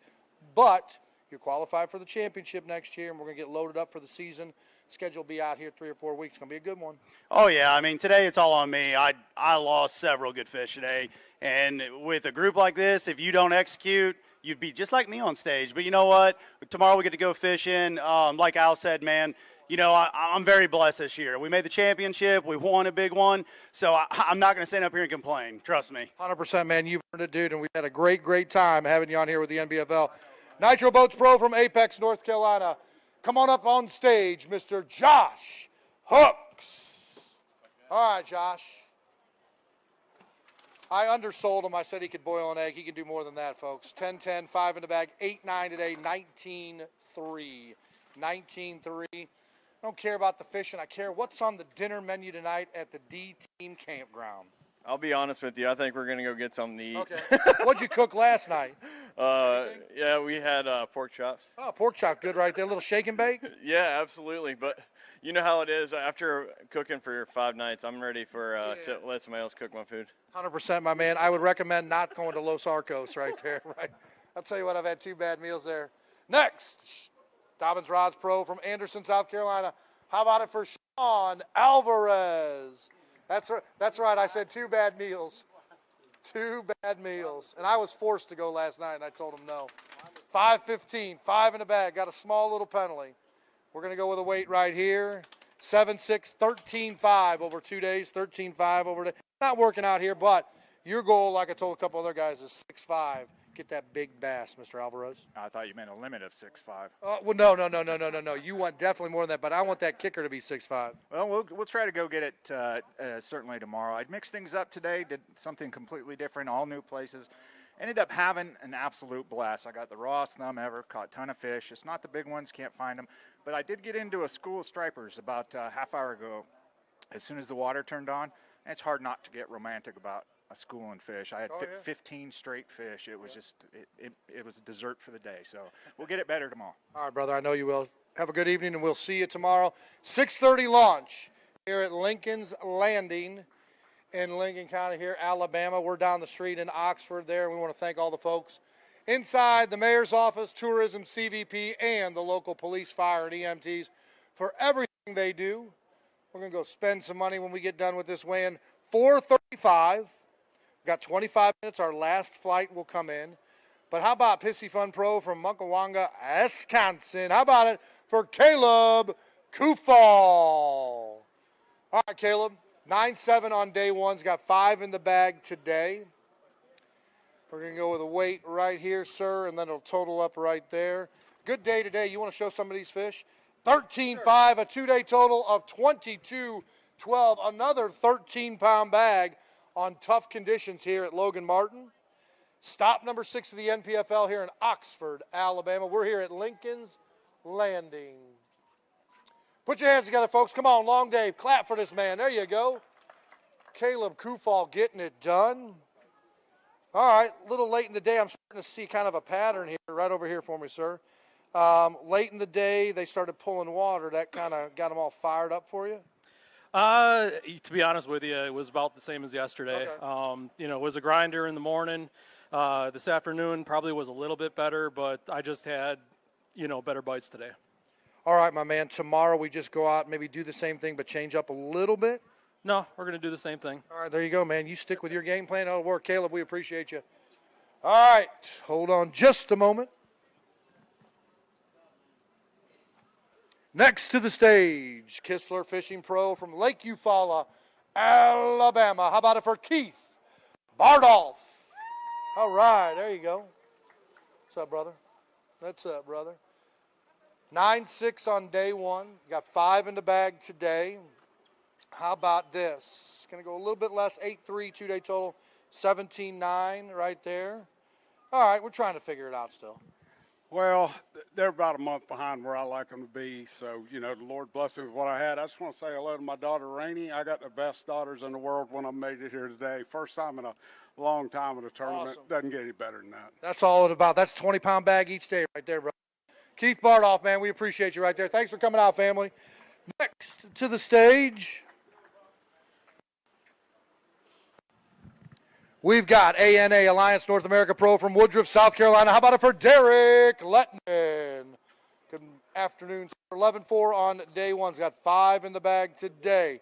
but you're qualified for the championship next year, and we're going to get loaded up for the season. Schedule will be out here 3 or 4 weeks. It's going to be a good one. Oh, yeah. I mean, today it's all on me. I lost several good fish today. And with a group like this, if you don't execute, you'd be just like me on stage. But you know what? Tomorrow we get to go fishing. Like Al said, man, you know, I'm very blessed this year. We made the championship. We won a big one. So I'm not going to stand up here and complain. Trust me. 100%, man. You've earned it, dude. And we've had a great, great time having you on here with the NPFL. Nitro Boats Pro from Apex, North Carolina. Come on up on stage, Mr. Josh Hooks. All right, Josh. I undersold him. I said he could boil an egg. He can do more than that, folks. 10-10, 5 in the bag, 8-9 today, 19-3. 19-3. I don't care about the fishing. I care what's on the dinner menu tonight at the D-Team Campground. I'll be honest with you. I think we're going to go get something to eat. Okay. What'd you cook last night? Yeah, we had pork chops. Oh, pork chop, good right there. A little shake and bake? Yeah, absolutely. But you know how it is. After cooking for 5 nights, I'm ready for to let somebody else cook my food. 100%, my man. I would recommend not going to Los Arcos right there. Right. I'll tell you what, I've had 2 bad meals there. Next, Dobbins Rods Pro from Anderson, South Carolina. How about it for Sean Alvarez? That's right. I said 2 bad meals. 2 bad meals. And I was forced to go last night, and I told him no. 5-15, 5 in the bag. Got a small little penalty. We're going to go with a weight right here. 7-6, 13-5 over 2 days. 13-5 over the. Not working out here, but your goal, like I told a couple other guys, is 6-5. Get that big bass, Mr. Alvarez. I thought you meant a limit of 6'5". Well, no. You want definitely more than that, but I want that kicker to be 6'5". Well, we'll try to go get it certainly tomorrow. I'd mixed things up today, did something completely different, all new places. Ended up having an absolute blast. I got the rawest thumb ever, caught a ton of fish. It's not the big ones, can't find them. But I did get into a school of stripers about a half hour ago. As soon as the water turned on, and it's hard not to get romantic about a school and fish. I had 15 straight fish. It was just, it was a dessert for the day. So we'll get it better tomorrow. All right, brother, I know you will. Have a good evening, and we'll see you tomorrow. 6:30 launch here at Lincoln's Landing in Lincoln County here, Alabama. We're down the street in Oxford there. We want to thank all the folks inside the mayor's office, tourism, CVP, and the local police, fire, and EMTs for everything they do. We're going to go spend some money when we get done with this weigh-in. 4:35. We've got 25 minutes. Our last flight will come in. But how about Pissy Fun Pro from Muckawanga, Wisconsin? How about it for Caleb Kufal? All right, Caleb. 9-7 on day one. He's got 5 in the bag today. We're going to go with a weight right here, sir, and then it'll total up right there. Good day today. You want to show some of these fish? 13.5, a 2-day total of 22.12. Another 13-pound bag on tough conditions here at Logan Martin. Stop number 6 of the NPFL here in Oxford, Alabama. We're here at Lincoln's Landing. Put your hands together, folks. Come on, long day. Clap for this man. There you go. Caleb Kufal getting it done. All right, a little late in the day. I'm starting to see kind of a pattern here. Right over here for me, sir. Late in the day, they started pulling water. That kind of got them all fired up for you? To be honest with you, it was about the same as yesterday. Okay. It was a grinder in the morning. This afternoon probably was a little bit better, but I just had, better bites today. All right, my man. Tomorrow we just go out and maybe do the same thing but change up a little bit? No, we're going to do the same thing. All right, there you go, man. You stick with your game plan. It'll work. Caleb, we appreciate you. All right, hold on just a moment. Next to the stage, Kistler Fishing Pro from Lake Eufaula, Alabama. How about it for Keith Bardolph? All right, there you go. What's up, brother? What's up, brother? 9-6 on day one. Got 5 in the bag today. How about this? Going to go a little bit less, 8-3, 2-day total, 17-9 right there. All right, we're trying to figure it out still. Well, they're about a month behind where I like them to be. So, you know, the Lord bless me with what I had. I just want to say hello to my daughter, Rainey. I got the best daughters in the world when I made it here today. First time in a long time in a tournament. Awesome. Doesn't get any better than that. That's all it's about. That's a 20-pound bag each day right there, bro. Keith Bardoff, man, we appreciate you right there. Thanks for coming out, family. Next to the stage, we've got ANA Alliance North America Pro from Woodruff, South Carolina. How about it for Derek Lettman? Good afternoon. 11-4 on day one. He's got 5 in the bag today.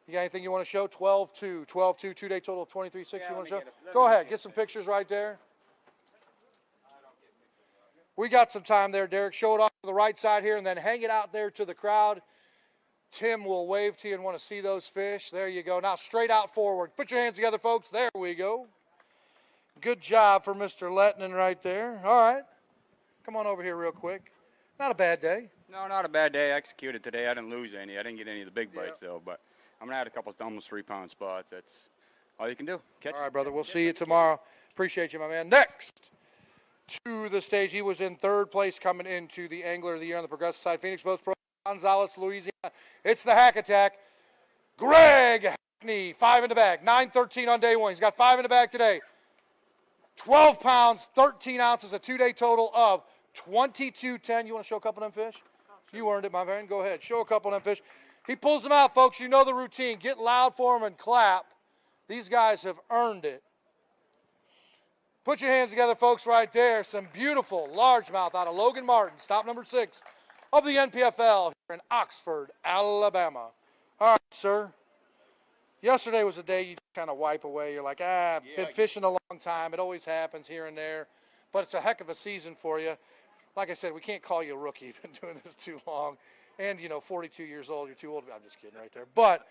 You got anything you want to show? 12-2. 12-2, 2-day total of 23-6 you want to show? Go ahead. Get some pictures right there. We got some time there, Derek. Show it off to the right side here and then hang it out there to the crowd. Tim will wave to you and want to see those fish. There you go. Now straight out forward. Put your hands together, folks. There we go. Good job for Mr. Lettman right there. All right. Come on over here real quick. Not a bad day. No, not a bad day. I executed today. I didn't lose any. I didn't get any of the big bites, though. But I'm going to add a couple of almost 3-pound spots. That's all you can do. Catch all right, brother. We'll see you tomorrow. Appreciate you, my man. Next to the stage, he was in 3rd place coming into the Angler of the Year on the Progressive side. Phoenix Boats Pro, Gonzales, Louisiana. It's the Hack Attack. Greg Hackney, 5 in the bag. 9-13 on day one. He's got 5 in the bag today. 12 pounds, 13 ounces, a 2-day total of 22.10. You want to show a couple of them fish? You earned it, my friend. Go ahead. Show a couple of them fish. He pulls them out, folks. You know the routine. Get loud for them and clap. These guys have earned it. Put your hands together, folks, right there. Some beautiful largemouth out of Logan Martin, stop number 6 of the NPFL here in Oxford, Alabama. All right, sir. Yesterday was a day you kind of wipe away. You're like, I've been fishing a long time. It always happens here and there. But it's a heck of a season for you. Like I said, we can't call you a rookie. You've been doing this too long. And, 42 years old. You're too old. I'm just kidding right there. But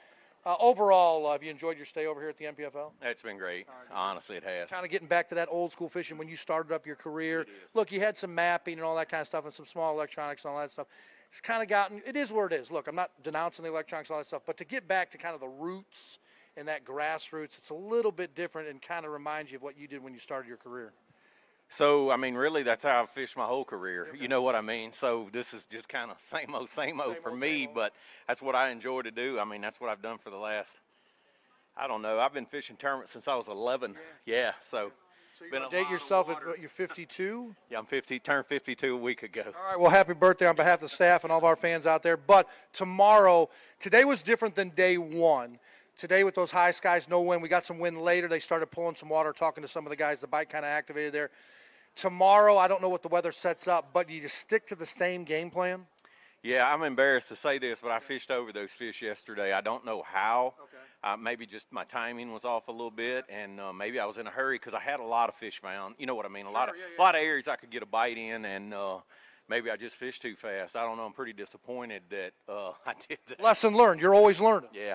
overall, have you enjoyed your stay over here at the NPFL? It's been great. Honestly, it has. Kind of getting back to that old school fishing when you started up your career. Look, you had some mapping and all that kind of stuff and some small electronics and all that stuff. It's kind of gotten, it is where it is. Look, I'm not denouncing the electronics and all that stuff, but to get back to kind of the roots and that grassroots, it's a little bit different and kind of reminds you of what you did when you started your career. So, I mean, really, that's how I've fished my whole career. You know what I mean? So this is just kind of same old for me, but that's what I enjoy to do. I mean, that's what I've done for the last, I don't know, I've been fishing tournaments since I was 11. Yeah, so. So you're going to date yourself at what, you're 52? Yeah, turned 52 a week ago. All right, well, happy birthday on behalf of the staff and all of our fans out there. But today was different than day one. Today with those high skies, no wind. We got some wind later. They started pulling some water, talking to some of the guys. The bite kind of activated there. Tomorrow, I don't know what the weather sets up, but you just stick to the same game plan? Yeah, I'm embarrassed to say this, but I fished over those fish yesterday. I don't know how. Okay. Maybe just my timing was off a little bit, and maybe I was in a hurry because I had a lot of fish found. You know what I mean? A lot of areas I could get a bite in, and maybe I just fished too fast. I don't know. I'm pretty disappointed that I did that. Lesson learned. You're always learning. Yeah,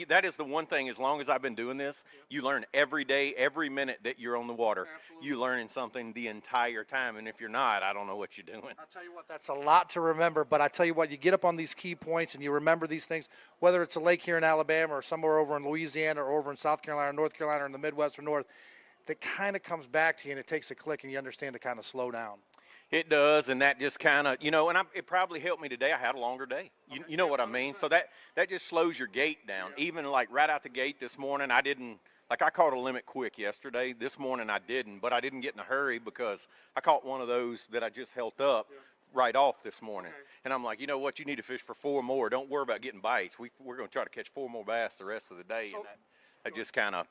that is the one thing. As long as I've been doing this, you learn every day, every minute that you're on the water. Absolutely. You learning something the entire time, and if you're not, I don't know what you're doing. I'll tell you what, that's a lot to remember, but I tell you what, you get up on these key points and you remember these things, whether it's a lake here in Alabama or somewhere over in Louisiana or over in South Carolina or North Carolina or in the Midwest or North, that kind of comes back to you and it takes a click and you understand to kind of slow down. It does, and that just kind of, and it probably helped me today. I had a longer day. You know what I mean? So that just slows your gait down. Yeah. Even like right out the gate this morning, I caught a limit quick yesterday. This morning I didn't, but I didn't get in a hurry because I caught one of those that I just held up right off this morning. Okay. And I'm like, you know what? You need to fish for 4 more. Don't worry about getting bites. We're going to try to catch 4 more bass the rest of the day. So, and that just kind of,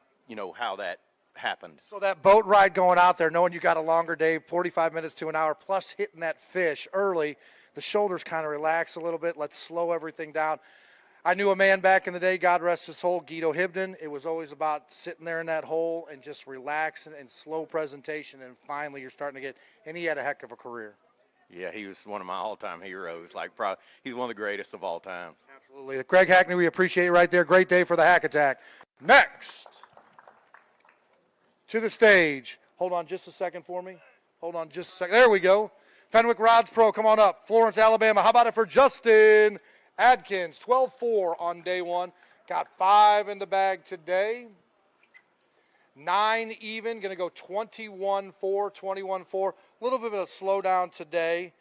how that happened. So that boat ride going out there, knowing you got a longer day, 45 minutes to an hour, plus hitting that fish early, the shoulders kind of relax a little bit. Let's slow everything down. I knew a man back in the day, God rest his soul, Guido Hibden. It was always about sitting there in that hole and just relaxing and slow presentation, and finally you're starting to get, and he had a heck of a career. Yeah, he was one of my all-time heroes. He's one of the greatest of all time. Absolutely. Greg Hackney, we appreciate it right there. Great day for the Hack Attack. Next to the stage. Hold on just a second for me. Hold on just a second. There we go. Fenwick Rods Pro, come on up. Florence, Alabama. How about it for Justin Adkins? 12-4 on day one. Got 5 in the bag today. 9 even. Going to go 21-4, 21-4. A little bit of a slowdown today.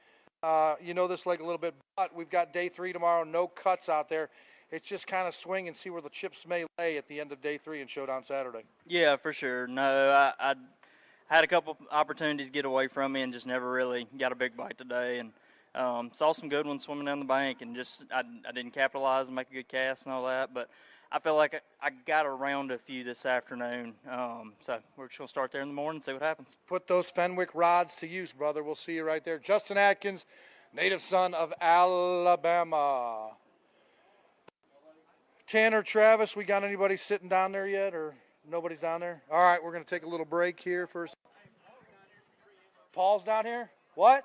You know this lake a little bit, but we've got day 3 tomorrow. No cuts out there. It's just kind of swing and see where the chips may lay at the end of day 3 and Showdown Saturday. Yeah, for sure. No, I had a couple opportunities to get away from me and just never really got a big bite today. And saw some good ones swimming down the bank, and just I didn't capitalize and make a good cast and all that. But I feel like I got around a few this afternoon. So we're just going to start there in the morning and see what happens. Put those Fenwick rods to use, brother. We'll see you right there. Justin Atkins, native son of Alabama. Tanner, Travis, we got anybody sitting down there yet, or nobody's down there? All right, we're going to take a little break here first. Paul's down here? What?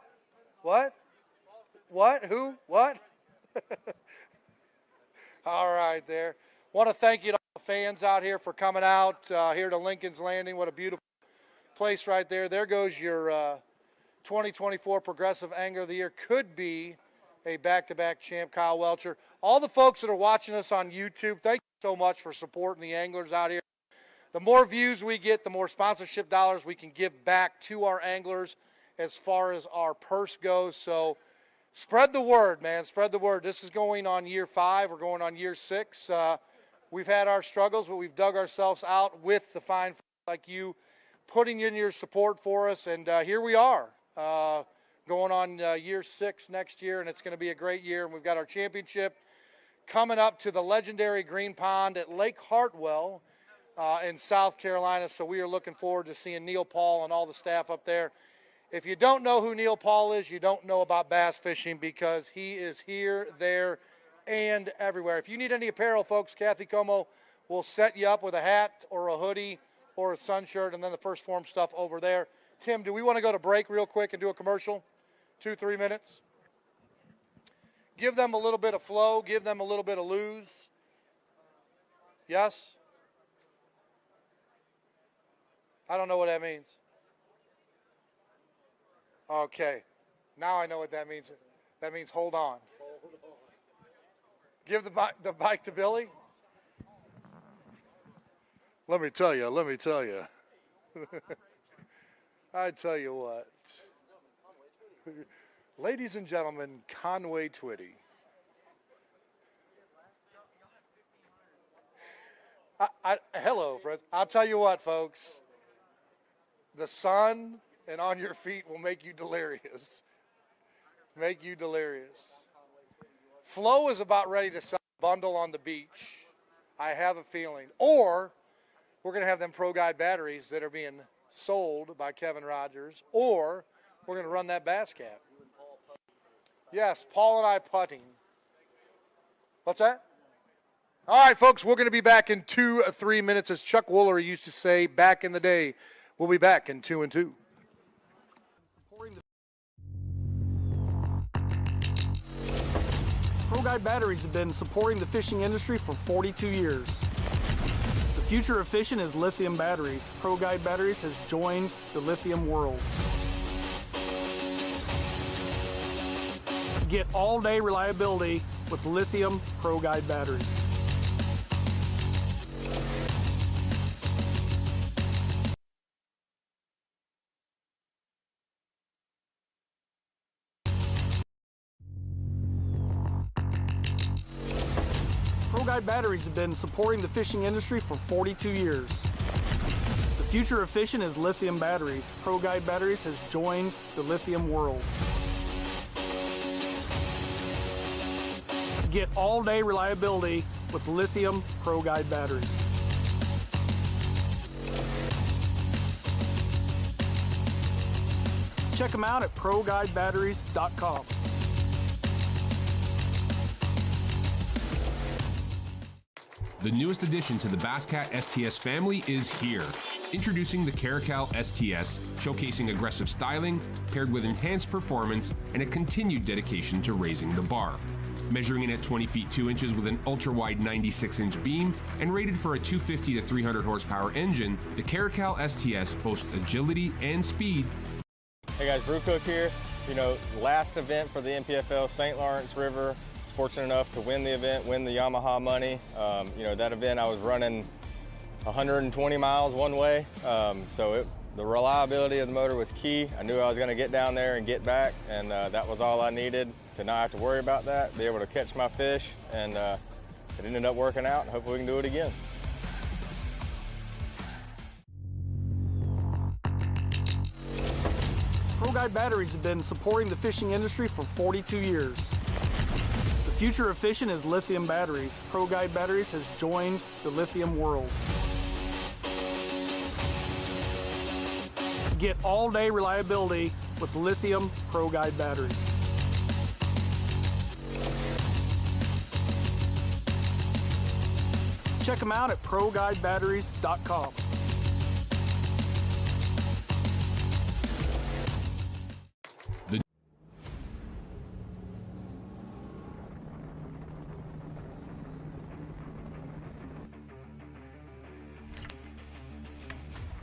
What? What? Who? What? All right there. Want to thank you to all the fans out here for coming out here to Lincoln's Landing. What a beautiful place right there. There goes your 2024 Progressive Angler of the Year. Could be a back-to-back champ, Kyle Welcher. All the folks that are watching us on YouTube, thank you so much for supporting the anglers out here. The more views we get, the more sponsorship dollars we can give back to our anglers as far as our purse goes. So spread the word, man. Spread the word. This is going on year 5. We're going on year 6. We've had our struggles, but we've dug ourselves out with the fine folks like you putting in your support for us. And here we are going on year 6 next year, and it's going to be a great year. And we've got our championship coming up to the legendary Green Pond at Lake Hartwell in South Carolina. So we are looking forward to seeing Neil Paul and all the staff up there. If you don't know who Neil Paul is, you don't know about bass fishing, because he is here, there, and everywhere. If you need any apparel, folks, Kathy Como will set you up with a hat or a hoodie or a sun shirt, and then the First Form stuff over there. Tim, do we want to go to break real quick and do a commercial? 2-3 minutes. Give them a little bit of flow. Give them a little bit of lose. Yes? I don't know what that means. Okay. Now I know what that means. That means hold on. Give the bike to Billy. Let me tell you. I tell you what. Ladies and gentlemen, Conway Twitty. Hello, friends. I'll tell you what, folks. The sun and on your feet will make you delirious. Make you delirious. Flo is about ready to sell a bundle on the beach. I have a feeling. Or we're going to have them Pro Guide batteries that are being sold by Kevin Rogers. Or we're going to run that Bass Cat. Yes, Paul and I putting. What's that? All right, folks, we're going to be back in 2-3 minutes. As Chuck Woolery used to say back in the day, we'll be back in 2 and 2. Pro Guide batteries have been supporting the fishing industry for 42 years. The future of fishing is lithium batteries. Pro Guide batteries has joined the lithium world. Get all-day reliability with lithium Pro Guide batteries. Pro Guide batteries have been supporting the fishing industry for 42 years. The future of fishing is lithium batteries. Pro Guide batteries has joined the lithium world. Get all-day reliability with lithium Pro Guide batteries. Check them out at ProGuideBatteries.com. The newest addition to the Basscat STS family is here. Introducing the Caracal STS, showcasing aggressive styling paired with enhanced performance and a continued dedication to raising the bar. Measuring in at 20 feet 2 inches with an ultra-wide 96-inch beam and rated for a 250 to 300 horsepower engine, the Caracal STS boasts agility and speed guys, Brew Cook here. You know, last event for the NPFL, St. Lawrence River. Was fortunate enough to win the event, win the Yamaha money. You know, that event I was running 120 miles one way. The reliability of the motor was key. I knew I was going to get down there and get back, and that was all I needed to not have to worry about that, be able to catch my fish, and it ended up working out, and hopefully we can do it again. Pro Guide Batteries have been supporting the fishing industry for 42 years. The future of fishing is lithium batteries. Pro Guide Batteries has joined the lithium world. Get all-day reliability with lithium Pro Guide batteries. Check them out at ProGuideBatteries.com.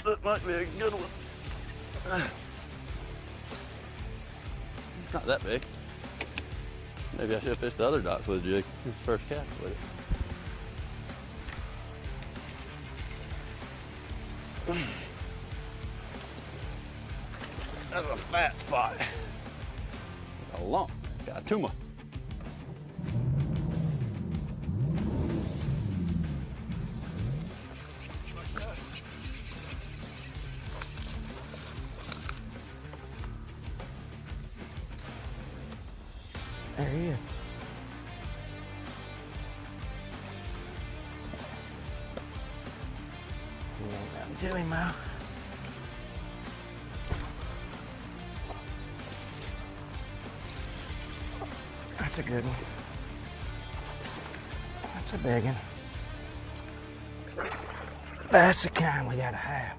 That might be a good one. It's not that big. Maybe I should have fished the other docks with a jig. It's the first cast with it. That's a fat spot. Got a lump. Got a tumor. There he is. What to him now. That's a good one. That's a big one. That's the kind we gotta have.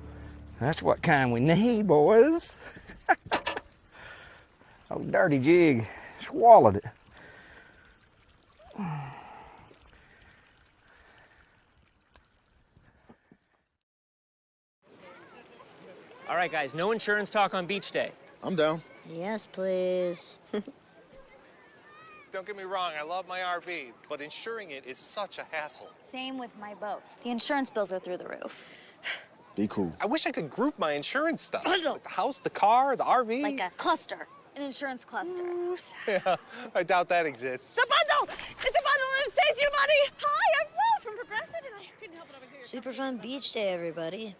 That's what kind we need, boys. Oh, dirty jig. Swallowed it. All right, guys, no insurance talk on beach day. I'm down. Yes, please. Don't get me wrong, I love my RV, but insuring it is such a hassle. Same with my boat. The insurance bills are through the roof. Be cool. I wish I could group my insurance stuff. Like the house, the car, the RV. Like a cluster, an insurance cluster. Yeah, I doubt that exists. The bundle! It's a bundle and it saves you money! Hi, I'm Will from Progressive and I couldn't help it over here. Super fun beach day, everybody.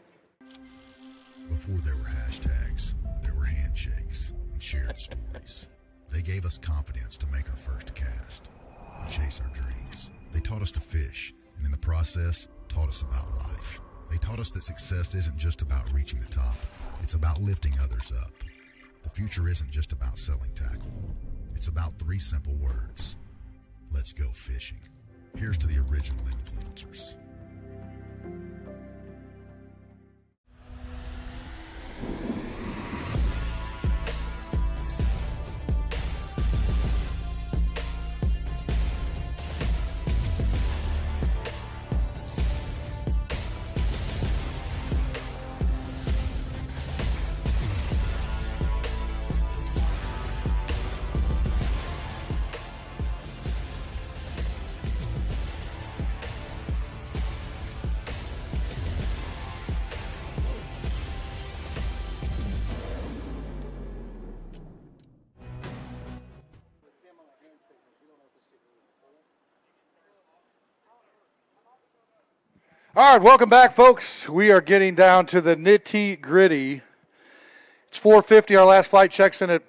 Before there were hashtags, there were handshakes and shared stories. They gave us confidence to make our first cast and chase our dreams. They taught us to fish, and in the process, taught us about life. They taught us that success isn't just about reaching the top. It's about lifting others up. The future isn't just about selling tackle. It's about 3 simple words. Let's go fishing. Here's to the original influencers. All right, welcome back, folks. We are getting down to the nitty-gritty. It's 4:50. Our last flight checks in at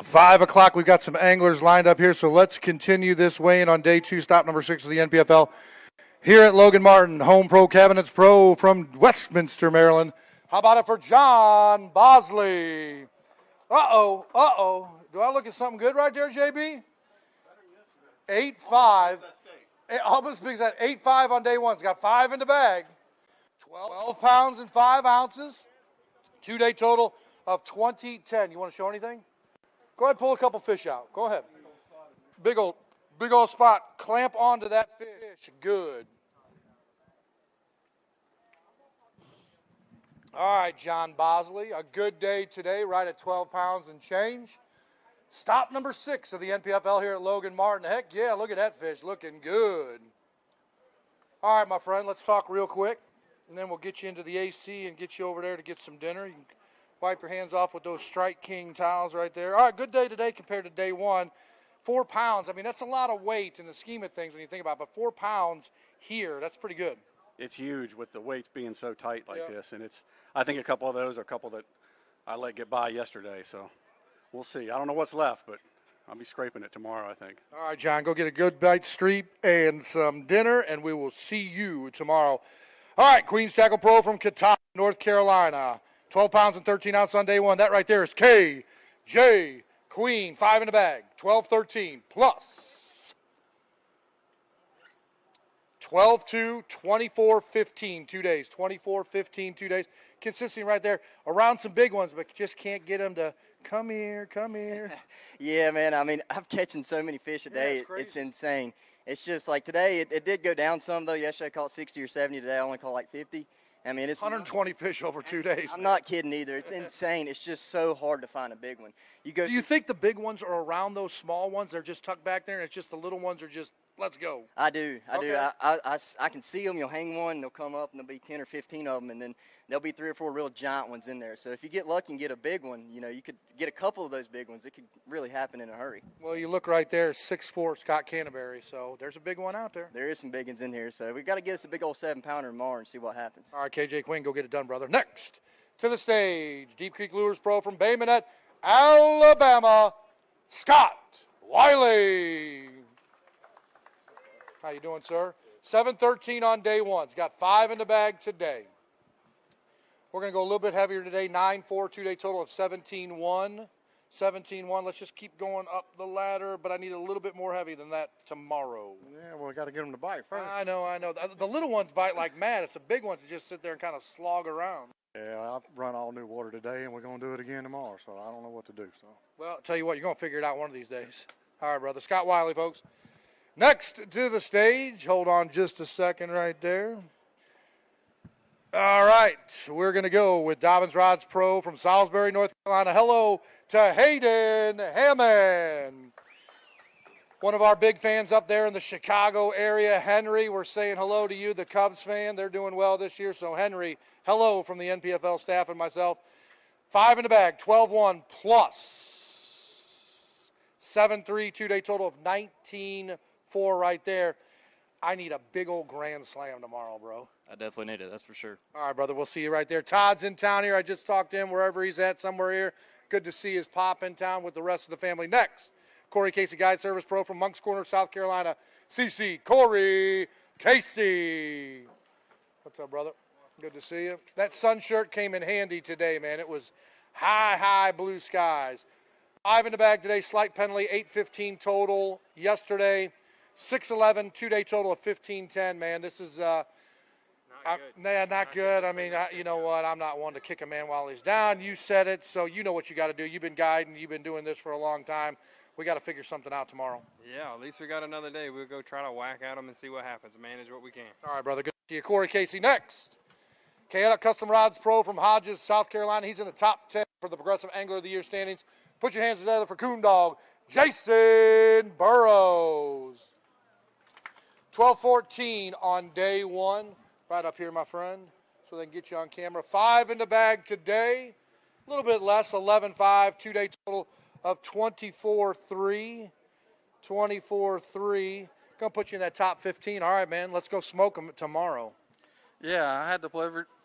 5 o'clock. We've got some anglers lined up here, so let's continue this weigh-in on day 2, stop number 6 of the NPFL. Here at Logan Martin, Home Pro Cabinets Pro from Westminster, Maryland. How about it for John Bosley? Uh-oh. Do I look at something good right there, JB? 8.5. It almost brings that 8.5 on day 1. It's got 5 in the bag. 12 pounds and 5 ounces. 2-day total of 20.10. You want to show anything? Go ahead and pull a couple fish out. Go ahead. Big old spot. Clamp onto that fish. Good. All right, John Bosley, a good day today, right at 12 pounds and change. Stop number 6 of the NPFL here at Logan Martin. Heck yeah, look at that fish, looking good. All right, my friend, let's talk real quick, and then we'll get you into the AC and get you over there to get some dinner. You can wipe your hands off with those Strike King towels right there. All right, good day today compared to day one. 4 pounds, I mean, that's a lot of weight in the scheme of things when you think about it, but 4 pounds here, that's pretty good. It's huge with the weights being so tight like this, and I think a couple of those are a couple that I let get by yesterday, so we'll see. I don't know what's left, but I'll be scraping it tomorrow, I think. All right, John, go get a good bite street and some dinner, and we will see you tomorrow. All right, Queens Tackle Pro from Catawba, North Carolina. 12 pounds and 13 ounces on day one. That right there is KJ Queen, 5 in the bag, 12-13 plus 12-2, 24-15, 2 days, 24-15, 2 days. Consistency right there around some big ones, but just can't get them to come here, come here. Yeah, man, I mean, I'm catching so many fish a day, it's insane. It's just like today, it did go down some, though. Yesterday I caught 60 or 70. Today I only caught like 50. I mean, it's 120 fish over 2 days. I'm not kidding either. It's insane. It's just so hard to find a big one. Do you think the big ones are around those small ones? They're just tucked back there, and it's just the little ones are just, let's go. I do. I can see them. You'll hang one, and they'll come up, and there'll be 10 or 15 of them, and then there'll be 3 or 4 real giant ones in there. So if you get lucky and get a big one, you know, you could get a couple of those big ones. It could really happen in a hurry. Well, you look right there, 6'4" Scott Canterbury, so there's a big one out there. There is some big ones in here, so we got to get us a big old 7-pounder tomorrow and see what happens. All right, KJ Quinn, go get it done, brother. Next to the stage, Deep Creek Lures Pro from Bay Minette, Alabama, Scott Wiley. How you doing, sir? 7-13 on day one. He's got 5 in the bag today. We're going to go a little bit heavier today, 9-4, 2-day total of 17-1. 17-1. Let's just keep going up the ladder, but I need a little bit more heavy than that tomorrow. Yeah, well, we got to get them to bite first. I know. The little ones bite like mad. It's the big ones that just sit there and kind of slog around. Yeah, I've run all new water today, and we're going to do it again tomorrow, so I don't know what to do. So. Well, I'll tell you what, you're going to figure it out one of these days. All right, brother. Scott Wiley, folks. Next to the stage, hold on just a second right there. All right, we're going to go with Dobbins Rods Pro from Salisbury, North Carolina. Hello to Hayden Hammond. One of our big fans up there in the Chicago area, Henry, we're saying hello to you, the Cubs fan. They're doing well this year. So, Henry, hello from the NPFL staff and myself. 5 in the bag, 12-1 plus 7-3, 2-day total of 19-4 right there. I need a big old grand slam tomorrow, bro. I definitely need it, that's for sure. All right, brother, we'll see you right there. Todd's in town here. I just talked to him wherever he's at, somewhere here. Good to see his pop in town with the rest of the family. Next, Corey Casey, Guide Service Pro from Moncks Corner, South Carolina. CC Corey Casey. What's up, brother? Good to see you. That sun shirt came in handy today, man. It was high blue skies. 5 in the bag today, slight penalty, 8-15 total. Yesterday, 6-11, 2-day total of 15-10, man. This is not good. I mean, you know what? I'm not one to kick a man while he's down. You said it, so you know what you got to do. You've been guiding. You've been doing this for a long time. We got to figure something out tomorrow. Yeah, at least we got another day. We'll go try to whack at them and see what happens. Manage what we can. All right, brother. Good to see you. Corey Casey next. Kayetta Custom Rods Pro from Hodges, South Carolina. He's in the top 10 for the Progressive Angler of the Year standings. Put your hands together for Coon Dog, Jason Burrows. 12-14 on day one. Right up here, my friend, so they can get you on camera. 5 in the bag today. A little bit less, 11-5, 2-day total of 24-3. 24-3. Gonna put you in that top 15. All right, man, let's go smoke them tomorrow. Yeah, I had the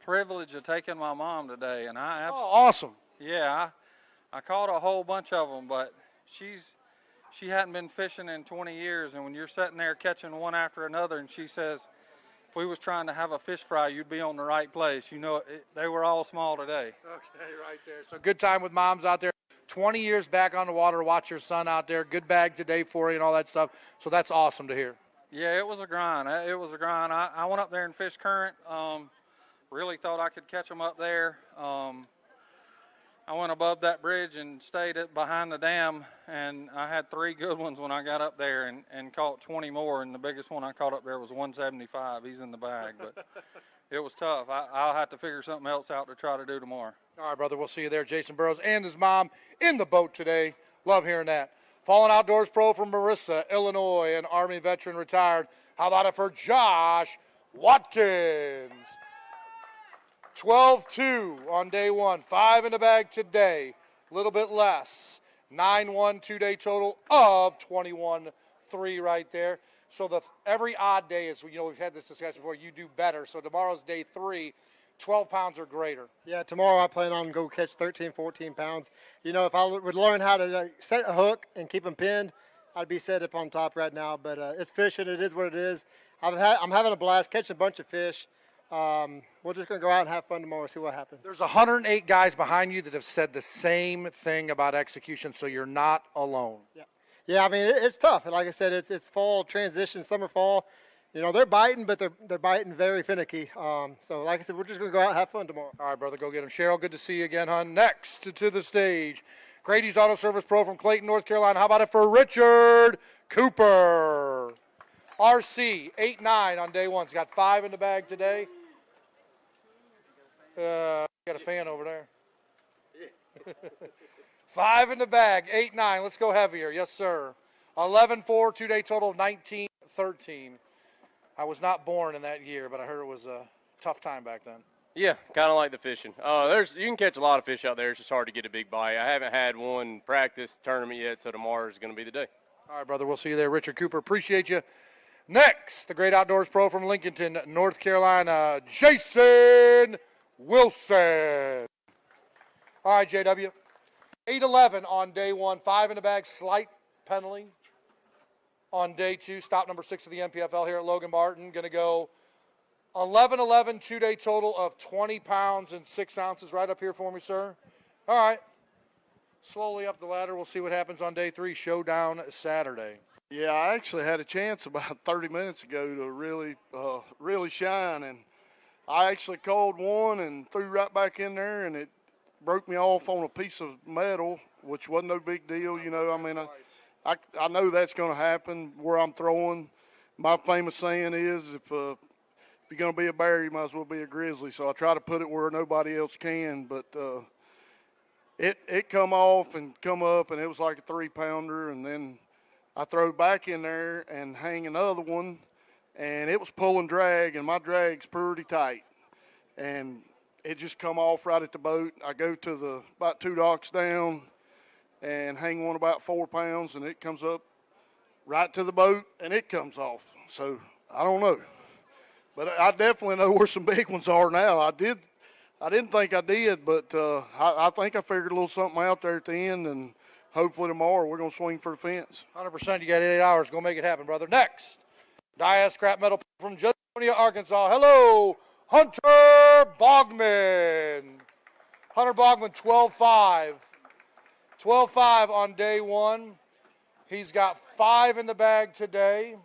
privilege of taking my mom today, and awesome. Yeah, I caught a whole bunch of them, but she hadn't been fishing in 20 years, and when you're sitting there catching one after another, and she says, if we was trying to have a fish fry, you'd be on the right place. You know, they were all small today. Okay, right there. So good time with moms out there. 20 years back on the water to watch your son out there. Good bag today for you and all that stuff. So that's awesome to hear. Yeah, it was a grind. I went up there and fished current. Really thought I could catch them up there. I went above that bridge and stayed behind the dam, and I had 3 good ones when I got up there and caught 20 more, and the biggest one I caught up there was 175. He's in the bag, but it was tough. I'll have to figure something else out to try to do tomorrow. All right, brother, we'll see you there. Jason Burrows and his mom in the boat today. Love hearing that. Fallen Outdoors Pro from Marissa, Illinois, an Army veteran retired. How about it for Josh Watkins? 12-2 on day 1. 5 in the bag today. A little bit less. 9-1 2-day total of 21-3 right there. So every odd day is, we've had this discussion before, you do better. So tomorrow's day 3, 12 pounds or greater. Yeah, tomorrow I plan on go catch 13, 14 pounds. If I would learn how to set a hook and keep them pinned, I'd be set up on top right now. But it's fishing. It is what it is. I'm having a blast catching a bunch of fish. We're just going to go out and have fun tomorrow, see what happens. There's 108 guys behind you that have said the same thing about execution, so you're not alone. Yeah, I mean, it's tough. Like I said, it's fall transition, summer, fall. They're biting, but they're biting very finicky. So like I said, we're just going to go out and have fun tomorrow. All right, brother, go get them. Cheryl, good to see you again, hon. Next to the stage, Grady's Auto Service Pro from Clayton, North Carolina. How about it for Richard Cooper? RC, 8-9 on day 1. He's got 5 in the bag today. Got a fan over there. 5 in the bag, 8-9. Let's go heavier. Yes, sir. 11-4, 2-day total of 19-13. I was not born in that year, but I heard it was a tough time back then. Yeah, kind of like the fishing. You can catch a lot of fish out there. It's just hard to get a big bite. I haven't had one practice tournament yet, so tomorrow is going to be the day. All right, brother. We'll see you there. Richard Cooper, appreciate you. Next, the Great Outdoors Pro from Lincolnton, North Carolina, Jason Wilson. All right, JW. 8-11 on day 1, 5 in the bag, slight penalty on day 2. Stop number 6 of the NPFL here at Logan Martin. Going to go 11-11, 2-day total of 20 pounds and 6 ounces. Right up here for me, sir. All right. Slowly up the ladder. We'll see what happens on day 3. Showdown Saturday. Yeah, I actually had a chance about 30 minutes ago to really shine, and I actually called one and threw right back in there, and it broke me off on a piece of metal, which wasn't no big deal. I know that's going to happen where I'm throwing. My famous saying is, if you're going to be a bear, you might as well be a grizzly. So I try to put it where nobody else can, but it come off and come up, and it was like a 3-pounder, and then I throw back in there and hang another one, and it was pulling drag, and my drag's pretty tight. And it just come off right at the boat. I go to about 2 docks down and hang one about 4 pounds, and it comes up right to the boat, and it comes off. So I don't know. But I definitely know where some big ones are now. I didn't think I did, but I think I figured a little something out there at the end, and hopefully tomorrow we're going to swing for the fence. 100%. You got 8 hours. Go make it happen, brother. Next, Dia Scrap Metal from Justonia, Arkansas. Hello, Hunter Bogman. Hunter Bogman, 12-5. 12-5 on day 1. He's got 5 in the bag today.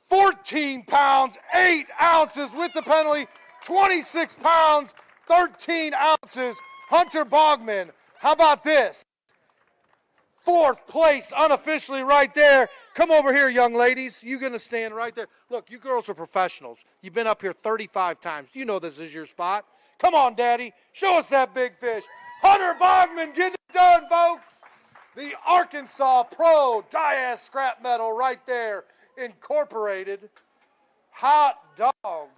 14 pounds, 8 ounces with the penalty. 26 pounds, 13 ounces. Hunter Bogman, how about this? 4th place unofficially right there. Come over here, young ladies. You're going to stand right there. Look, you girls are professionals. You've been up here 35 times. You know this is your spot. Come on, Daddy. Show us that big fish. Hunter Bogman getting it done, folks. The Arkansas Pro Diaz Scrap Metal right there, incorporated. Hot dog.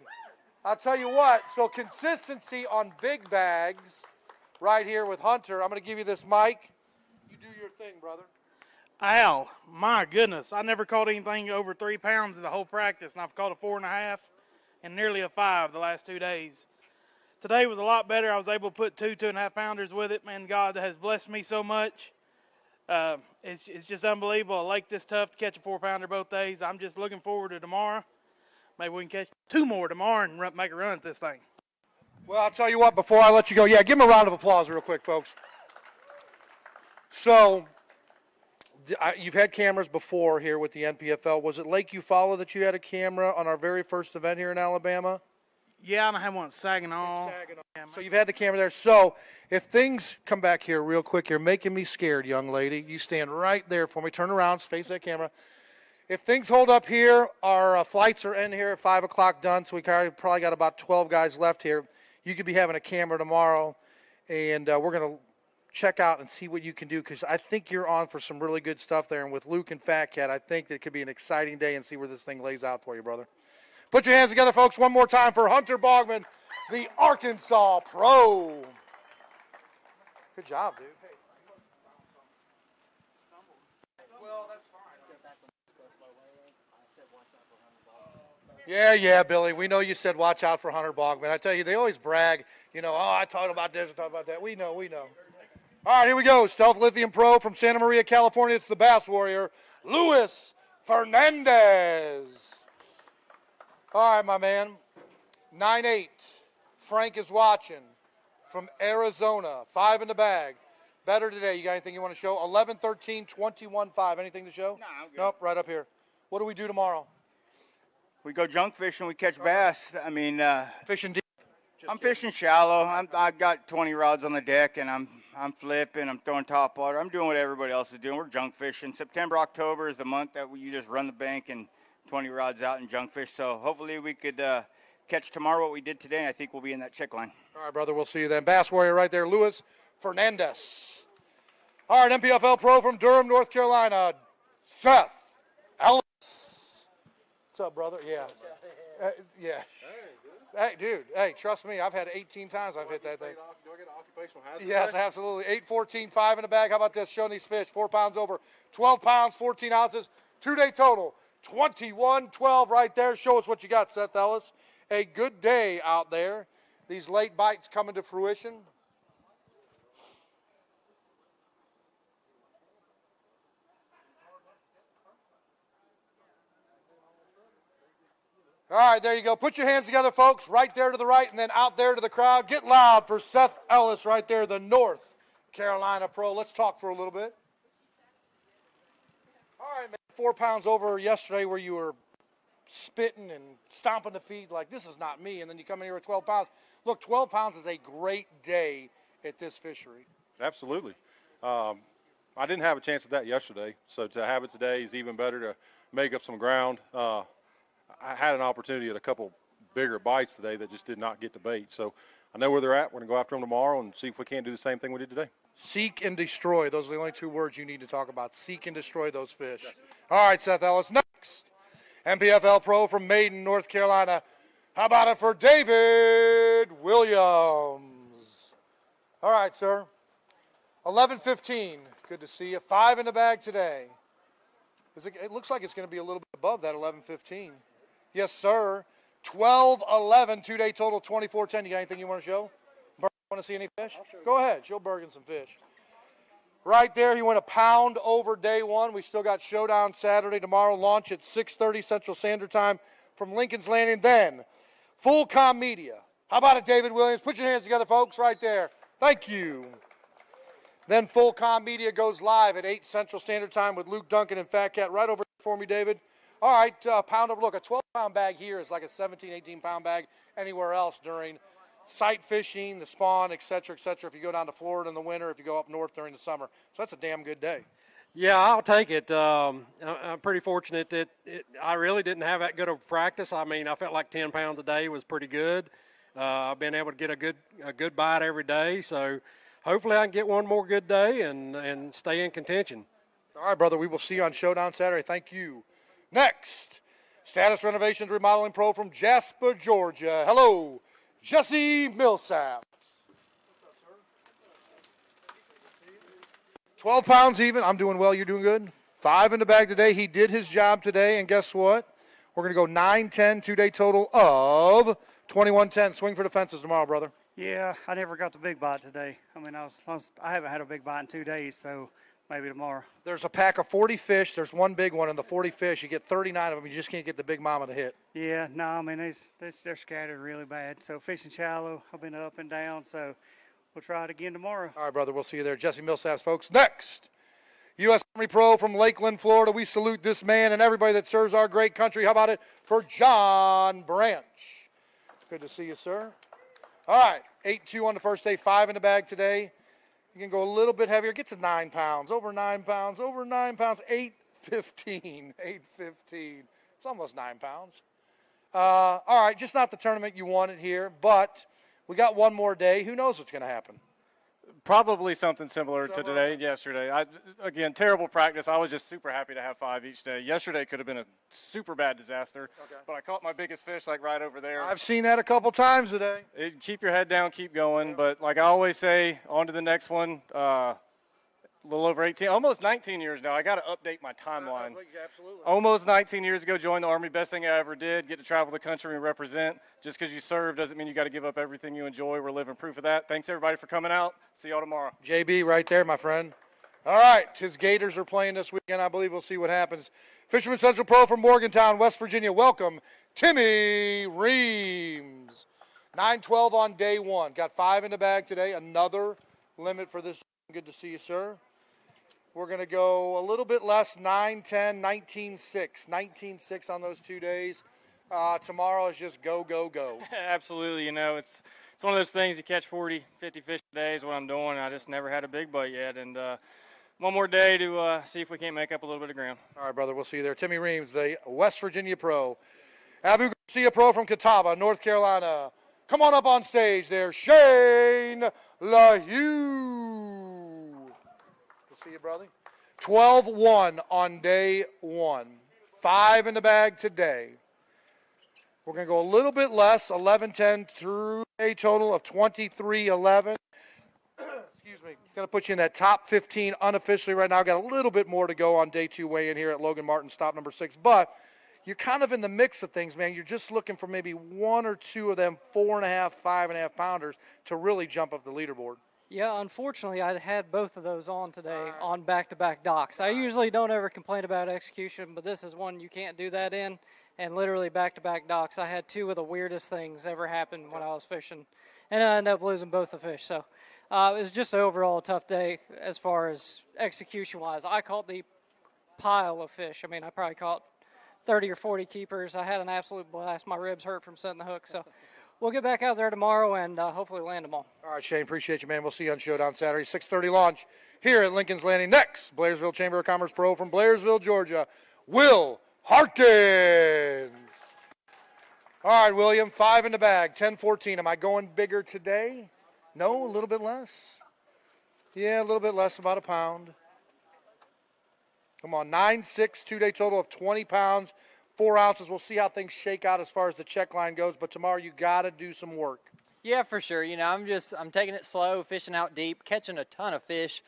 I'll tell you what, so consistency on big bags right here with Hunter. I'm going to give you this mic. You do your thing, brother. Al, my goodness, I never caught anything over 3 pounds in the whole practice, and I've caught a 4.5 and nearly a 5 the last 2 days. Today was a lot better. I was able to put 2.5 pounders with it. Man, God has blessed me so much. It's just unbelievable. A lake this tough to catch a 4-pounder both days. I'm just looking forward to tomorrow. Maybe we can catch 2 more tomorrow and make a run at this thing. Well, I'll tell you what, before I let you go, give him a round of applause real quick, folks. So, you've had cameras before here with the NPFL. Was it Lake Eufaula that you had a camera on our very first event here in Alabama? Yeah, and I have one sagging on. So you've had the camera there. So if things come back here real quick, you're making me scared, young lady. You stand right there for me. Turn around, face that camera. If things hold up here, our flights are in here at 5 o'clock done, so we probably got about 12 guys left here. You could be having a camera tomorrow, and we're going to check out and see what you can do, because I think you're on for some really good stuff there. And with Luke and Fat Cat, I think that it could be an exciting day and see where this thing lays out for you, brother. Put your hands together, folks, one more time for Hunter Bogman, the Arkansas Pro. Good job, dude. Hey. Well, that's fine. Yeah, Billy. We know you said watch out for Hunter Bogman. I tell you, they always brag, you know, oh, I talked about this, I talked about that. We know. All right, here we go. Stealth Lithium Pro from Santa Maria, California. It's the Bass Warrior, Luis Fernandez. All right, my man. 9-8. Frank is watching from Arizona. 5 in the bag. Better today. You got anything you want to show? 11-13, 21-5. Anything to show? No, I'm good. Nope, right up here. What do we do tomorrow? We go junk fishing. We catch bass. I mean, fishing deep. I'm fishing shallow. I've got 20 rods on the deck, and I'm flipping. I'm throwing top water. I'm doing what everybody else is doing. We're junk fishing. September, October is the month that you just run the bank and 20 rods out and junk fish. So hopefully we could catch tomorrow what we did today, and I think we'll be in that check line. All right, brother, we'll see you then. Bass Warrior right there, Luis Fernandez. All right, NPFL Pro from Durham, North Carolina, Seth Ellis. What's up, brother? Yeah. Yeah. Hey, dude, hey, trust me, I've had 18 times I've hit that thing. Do I get an occupational hazard? Yes, absolutely. 8-14, 5 in the bag. How about this? Showing these fish, 4 pounds over, 12 pounds, 14 ounces, 2-day total. 21-12 right there. Show us what you got, Seth Ellis. A good day out there. These late bites coming to fruition. All right, there you go. Put your hands together, folks. Right there to the right and then out there to the crowd. Get loud for Seth Ellis right there, the North Carolina Pro. Let's talk for a little bit. All right, man. 4 pounds over yesterday where you were spitting and stomping the feet like this is not me, and then you come in here with 12 pounds. Look, 12 pounds is a great day at this fishery. Absolutely. I didn't have a chance at that yesterday, so to have it today is even better to make up some ground. I had an opportunity at a couple bigger bites today that just did not get the bait, so I know where they're at. We're going to go after them tomorrow and see if we can't do the same thing we did today. Seek and destroy. Those are the only 2 words you need to talk about. Seek and destroy those fish. All right, Seth Ellis. Next, NPFL Pro from Maiden, North Carolina. How about it for David Williams? All right, sir. 11-15. Good to see you. 5 in the bag today. It looks like it's going to be a little bit above that 11-15. Yes, sir. 12-11, 2-day total, 24-10. You got anything you want to show? Want to see any fish? Go ahead. Show Bergen some fish. Right there, he went a pound over day 1. We still got Showdown Saturday. Tomorrow, launch at 6:30 Central Standard Time from Lincoln's Landing. Then, Full Com Media. How about it, David Williams? Put your hands together, folks, right there. Thank you. Then Full Com Media goes live at 8 Central Standard Time with Luke Duncan and Fat Cat. Right over for me, David. All right, pound over. Look, a 12-pound bag here is like a 17, 18-pound bag anywhere else during sight fishing, the spawn, et cetera, if you go down to Florida in the winter, if you go up north during the summer. So that's a damn good day. Yeah, I'll take it. I'm pretty fortunate that I really didn't have that good of practice. I mean, I felt like 10 pounds a day was pretty good. I've been able to get a good bite every day, so hopefully I can get one more good day and stay in contention. All right, brother, we will see you on Showdown Saturday. Thank you. Next, Status Renovations Remodeling Pro from Jasper, Georgia. Hello, Jesse Millsaps. 12 pounds even. I'm doing well. You're doing good. 5 in the bag today. He did his job today, and guess what? We're going to go 9-10, 2-day total of 21-10. Swing for the fences tomorrow, brother. Yeah, I never got the big bite today. I mean, I haven't had a big bite in 2 days, so maybe tomorrow. There's a pack of 40 fish. There's one big one, and the 40 fish, you get 39 of them. You just can't get the big mama to hit. Yeah, no, I mean, they're scattered really bad. So fishing shallow, I've been up and down, so we'll try it again tomorrow. All right, brother, we'll see you there. Jesse Millsaps, folks. Next, U.S. Army Pro from Lakeland, Florida. We salute this man and everybody that serves our great country. How about it for John Branch? Good to see you, sir. All right, 8-2 on the first day, 5 in the bag today. You can go a little bit heavier. Get to 9 pounds, over 9 pounds, over 9 pounds, 8-15, 8-15. It's almost 9 pounds. All right, just not the tournament you wanted here, but we got one more day. Who knows what's going to happen? Probably something similar to today, yesterday. Again, terrible practice. I was just super happy to have 5 each day. Yesterday could have been a super bad disaster, but I caught my biggest fish like right over there. I've seen that a couple times today. Keep your head down, keep going. But like I always say, on to the next one. A little over 18, almost 19 years now. I got to update my timeline. Absolutely. Almost 19 years ago, joined the Army. Best thing I ever did. Get to travel the country and represent. Just because you serve doesn't mean you got to give up everything you enjoy. We're living proof of that. Thanks, everybody, for coming out. See y'all tomorrow. JB right there, my friend. All right, his Gators are playing this weekend. I believe we'll see what happens. Fisherman Central Pro from Morgantown, West Virginia. Welcome, Timmy Reams. 9-12 on day one. Got 5 in the bag today. Another limit for this. Good to see you, sir. We're going to go a little bit less, 9-10, 19-6. 19-6 on those 2 days. Tomorrow is just go, go, go. Absolutely. You know, it's one of those things, you catch 40, 50 fish a day is what I'm doing. I just never had a big bite yet. And one more day to see if we can't make up a little bit of ground. All right, brother, we'll see you there. Timmy Reams, the West Virginia pro. Abu Garcia pro from Catawba, North Carolina. Come on up on stage there, Shane LaHue. See you, brother. 12-1 on day one. 5 in the bag today. We're going to go a little bit less, 11-10 through a total of 23-11. Excuse me. Going to put you in that top 15 unofficially right now. Got a little bit more to go on day 2 weigh-in here at Logan Martin, stop number 6. But you're kind of in the mix of things, man. You're just looking for maybe 1 or 2 of them 4.5, 5.5 pounders to really jump up the leaderboard. Yeah, unfortunately, I had both of those on today on back-to-back docks. I usually don't ever complain about execution, but this is one you can't do that in. And literally back-to-back docks, I had 2 of the weirdest things ever happen when I was fishing. And I ended up losing both the fish. So it was just an overall tough day as far as execution-wise. I caught the pile of fish. I mean, I probably caught 30 or 40 keepers. I had an absolute blast. My ribs hurt from setting the hook. So we'll get back out there tomorrow and hopefully land them all. All right, Shane, appreciate you, man. We'll see you on Showdown Saturday, 6:30 launch here at Lincoln's Landing. Next, Blairsville Chamber of Commerce pro from Blairsville, Georgia, Will Harkins. All right, William, 5 in the bag, 10-14. Am I going bigger today? No, a little bit less. Yeah, a little bit less, about a pound. Come on, 9-6, 2-day total of 20 pounds. 4 ounces. We'll see how things shake out as far as the check line goes, but tomorrow you got to do some work. Yeah, for sure. You know, I'm taking it slow, fishing out deep, catching a ton of fish.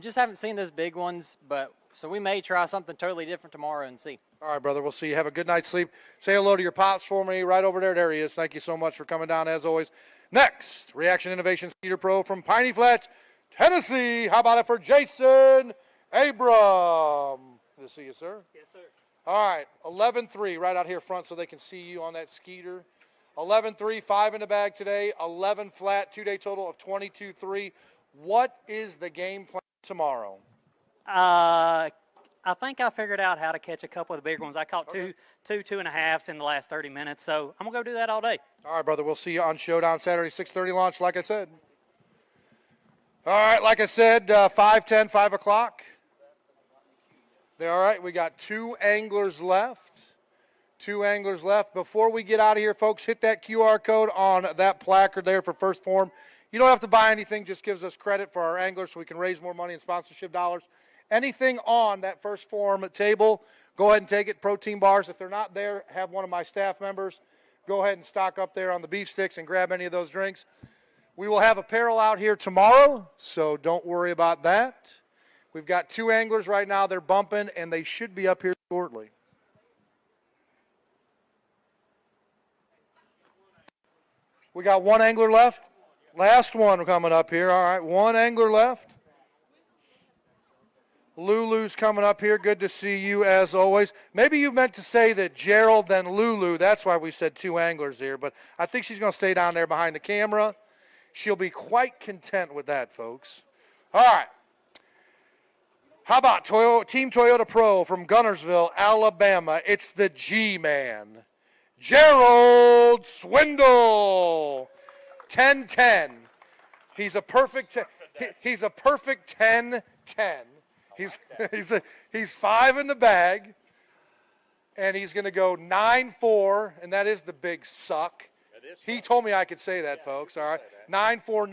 Just haven't seen those big ones, but so we may try something totally different tomorrow and see. All right, brother. We'll see you. Have a good night's sleep. Say hello to your pops for me right over there. There he is. Thank you so much for coming down as always. Next, Reaction Innovation Skeeter Pro from Piney Flats, Tennessee. How about it for Jason Abram? Good to see you, sir. Yes, sir. All right, 11-3 right out here front so they can see you on that Skeeter. 11-3, 5 in the bag today, 11 flat, 2-day total of 22-3. What is the game plan tomorrow? I think I figured out how to catch a couple of the bigger ones. I caught two 2.5s in the last 30 minutes, so I'm going to go do that all day. All right, brother, we'll see you on Showdown Saturday, 6:30 launch, like I said. All right, like I said, 5:10, 5 o'clock. All right, we got 2 anglers left. 2 anglers left. Before we get out of here, folks, hit that QR code on that placard there for First Form. You don't have to buy anything, just gives us credit for our anglers so we can raise more money in sponsorship dollars. Anything on that First Form table, go ahead and take it. Protein bars, if they're not there, have one of my staff members go ahead and stock up there on the beef sticks and grab any of those drinks. We will have apparel out here tomorrow, so don't worry about that. We've got 2 anglers right now. They're bumping, and they should be up here shortly. We got 1 angler left. Last one coming up here. All right, 1 angler left. Lulu's coming up here. Good to see you as always. Maybe you meant to say that Gerald, then Lulu. That's why we said 2 anglers here. But I think she's going to stay down there behind the camera. She'll be quite content with that, folks. All right. How about Team Toyota Pro from Gunnersville, Alabama? It's the G-Man. Gerald Swindle. 10-10. He's a perfect he's a perfect 10-10. He's 5 in the bag. And he's going to go 9-4, and that is the big suck. He told me I could say that, folks. All right, 9-4,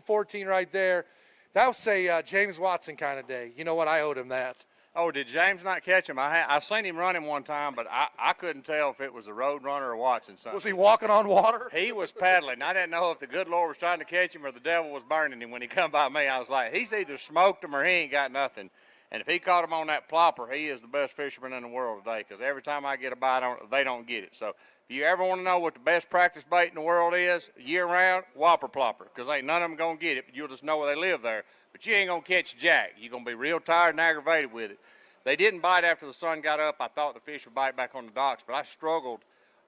19-14 right there. That was a James Watson kind of day. You know what? I owed him that. Oh, did James not catch him? I seen him running one time, but I couldn't tell if it was a road runner or Watson. Something. Was he walking on water? He was paddling. I didn't know if the good Lord was trying to catch him or the devil was burning him when he come by me. I was like, he's either smoked him or he ain't got nothing. And if he caught him on that plopper, he is the best fisherman in the world today, because every time I get a bite on it, they don't get it. So if you ever want to know what the best practice bait in the world is, year-round, whopper plopper, because ain't none of them going to get it, but you'll just know where they live there. But you ain't going to catch jack. You're going to be real tired and aggravated with it. They didn't bite after the sun got up. I thought the fish would bite back on the docks, but I struggled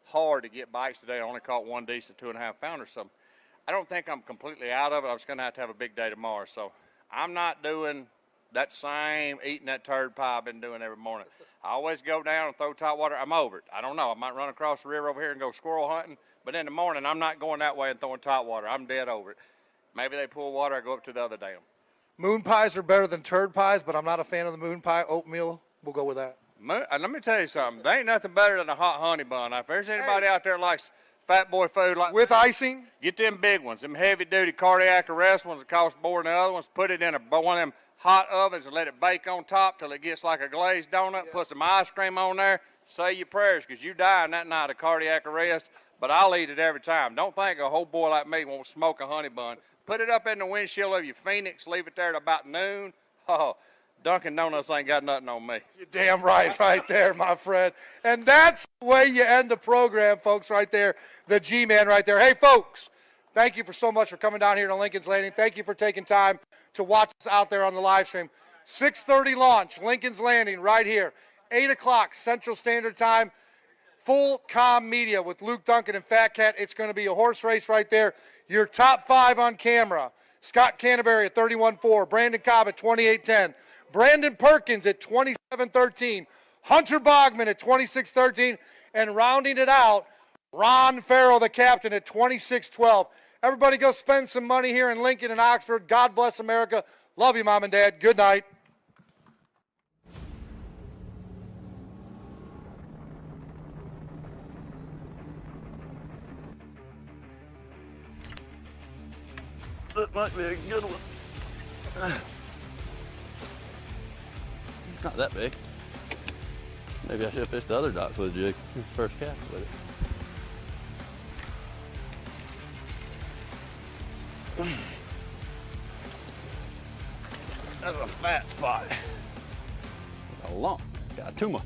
hard to get bites today. I only caught one decent 2.5-pounder. So I don't think I'm completely out of it. I was going to have a big day tomorrow. So I'm not doing that same eating that turd pie I've been doing every morning. I always go down and throw top water. I'm over it. I don't know. I might run across the river over here and go squirrel hunting, but in the morning I'm not going that way and throwing top water. I'm dead over it. Maybe they pull water, I go up to the other dam. Moon pies are better than turd pies, but I'm not a fan of the moon pie. Oatmeal, we'll go with that. Let me tell you something. There ain't nothing better than a hot honey bun. Now, if there's anybody out there likes fat boy food like with icing, get them big ones, them heavy-duty cardiac arrest ones that cost more than the other ones. Put it in one of them hot ovens and let it bake on top till it gets like a glazed donut. Yeah. Put some ice cream on there. Say your prayers, because you dying that night of cardiac arrest. But I'll eat it every time. Don't think a whole boy like me won't smoke a honey bun. Put it up in the windshield of your Phoenix. Leave it there at about noon. Oh, Dunkin' Donuts ain't got nothing on me. You're damn right there, my friend. And that's the way you end the program, folks, right there. The G-Man right there. Hey, folks, thank you so much for coming down here to Lincoln's Landing. Thank you for taking time to watch us out there on the live stream. 6:30 launch, Lincoln's Landing right here. 8 o'clock Central Standard Time. Full comm media with Luke Duncan and Fat Cat. It's going to be a horse race right there. Your top 5 on camera. Scott Canterbury at 31.4. Brandon Cobb at 28.10. Brandon Perkins at 27.13. Hunter Bogman at 26.13. And rounding it out, Ron Farrow, the captain, at 26.12. Everybody go spend some money here in Lincoln and Oxford. God bless America. Love you, Mom and Dad. Good night. That might be a good one. It's not that big. Maybe I should have fished the other docks with a jig. First cast with it. That's a fat spot. Got a lump. Got a tumor.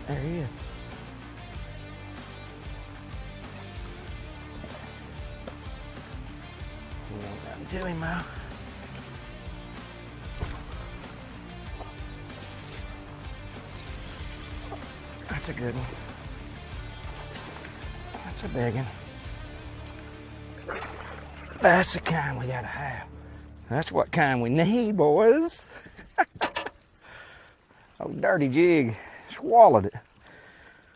There he is. To him now. That's a good one. That's a big one. That's the kind we gotta have. That's what kind we need, boys. Oh, dirty jig. Swallowed it.